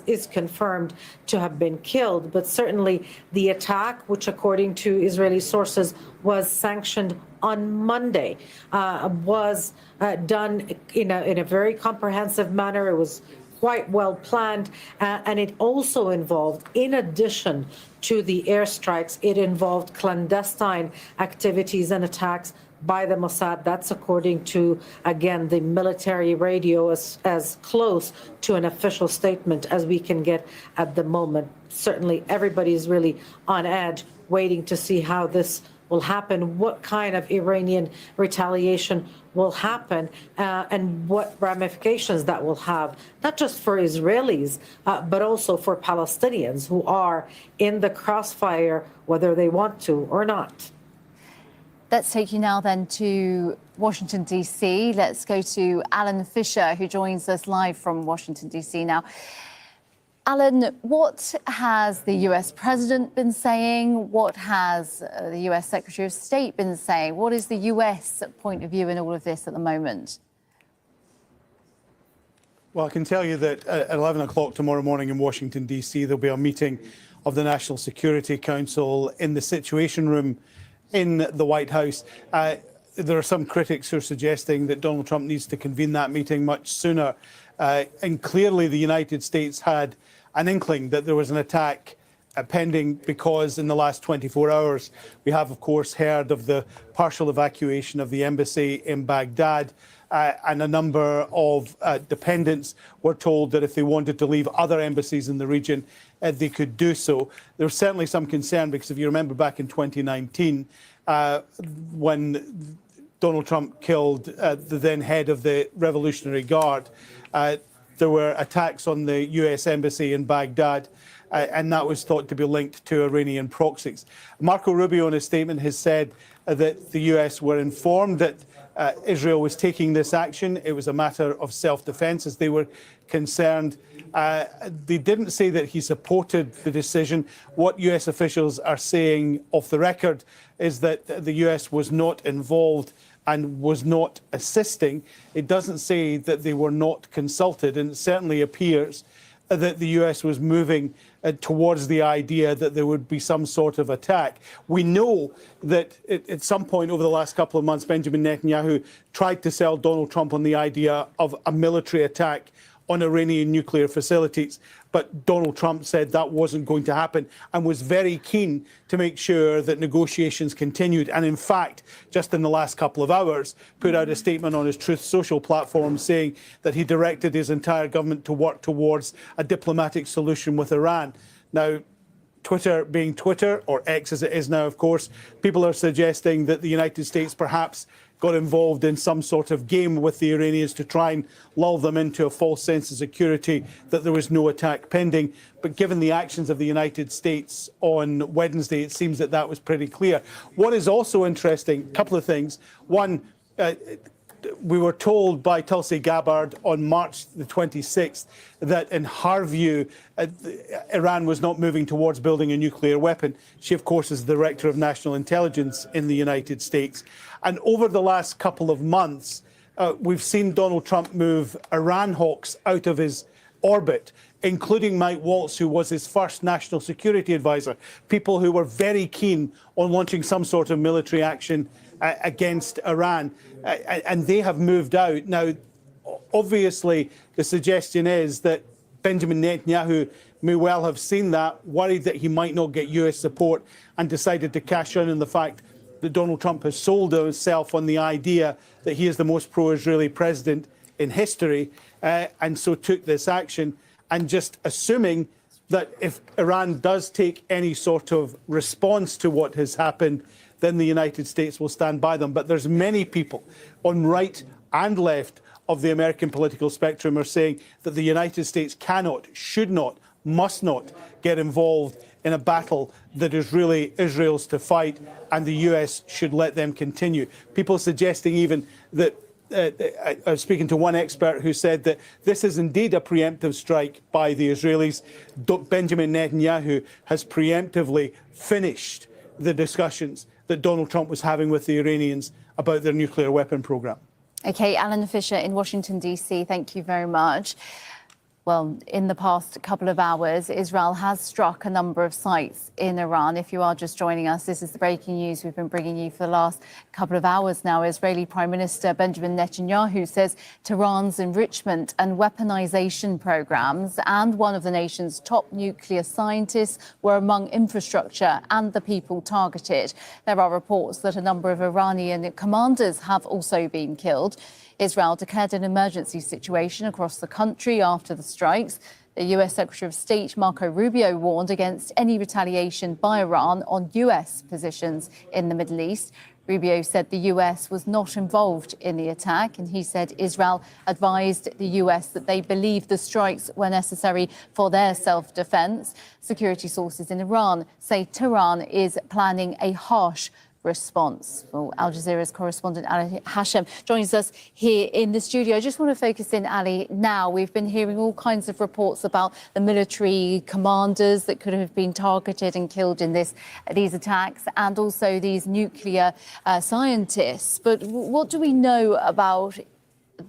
is confirmed to have been killed. But certainly the attack, which according to Israeli sources was sanctioned on Monday, was done in a very comprehensive manner. It was quite well planned, and it also involved, in addition to the airstrikes, it involved clandestine activities and attacks by the Mossad. That's according to, again, the military radio, as close to an official statement as we can get at the moment. Certainly everybody is really on edge, waiting to see how this will happen, what kind of Iranian retaliation will happen, and what ramifications that will have, not just for Israelis, but also for Palestinians who are in the crossfire, whether they want to or not. Let's take you now then to Washington, D.C. Let's go to Alan Fisher, who joins us live from Washington, D.C. now. Alan, what has the US president been saying? What has the US Secretary of State been saying? What is the US point of view in all of this at the moment? Well, I can tell you that at 11 o'clock tomorrow morning in Washington, D.C., there'll be a meeting of the National Security Council in the Situation Room in the White House. There are some critics who are suggesting that Donald Trump needs to convene that meeting much sooner. And clearly the United States had an inkling that there was an attack pending, because in the last 24 hours, we have, of course, heard of the partial evacuation of the embassy in Baghdad, and a number of dependents were told that if they wanted to leave other embassies in the region, they could do so. There's certainly some concern, because if you remember back in 2019, when Donald Trump killed the then head of the Revolutionary Guard, there were attacks on the US embassy in Baghdad, and that was thought to be linked to Iranian proxies. Marco Rubio, in a statement, has said that the US were informed that Israel was taking this action. It was a matter of self-defense, as they were concerned. They didn't say that he supported the decision. What US officials are saying off the record is that the US was not involved and was not assisting. It doesn't say that they were not consulted, and it certainly appears that the US was moving towards the idea that there would be some sort of attack. We know that at some point over the last couple of months, Benjamin Netanyahu tried to sell Donald Trump on the idea of a military attack on Iranian nuclear facilities. But Donald Trump said that wasn't going to happen and was very keen to make sure that negotiations continued. And in fact, just in the last couple of hours, put out a statement on his Truth Social platform saying that he directed his entire government to work towards a diplomatic solution with Iran. Now, Twitter being Twitter, or X as it is now, of course, people are suggesting that the United States perhaps got involved in some sort of game with the Iranians to try and lull them into a false sense of security that there was no attack pending. But given the actions of the United States on Wednesday, it seems that that was pretty clear. What is also interesting, a couple of things. One, we were told by Tulsi Gabbard on March the 26th that in her view, Iran was not moving towards building a nuclear weapon. She, of course, is the Director of National Intelligence in the United States. And over the last couple of months, we've seen Donald Trump move Iran hawks out of his orbit, including Mike Waltz, who was his first national security advisor, people who were very keen on launching some sort of military action against Iran, and they have moved out. Now, obviously, the suggestion is that Benjamin Netanyahu may well have seen that, worried that he might not get US support, and decided to cash in on the fact that Donald Trump has sold himself on the idea that he is the most pro-Israeli president in history, and so took this action, and just assuming that if Iran does take any sort of response to what has happened, then the United States will stand by them. But there's many people on right and left of the American political spectrum are saying that the United States cannot, should not, must not get involved in a battle that is really Israel's to fight, and the US should let them continue. People suggesting even that I was speaking to one expert who said that this is indeed a preemptive strike by the Israelis. Benjamin Netanyahu has preemptively finished the discussions that Donald Trump was having with the Iranians about their nuclear weapon program. Okay, Alan Fisher in Washington, D.C., thank you very much. Well, in the past couple of hours, Israel has struck a number of sites in Iran. If you are just joining us, this is the breaking news we've been bringing you for the last couple of hours now. Israeli Prime Minister Benjamin Netanyahu says Tehran's enrichment and weaponization programs and one of the nation's top nuclear scientists were among infrastructure and the people targeted. There are reports that a number of Iranian commanders have also been killed. Israel declared an emergency situation across the country after the strikes. The US Secretary of State Marco Rubio warned against any retaliation by Iran on US positions in the Middle East. Rubio said the US was not involved in the attack, and he said Israel advised the US that they believed the strikes were necessary for their self-defense. Security sources in Iran say Tehran is planning a harsh response. Well, Al Jazeera's correspondent Ali Hashem joins us here in the studio. I just want to focus in, Ali, now. We've been hearing all kinds of reports about the military commanders that could have been targeted and killed in these attacks, and also these nuclear scientists. But what do we know about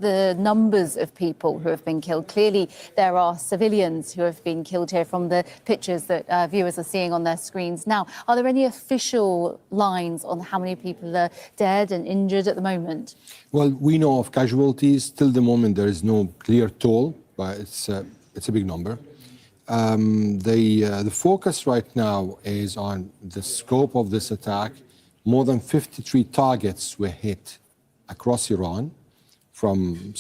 the numbers of people who have been killed? Clearly, there are civilians who have been killed here from the pictures that viewers are seeing on their screens now. Are there any official lines on how many people are dead and injured at the moment? Well, we know of casualties. Till the moment, there is no clear toll, but it's a big number. The focus right now is on the scope of this attack. More than 53 targets were hit across Iran, from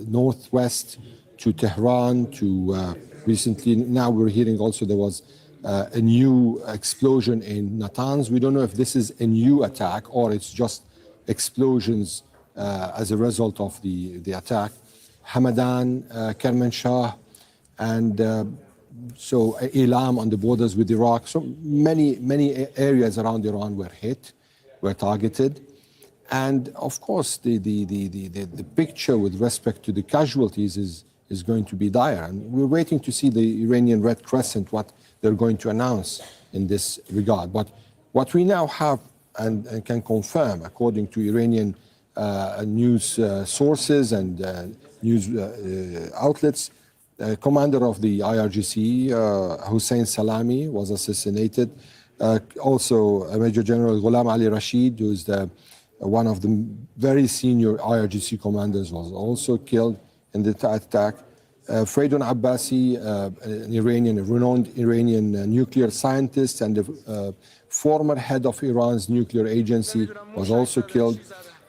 northwest to Tehran to recently. Now we're hearing also there was a new explosion in Natanz. We don't know if this is a new attack or it's just explosions as a result of the attack. Hamadan, Kermanshah, and so Ilam on the borders with Iraq. So many areas around Iran were hit, were targeted. And of course, the picture with respect to the casualties is going to be dire. And we're waiting to see the Iranian Red Crescent, what they're going to announce in this regard. But what we now have and can confirm, according to Iranian news sources and news outlets, commander of the IRGC, Hussein Salami, was assassinated. Also, Major General Ghulam Ali Rashid, who is one of the very senior IRGC commanders, was also killed in the attack. Freydon Abbasi, a renowned Iranian nuclear scientist and the former head of Iran's nuclear agency, was also killed.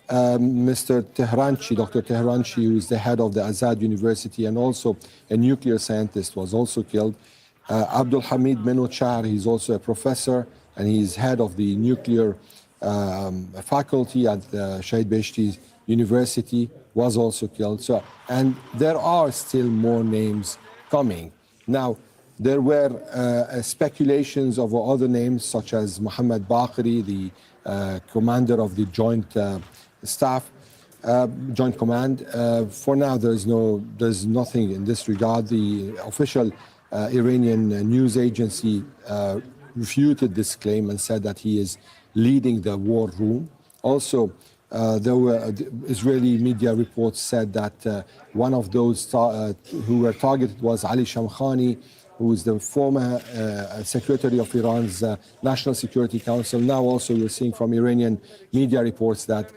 Mr. Tehranchi, Dr. Tehranchi, who is the head of the Azad University and also a nuclear scientist, was also killed. Abdul Hamid Menochar, he's also a professor and he's head of the nuclear faculty at the Shahid Beheshti University, was also killed. So, and there are still more names coming. Now, there were speculations of other names, such as Mohammad Baqiri, the commander of the Joint Staff, Joint Command. For now, there's nothing in this regard. The official Iranian news agency refuted this claim and said that he is leading the war room. Also, there were Israeli media reports said that one of those who were targeted was Ali Shamkhani, who is the former secretary of Iran's National Security Council. Now also we're seeing from Iranian media reports that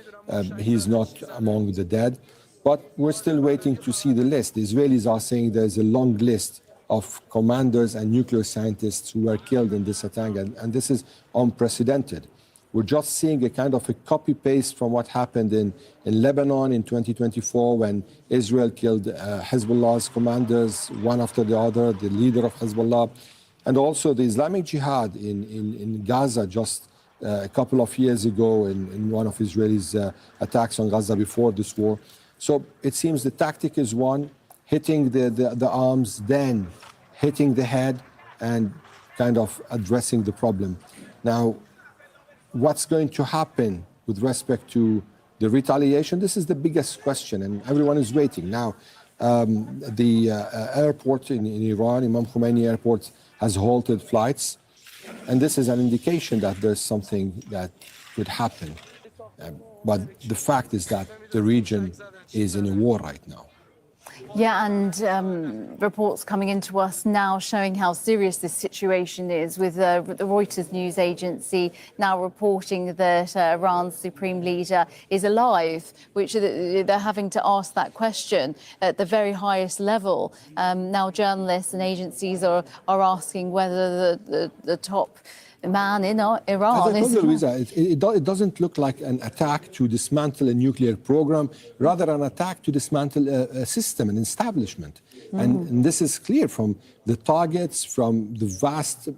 he's not among the dead. But we're still waiting to see the list. The Israelis are saying there's a long list of commanders and nuclear scientists who were killed in this attack, and this is unprecedented. We're just seeing a kind of a copy-paste from what happened in Lebanon in 2024 when Israel killed Hezbollah's commanders, one after the other, the leader of Hezbollah, and also the Islamic Jihad in Gaza just a couple of years ago in one of Israel's attacks on Gaza before this war. So it seems the tactic is one, hitting the arms, then hitting the head and kind of addressing the problem. Now, what's going to happen with respect to the retaliation, this is the biggest question, and everyone is waiting. Now, the airport in Iran, Imam Khomeini Airport, has halted flights, and this is an indication that there's something that could happen. But the fact is that the region is in a war right now. Yeah, and reports coming into us now showing how serious this situation is, with the Reuters news agency now reporting that Iran's supreme leader is alive, which they're having to ask that question at the very highest level. Now journalists and agencies are asking whether the top man in Iran is... Luisa, it doesn't look like an attack to dismantle a nuclear program, rather an attack to dismantle a system, an establishment. And this is clear from the targets, from the vast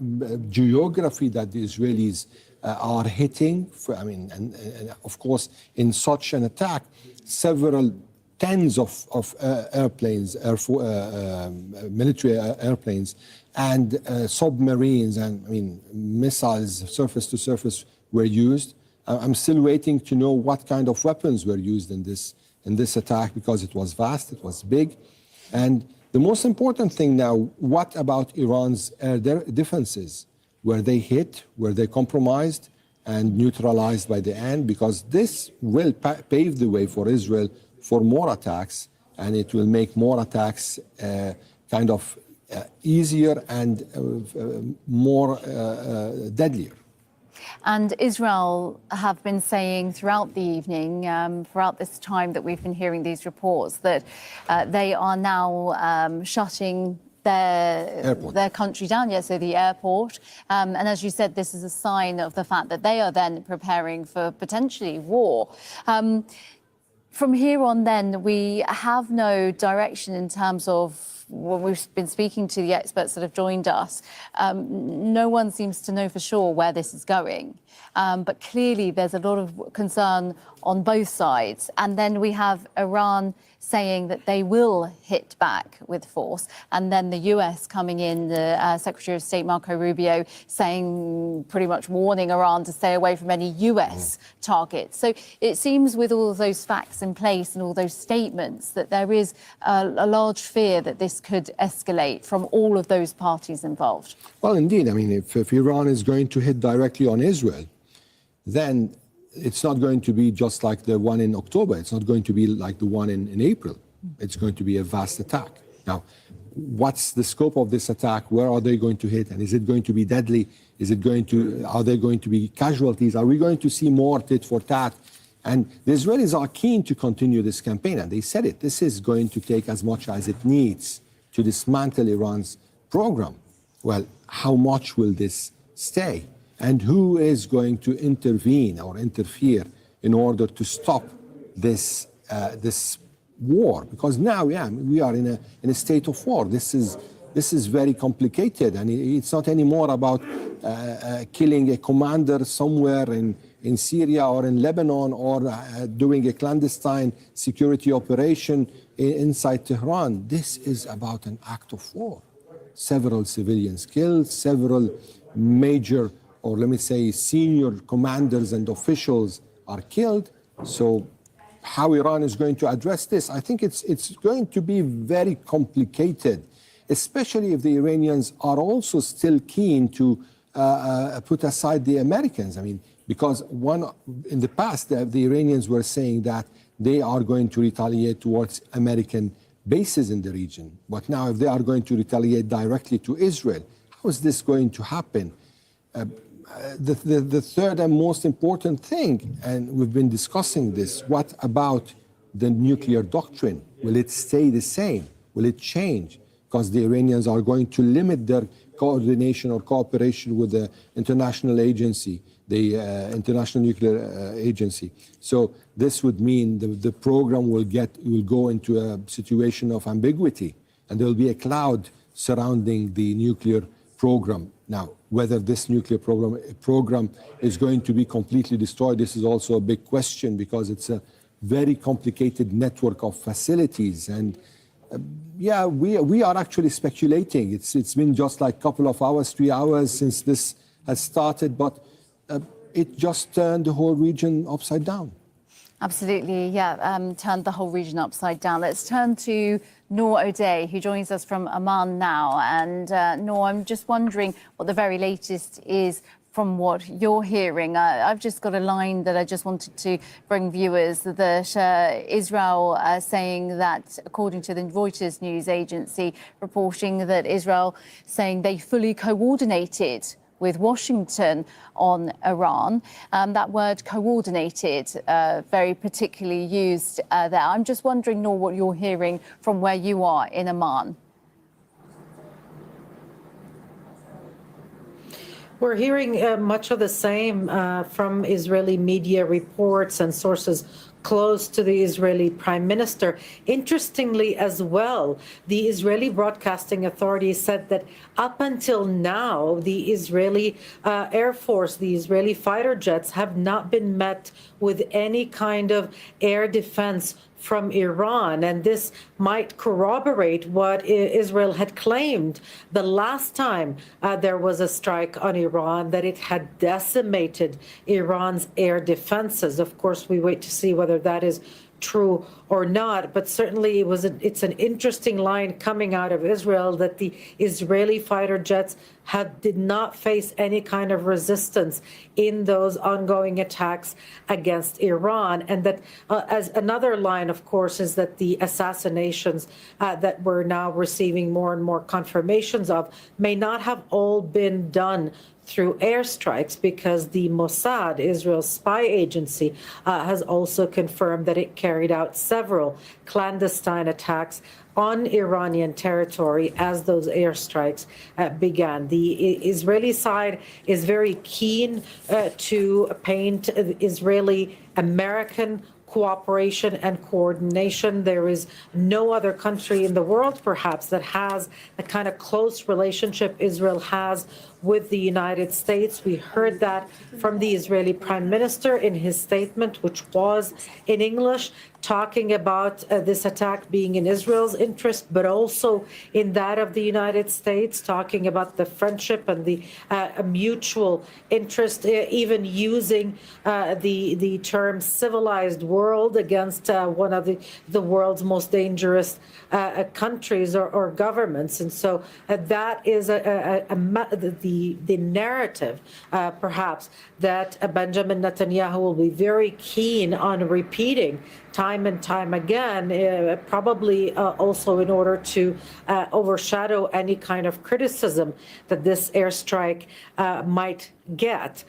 geography that the Israelis are hitting. And of course, in such an attack, several tens of airplanes, military airplanes, and submarines and missiles, surface to surface, were used. I'm still waiting to know what kind of weapons were used in this attack, because it was vast, it was big. And the most important thing now, what about Iran's air defenses? Were they hit? Were they compromised and neutralized by the end? Because this will pave the way for Israel for more attacks, and it will make more attacks kind of easier and more deadlier. And Israel have been saying throughout the evening, throughout this time that we've been hearing these reports, that they are now shutting their country down, so the airport. And as you said, this is a sign of the fact that they are then preparing for potentially war. From here on then, we have no direction in terms of, when we've been speaking to the experts that have joined us, no one seems to know for sure where this is going. But clearly there's a lot of concern on both sides. And then we have Iran saying that they will hit back with force. And then the US coming in, the Secretary of State Marco Rubio saying, pretty much warning Iran to stay away from any US targets. So it seems, with all of those facts in place and all those statements, that there is a large fear that this could escalate from all of those parties involved. Well, indeed. If Iran is going to hit directly on Israel, then it's not going to be just like the one in October. It's not going to be like the one in April. It's going to be a vast attack. Now, what's the scope of this attack? Where are they going to hit? And is it going to be deadly? Are there going to be casualties? Are we going to see more tit for tat? And the Israelis are keen to continue this campaign. And they said it. This is going to take as much as it needs to dismantle Iran's program. Well, how much will this stay? And who is going to intervene or interfere in order to stop this war? Because now, we are in a state of war. This is very complicated, and it's not anymore about killing a commander somewhere in Syria or in Lebanon, or doing a clandestine security operation inside Tehran. This is about an act of war. Several civilians killed, several major, or let me say, senior commanders and officials are killed. So how Iran is going to address this, I think it's going to be very complicated, especially if the Iranians are also still keen to put aside the Americans. Because in the past, the Iranians were saying that they are going to retaliate towards American bases in the region. But now, if they are going to retaliate directly to Israel, how is this going to happen? The third and most important thing, and we've been discussing this, what about the nuclear doctrine? Will it stay the same? Will it change? Because the Iranians are going to limit their coordination or cooperation with the international agency, the International Nuclear Agency. So this would mean the program will go into a situation of ambiguity, and there will be a cloud surrounding the nuclear program. Now, whether this nuclear program is going to be completely destroyed, this is also a big question, because it's a very complicated network of facilities. And we are actually speculating. It's been just like a couple of hours, 3 hours since this has started, but it just turned the whole region upside down. Absolutely, yeah, turned the whole region upside down. Let's turn to Noor O'Day, who joins us from Amman now. And Noor, I'm just wondering what the very latest is from what you're hearing. I've just got a line that I just wanted to bring viewers, that Israel saying that, according to the Reuters news agency, reporting that Israel saying they fully coordinated with Washington on Iran. That word coordinated, very particularly used there. I'm just wondering, Noor, what you're hearing from where you are in Amman. We're hearing much of the same from Israeli media reports and sources close to the Israeli prime minister. Interestingly as well, the Israeli Broadcasting Authority said that up until now, the Israeli Air Force, the Israeli fighter jets have not been met with any kind of air defense from Iran, and this might corroborate what Israel had claimed the last time there was a strike on Iran, that it had decimated Iran's air defenses. Of course, we wait to see whether that is true or not, but certainly it's an interesting line coming out of Israel that the Israeli fighter jets did not face any kind of resistance in those ongoing attacks against Iran. And that as another line, of course, is that the assassinations that we're now receiving more and more confirmations of may not have all been done through airstrikes, because the Mossad, Israel's spy agency, has also confirmed that it carried out several clandestine attacks on Iranian territory as those airstrikes began. The Israeli side is very keen to paint Israeli-American cooperation and coordination. There is no other country in the world, perhaps, that has the kind of close relationship Israel has with the United States. We heard that from the Israeli Prime Minister in his statement, which was in English, talking about this attack being in Israel's interest, but also in that of the United States, talking about the friendship and the mutual interest, even using the term civilized world against one of the world's most dangerous countries or governments. And so that is the narrative, perhaps, that Benjamin Netanyahu will be very keen on repeating time and time again, probably also in order to overshadow any kind of criticism that this airstrike might get.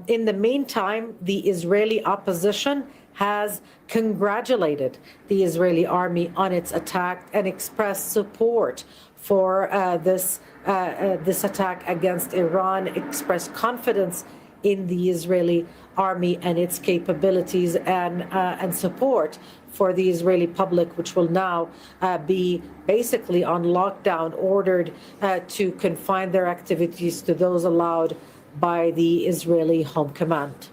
In the meantime, the Israeli opposition has congratulated the Israeli army on its attack and expressed support for this attack against Iran, expressed confidence in the Israeli army and its capabilities, and support for the Israeli public, which will now be basically on lockdown, ordered to confine their activities to those allowed by the Israeli Home Command.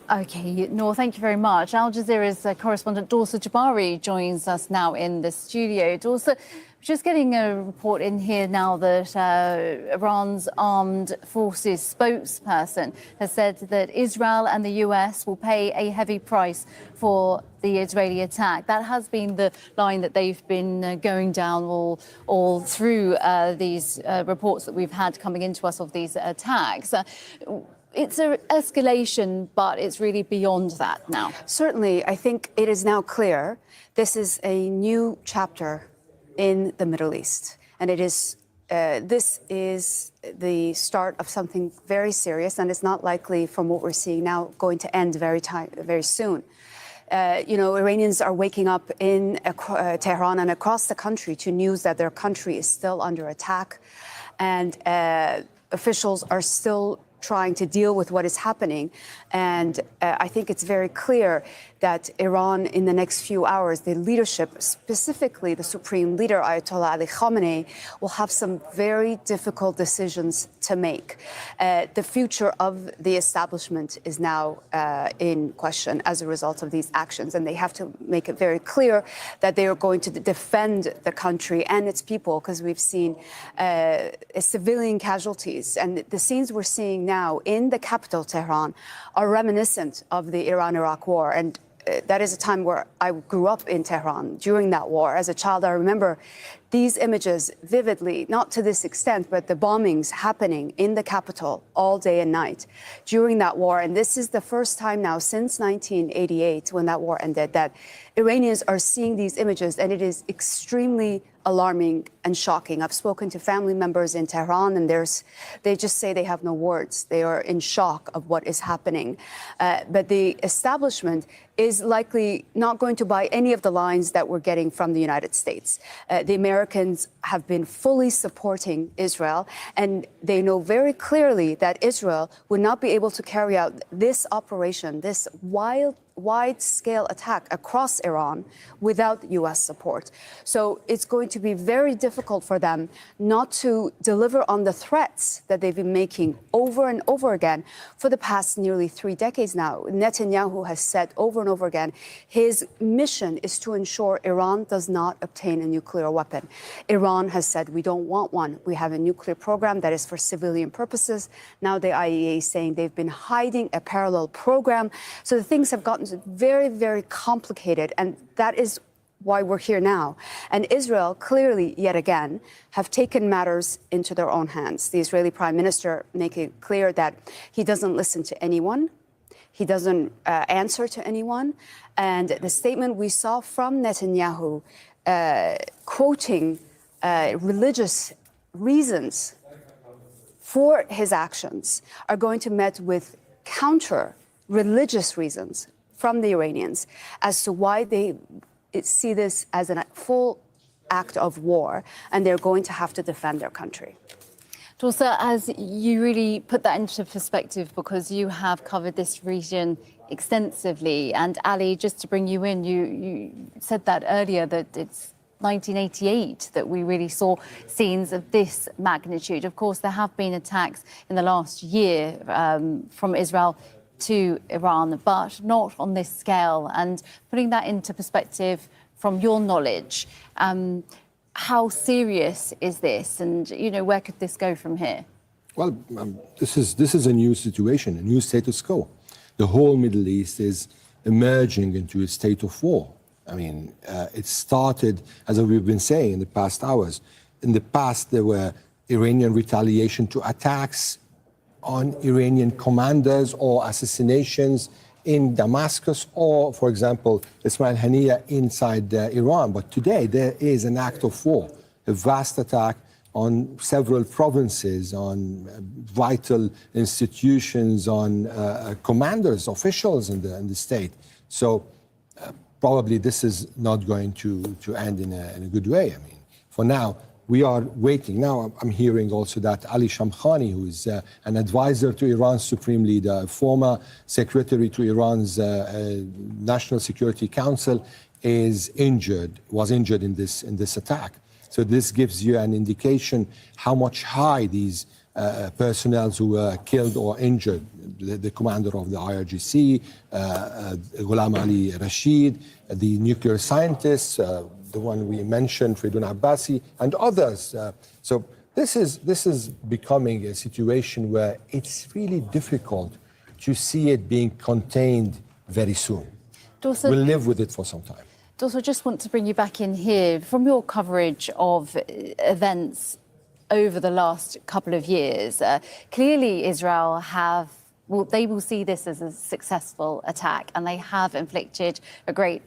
Okay, Noor, thank you very much. Al Jazeera's correspondent Dorsa Jabari joins us now in the studio. Dorsa, just getting a report in here now that Iran's armed forces spokesperson has said that Israel and the US will pay a heavy price for the Israeli attack. That has been the line that they've been going down all through these reports that we've had coming into us of these attacks. It's an escalation, but it's really beyond that now. Certainly, I think it is now clear this is a new chapter in the Middle East, and it is this is the start of something very serious, and it's not likely, from what we're seeing now, going to end very soon. Iranians are waking up in Tehran and across the country to news that their country is still under attack, and officials are still trying to deal with what is happening. And I think it's very clear that Iran, in the next few hours, the leadership, specifically the supreme leader, Ayatollah Ali Khamenei, will have some very difficult decisions to make. The future of the establishment is now in question as a result of these actions, and they have to make it very clear that they are going to defend the country and its people, because we've seen civilian casualties. And the scenes we're seeing now in the capital, Tehran, are reminiscent of the Iran-Iraq War. And that is a time where I grew up in Tehran during that war. As a child, I remember these images vividly, not to this extent, but the bombings happening in the capital all day and night during that war. And this is the first time now since 1988, when that war ended, that Iranians are seeing these images, and it is extremely alarming and shocking. I've spoken to family members in Tehran, and they just say they have no words. They are in shock of what is happening. But the establishment is likely not going to buy any of the lines that we're getting from the United States. The Americans have been fully supporting Israel, and they know very clearly that Israel would not be able to carry out this operation, this wide-scale attack across Iran without U.S. support. So it's going to be very difficult for them not to deliver on the threats that they've been making over and over again for the past nearly 3 decades now. Netanyahu has said over and over again, his mission is to ensure Iran does not obtain a nuclear weapon. Iran has said, we don't want one. We have a nuclear program that is for civilian purposes. Now the IAEA is saying they've been hiding a parallel program. So the things have gotten very, very complicated, and that is why we're here now. And Israel clearly, yet again, have taken matters into their own hands. The Israeli Prime Minister making it clear that he doesn't listen to anyone. He doesn't answer to anyone. And the statement we saw from Netanyahu quoting religious reasons for his actions are going to be met with counter religious reasons from the Iranians as to why they see this as a full act of war, and they're going to have to defend their country. Tulsa, as you really put that into perspective, because you have covered this region extensively, and Ali, just to bring you in, you said that earlier, that it's 1988 that we really saw scenes of this magnitude. Of course, there have been attacks in the last year from Israel to Iran, but not on this scale. And putting that into perspective from your knowledge, how serious is this, and where could this go from here? Well, this is a new situation, a new status quo. The whole Middle East is emerging into a state of war. I mean, it started, as we've been saying in the past hours. In the past, there were Iranian retaliation to attacks on Iranian commanders or assassinations in Damascus or, for example, Ismail Haniyeh inside Iran. But today there is an act of war, a vast attack on several provinces, on vital institutions, on commanders, officials in the state. So probably this is not going to end in a good way. I mean, for now, we are waiting. Now, I'm hearing also that Ali Shamkhani, who is an advisor to Iran's supreme leader, former secretary to Iran's National Security Council, was injured in this attack. So this gives you an indication how much high these personnel who were killed or injured, the commander of the IRGC, Ghulam Ali Rashid, the nuclear scientists, the one we mentioned, Fridun Abbasi, and others. So this is becoming a situation where it's really difficult to see it being contained very soon. We'll live with it for some time. Also, just want to bring you back in here. From your coverage of events over the last couple of years, clearly Israel they will see this as a successful attack, and they have inflicted a great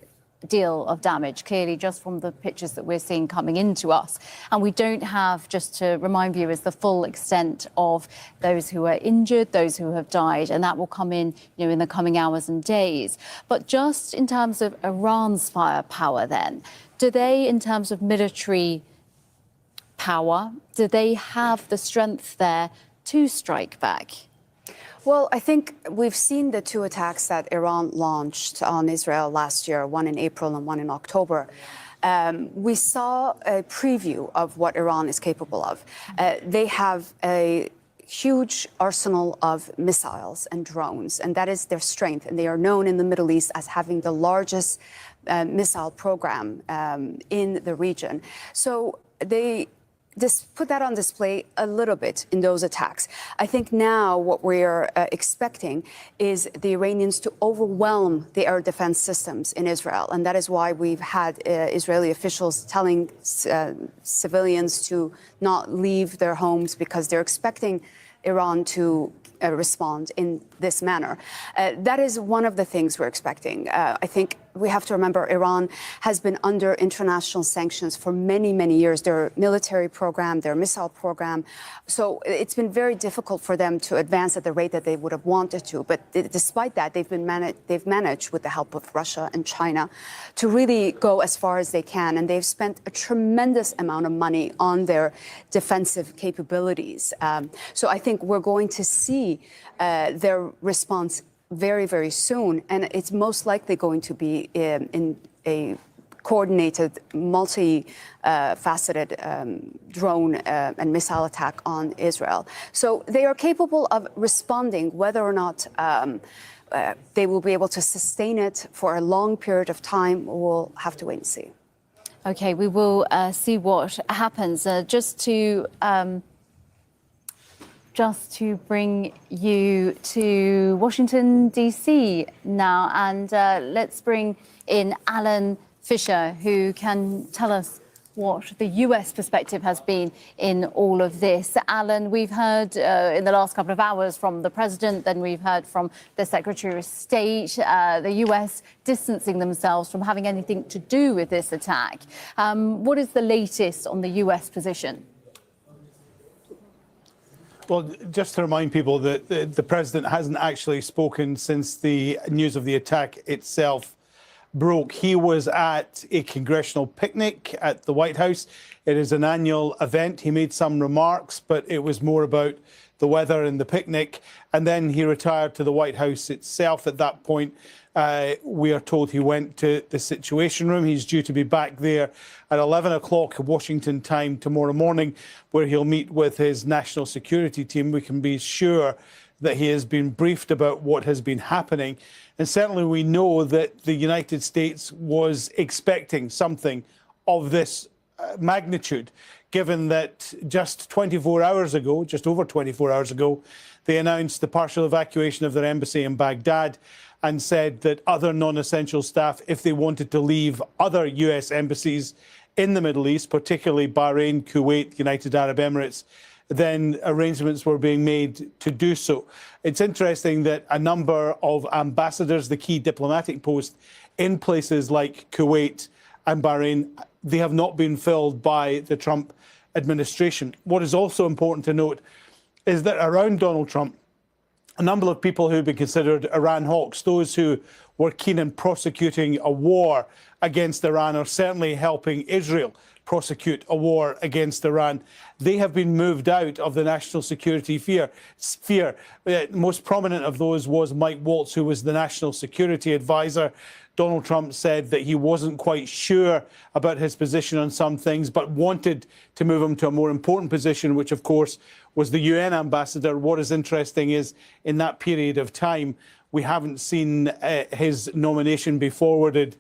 deal of damage, clearly, just from the pictures that we're seeing coming into us. And we don't have, just to remind viewers, the full extent of those who are injured, those who have died, and that will come in, in the coming hours and days. But just in terms of Iran's firepower then, do they, in terms of military power, do they have the strength there to strike back? Well, I think we've seen the two attacks that Iran launched on Israel last year, one in April and one in October. We saw a preview of what Iran is capable of. They have a huge arsenal of missiles and drones, and that is their strength. And they are known in the Middle East as having the largest missile program in the region. So they just put that on display a little bit in those attacks. I think now what we're expecting is the Iranians to overwhelm the air defense systems in Israel. And that is why we've had Israeli officials telling civilians to not leave their homes, because they're expecting Iran to respond in this manner. That is one of the things we're expecting. I think we have to remember Iran has been under international sanctions for many, many years. Their military program, their missile program. So it's been very difficult for them to advance at the rate that they would have wanted to. But despite that, they've managed with the help of Russia and China to really go as far as they can. And they've spent a tremendous amount of money on their defensive capabilities. So I think we're going to see their response very, very soon. And it's most likely going to be in a coordinated, multi-faceted drone and missile attack on Israel. So they are capable of responding. Whether or not they will be able to sustain it for a long period of time, we'll have to wait and see. Okay, we will see what happens. Just to bring you to Washington, D.C. now, and let's bring in Alan Fisher, who can tell us what the U.S. perspective has been in all of this. Alan, we've heard in the last couple of hours from the president, then we've heard from the Secretary of State, the U.S. distancing themselves from having anything to do with this attack. What is the latest on the U.S. position? Well, just to remind people that the president hasn't actually spoken since the news of the attack itself broke. He was at a congressional picnic at the White House. It is an annual event. He made some remarks, but it was more about the weather and the picnic. And then he retired to the White House itself. At that point, we are told he went to the Situation Room. He's due to be back there at 11 o'clock Washington time tomorrow morning, where he'll meet with his national security team. We can be sure that he has been briefed about what has been happening. And certainly we know that the United States was expecting something of this magnitude, given that just 24 hours ago, just over 24 hours ago, they announced the partial evacuation of their embassy in Baghdad and said that other non-essential staff, if they wanted to leave other US embassies in the Middle East, particularly Bahrain, Kuwait, United Arab Emirates, then arrangements were being made to do so. It's interesting that a number of ambassadors, the key diplomatic posts in places like Kuwait and Bahrain, they have not been filled by the Trump administration. What is also important to note is that around Donald Trump, a number of people who've been considered Iran hawks, those who were keen in prosecuting a war against Iran, or certainly helping Israel prosecute a war against Iran, they have been moved out of the national security sphere. Most prominent of those was Mike Waltz, who was the national security advisor. Donald Trump said that he wasn't quite sure about his position on some things, but wanted to move him to a more important position, which, of course, was the UN ambassador. What is interesting is in that period of time, we haven't seen his nomination be forwarded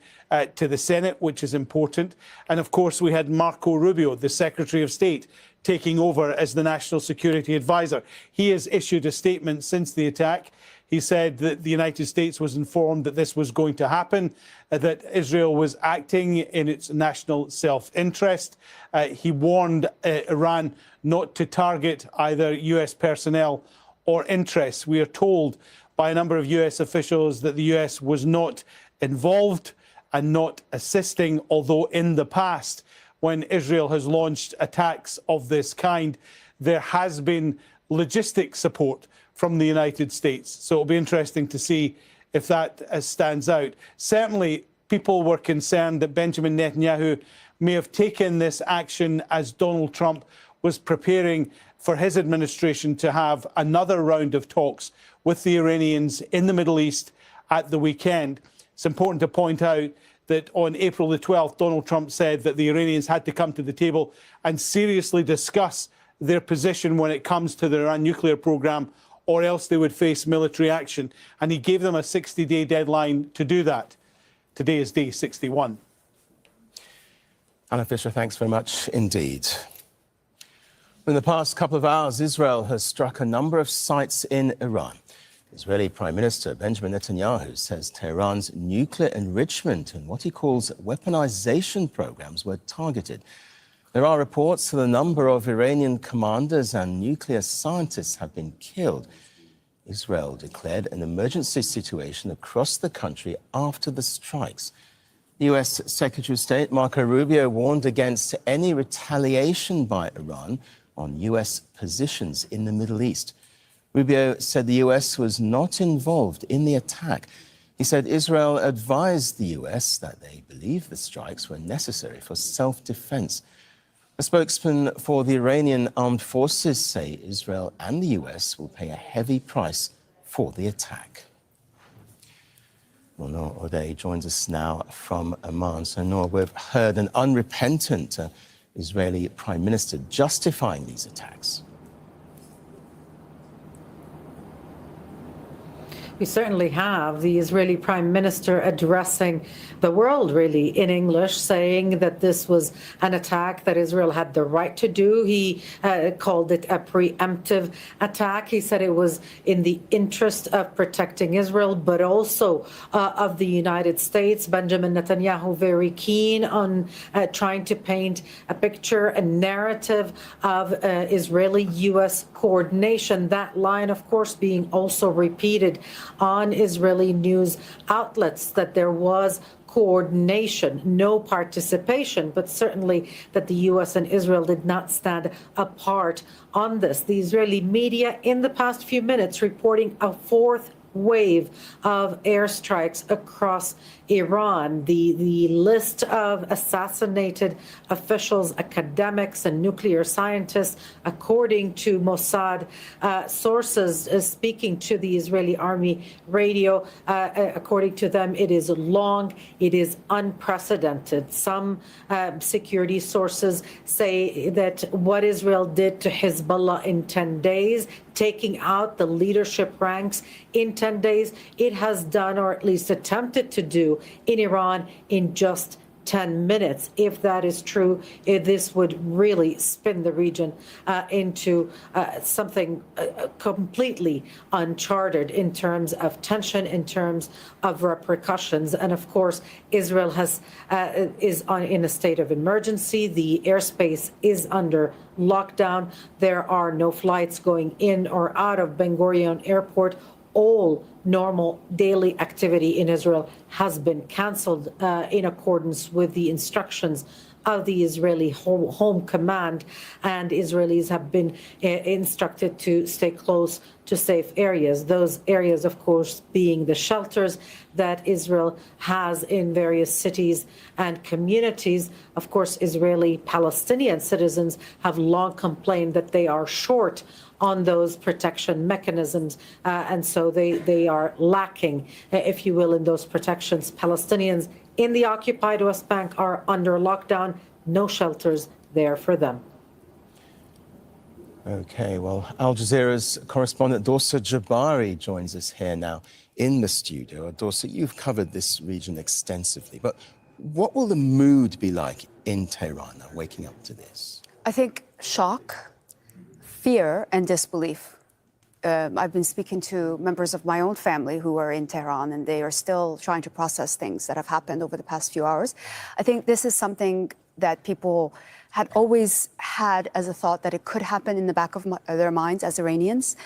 to the Senate, which is important. And of course, we had Marco Rubio, the Secretary of State, taking over as the National Security Advisor. He has issued a statement since the attack. He said that the United States was informed that this was going to happen, that Israel was acting in its national self-interest. He warned Iran not to target either US personnel or interests. We are told by a number of US officials that the US was not involved and not assisting, although in the past, when Israel has launched attacks of this kind, there has been logistic support from the United States. So it'll be interesting to see if that stands out. Certainly, people were concerned that Benjamin Netanyahu may have taken this action as Donald Trump was preparing for his administration to have another round of talks with the Iranians in the Middle East at the weekend. It's important to point out that on April the 12th, Donald Trump said that the Iranians had to come to the table and seriously discuss their position when it comes to the Iran nuclear program, or else they would face military action. And he gave them a 60-day deadline to do that. Today is day 61. Alan Fisher, thanks very much indeed. In the past couple of hours, Israel has struck a number of sites in Iran. Israeli Prime Minister Benjamin Netanyahu says Tehran's nuclear enrichment and what he calls weaponization programs were targeted. There are reports that a number of Iranian commanders and nuclear scientists have been killed. Israel declared an emergency situation across the country after the strikes. The U.S. Secretary of State Marco Rubio warned against any retaliation by Iran on U.S. positions in the Middle East. Rubio said the U.S. was not involved in the attack. He said Israel advised the U.S. that they believe the strikes were necessary for self-defense. A spokesman for the Iranian armed forces say Israel and the U.S. will pay a heavy price for the attack. Well, Noor O'Day joins us now from Amman. So, Noor, we've heard an unrepentant Israeli Prime Minister justifying these attacks. We certainly have the Israeli Prime Minister addressing the world, really, in English, saying that this was an attack that Israel had the right to do. He called it a preemptive attack. He said it was in the interest of protecting Israel, but also of the United States. Benjamin Netanyahu very keen on trying to paint a picture, a narrative of Israeli-U.S. coordination. That line, of course, being also repeated on Israeli news outlets, that there was coordination, no participation, but certainly that the U.S. and Israel did not stand apart on this. The Israeli media in the past few minutes reporting a fourth wave of airstrikes across Iran. The list of assassinated officials, academics, and nuclear scientists, according to Mossad sources speaking to the Israeli army radio, according to them, it is long, it is unprecedented. Some security sources say that what Israel did to Hezbollah in 10 days, taking out the leadership ranks in 10 days, it has done, or at least attempted to do, in Iran in just 10 minutes. If that is true, this would really spin the region into something completely uncharted in terms of tension, in terms of repercussions. And of course, Israel is in a state of emergency. The airspace is under lockdown. There are no flights going in or out of Ben Gurion Airport. All normal daily activity in Israel has been canceled in accordance with the instructions of the Israeli Home Command, and Israelis have been instructed to stay close to safe areas. Those areas, of course, being the shelters that Israel has in various cities and communities. Of course, Israeli Palestinian citizens have long complained that they are short on those protection mechanisms, and so they are lacking, if you will, in those protections. Palestinians in the occupied West Bank are under lockdown, no shelters there for them. Okay, well, Al Jazeera's correspondent Dorsa Jabari joins us here now in the studio. Dorsa, you've covered this region extensively, but what will the mood be like in Tehran now, waking up to this? I think shock, fear, and disbelief. I've been speaking to members of my own family who are in Tehran, and they are still trying to process things that have happened over the past few hours. I think this is something that people had always had as a thought that it could happen in the back of their minds as Iranians.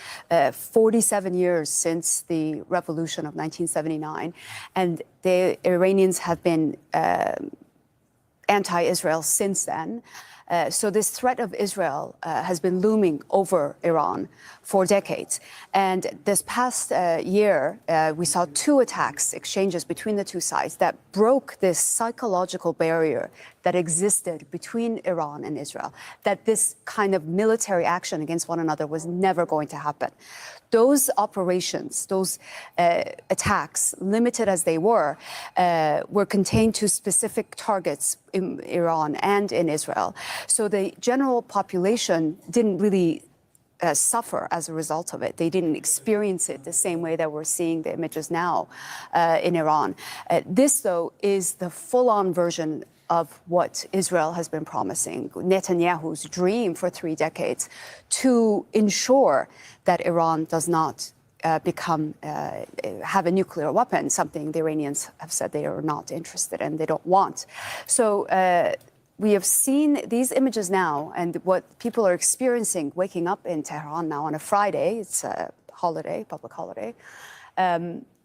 47 years since the revolution of 1979, and the Iranians have been anti-Israel since then. So this threat of Israel has been looming over Iran for decades. And this past year, we saw 2 attacks, exchanges between the two sides that broke this psychological barrier that existed between Iran and Israel, that this kind of military action against one another was never going to happen. Those operations, those attacks, limited as they were contained to specific targets in Iran and in Israel. So the general population didn't really suffer as a result of it. They didn't experience it the same way that we're seeing the images now in Iran. This, though, is the full-on version of what Israel has been promising, Netanyahu's dream for 3 decades, to ensure that Iran does not have a nuclear weapon, something the Iranians have said they are not interested in, they don't want. So we have seen these images now, and what people are experiencing waking up in Tehran now on a Friday, it's a holiday, public holiday,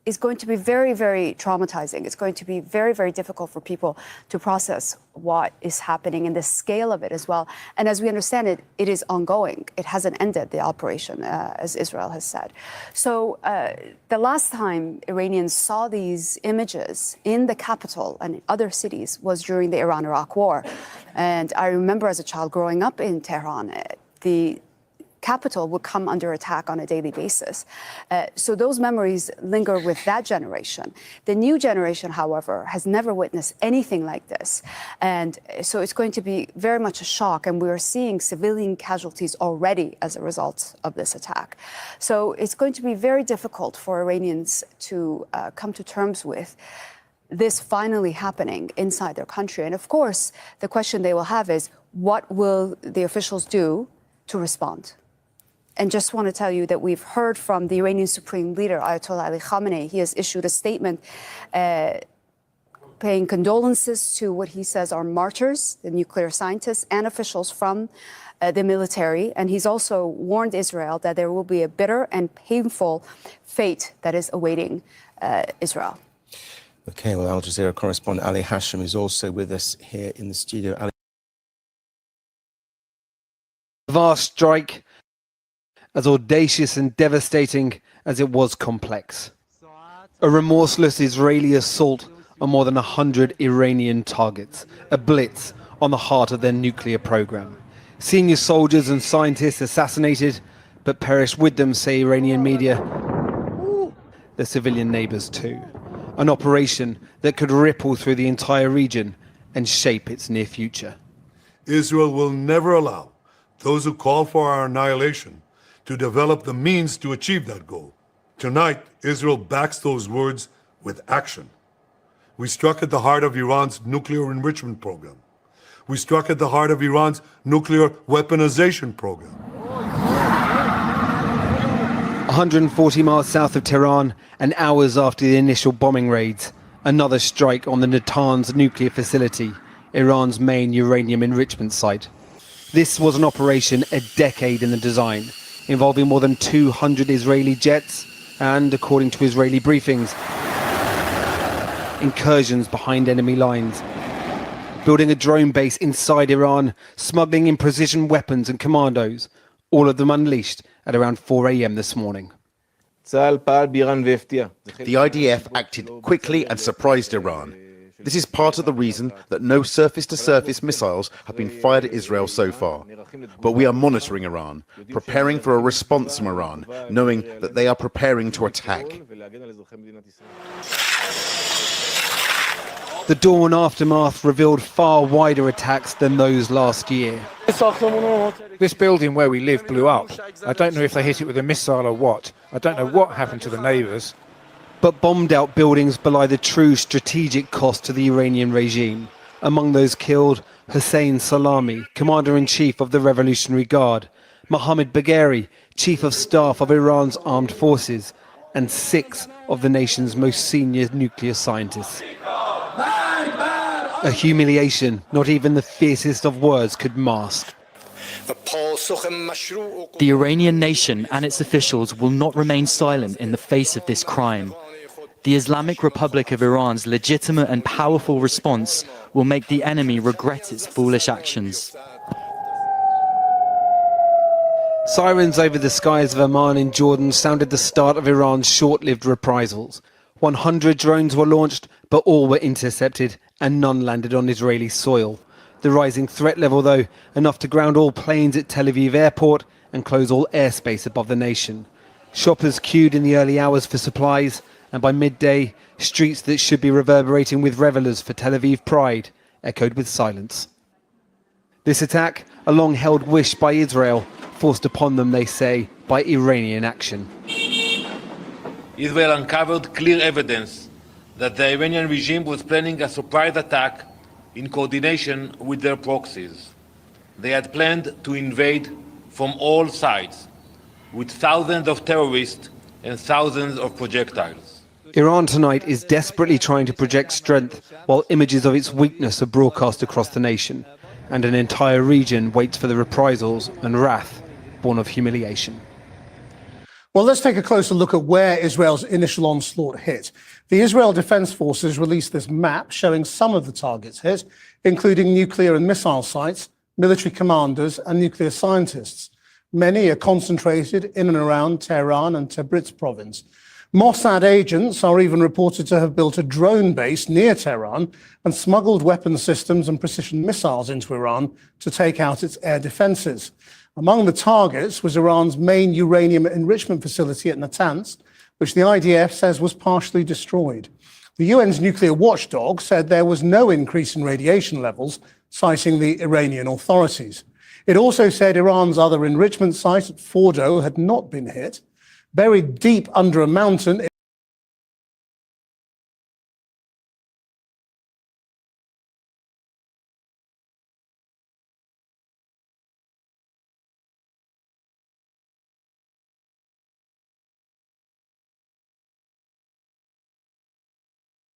is going to be very, very traumatizing. It's going to be very, very difficult for people to process what is happening and the scale of it as well. And as we understand it, it is ongoing. It hasn't ended, the operation, as Israel has said. So the last time Iranians saw these images in the capital and other cities was during the Iran-Iraq war. And I remember as a child growing up in Tehran, the capital would come under attack on a daily basis. So those memories linger with that generation. The new generation, however, has never witnessed anything like this. And so it's going to be very much a shock. And we're seeing civilian casualties already as a result of this attack. So it's going to be very difficult for Iranians to come to terms with this finally happening inside their country. And of course, the question they will have is, what will the officials do to respond? And just want to tell you that we've heard from the Iranian Supreme Leader, Ayatollah Ali Khamenei. He has issued a statement paying condolences to what he says are martyrs, the nuclear scientists and officials from the military. And he's also warned Israel that there will be a bitter and painful fate that is awaiting Israel. Okay, well, Al Jazeera correspondent Ali Hashim is also with us here in the studio. Ali. The vast strike, as audacious and devastating as it was complex. A remorseless Israeli assault on more than 100 Iranian targets, a blitz on the heart of their nuclear program. Senior soldiers and scientists assassinated, but perished with them, say Iranian media. Their civilian neighbors too. An operation that could ripple through the entire region and shape its near future. Israel will never allow those who call for our annihilation to develop the means to achieve that goal. Tonight, Israel backs those words with action. We struck at the heart of Iran's nuclear enrichment program. We struck at the heart of Iran's nuclear weaponization program. 140 miles south of Tehran, and hours after the initial bombing raids, another strike on the Natanz nuclear facility, Iran's main uranium enrichment site. This was an operation a decade in the design, involving more than 200 Israeli jets and, according to Israeli briefings, incursions behind enemy lines, building a drone base inside Iran, smuggling in precision weapons and commandos, all of them unleashed at around 4 a.m. this morning. The IDF acted quickly and surprised Iran. This is part of the reason that no surface-to-surface missiles have been fired at Israel so far. But we are monitoring Iran, preparing for a response from Iran, knowing that they are preparing to attack. The dawn aftermath revealed far wider attacks than those last year. This building where we live blew up. I don't know if they hit it with a missile or what. I don't know what happened to the neighbours. But bombed-out buildings belie the true strategic cost to the Iranian regime. Among those killed, Hossein Salami, Commander-in-Chief of the Revolutionary Guard, Mohammad Bagheri, Chief of Staff of Iran's armed forces, and 6 of the nation's most senior nuclear scientists. A humiliation not even the fiercest of words could mask. The Iranian nation and its officials will not remain silent in the face of this crime. The Islamic Republic of Iran's legitimate and powerful response will make the enemy regret its foolish actions. Sirens over the skies of Amman in Jordan sounded the start of Iran's short-lived reprisals. 100 drones were launched, but all were intercepted and none landed on Israeli soil. The rising threat level, though, enough to ground all planes at Tel Aviv airport and close all airspace above the nation. Shoppers queued in the early hours for supplies, and by midday, streets that should be reverberating with revelers for Tel Aviv pride echoed with silence. This attack, a long-held wish by Israel, forced upon them, they say, by Iranian action. Israel uncovered clear evidence that the Iranian regime was planning a surprise attack in coordination with their proxies. They had planned to invade from all sides, with thousands of terrorists and thousands of projectiles. Iran tonight is desperately trying to project strength while images of its weakness are broadcast across the nation, and an entire region waits for the reprisals and wrath born of humiliation. Well, let's take a closer look at where Israel's initial onslaught hit. The Israel Defense Forces released this map showing some of the targets hit, including nuclear and missile sites, military commanders, and nuclear scientists. Many are concentrated in and around Tehran and Tabriz province. Mossad agents are even reported to have built a drone base near Tehran and smuggled weapons systems and precision missiles into Iran to take out its air defenses. Among the targets was Iran's main uranium enrichment facility at Natanz, which the IDF says was partially destroyed. The UN's nuclear watchdog said there was no increase in radiation levels, citing the Iranian authorities. It also said Iran's other enrichment site at Fordo had not been hit. Buried deep under a mountain,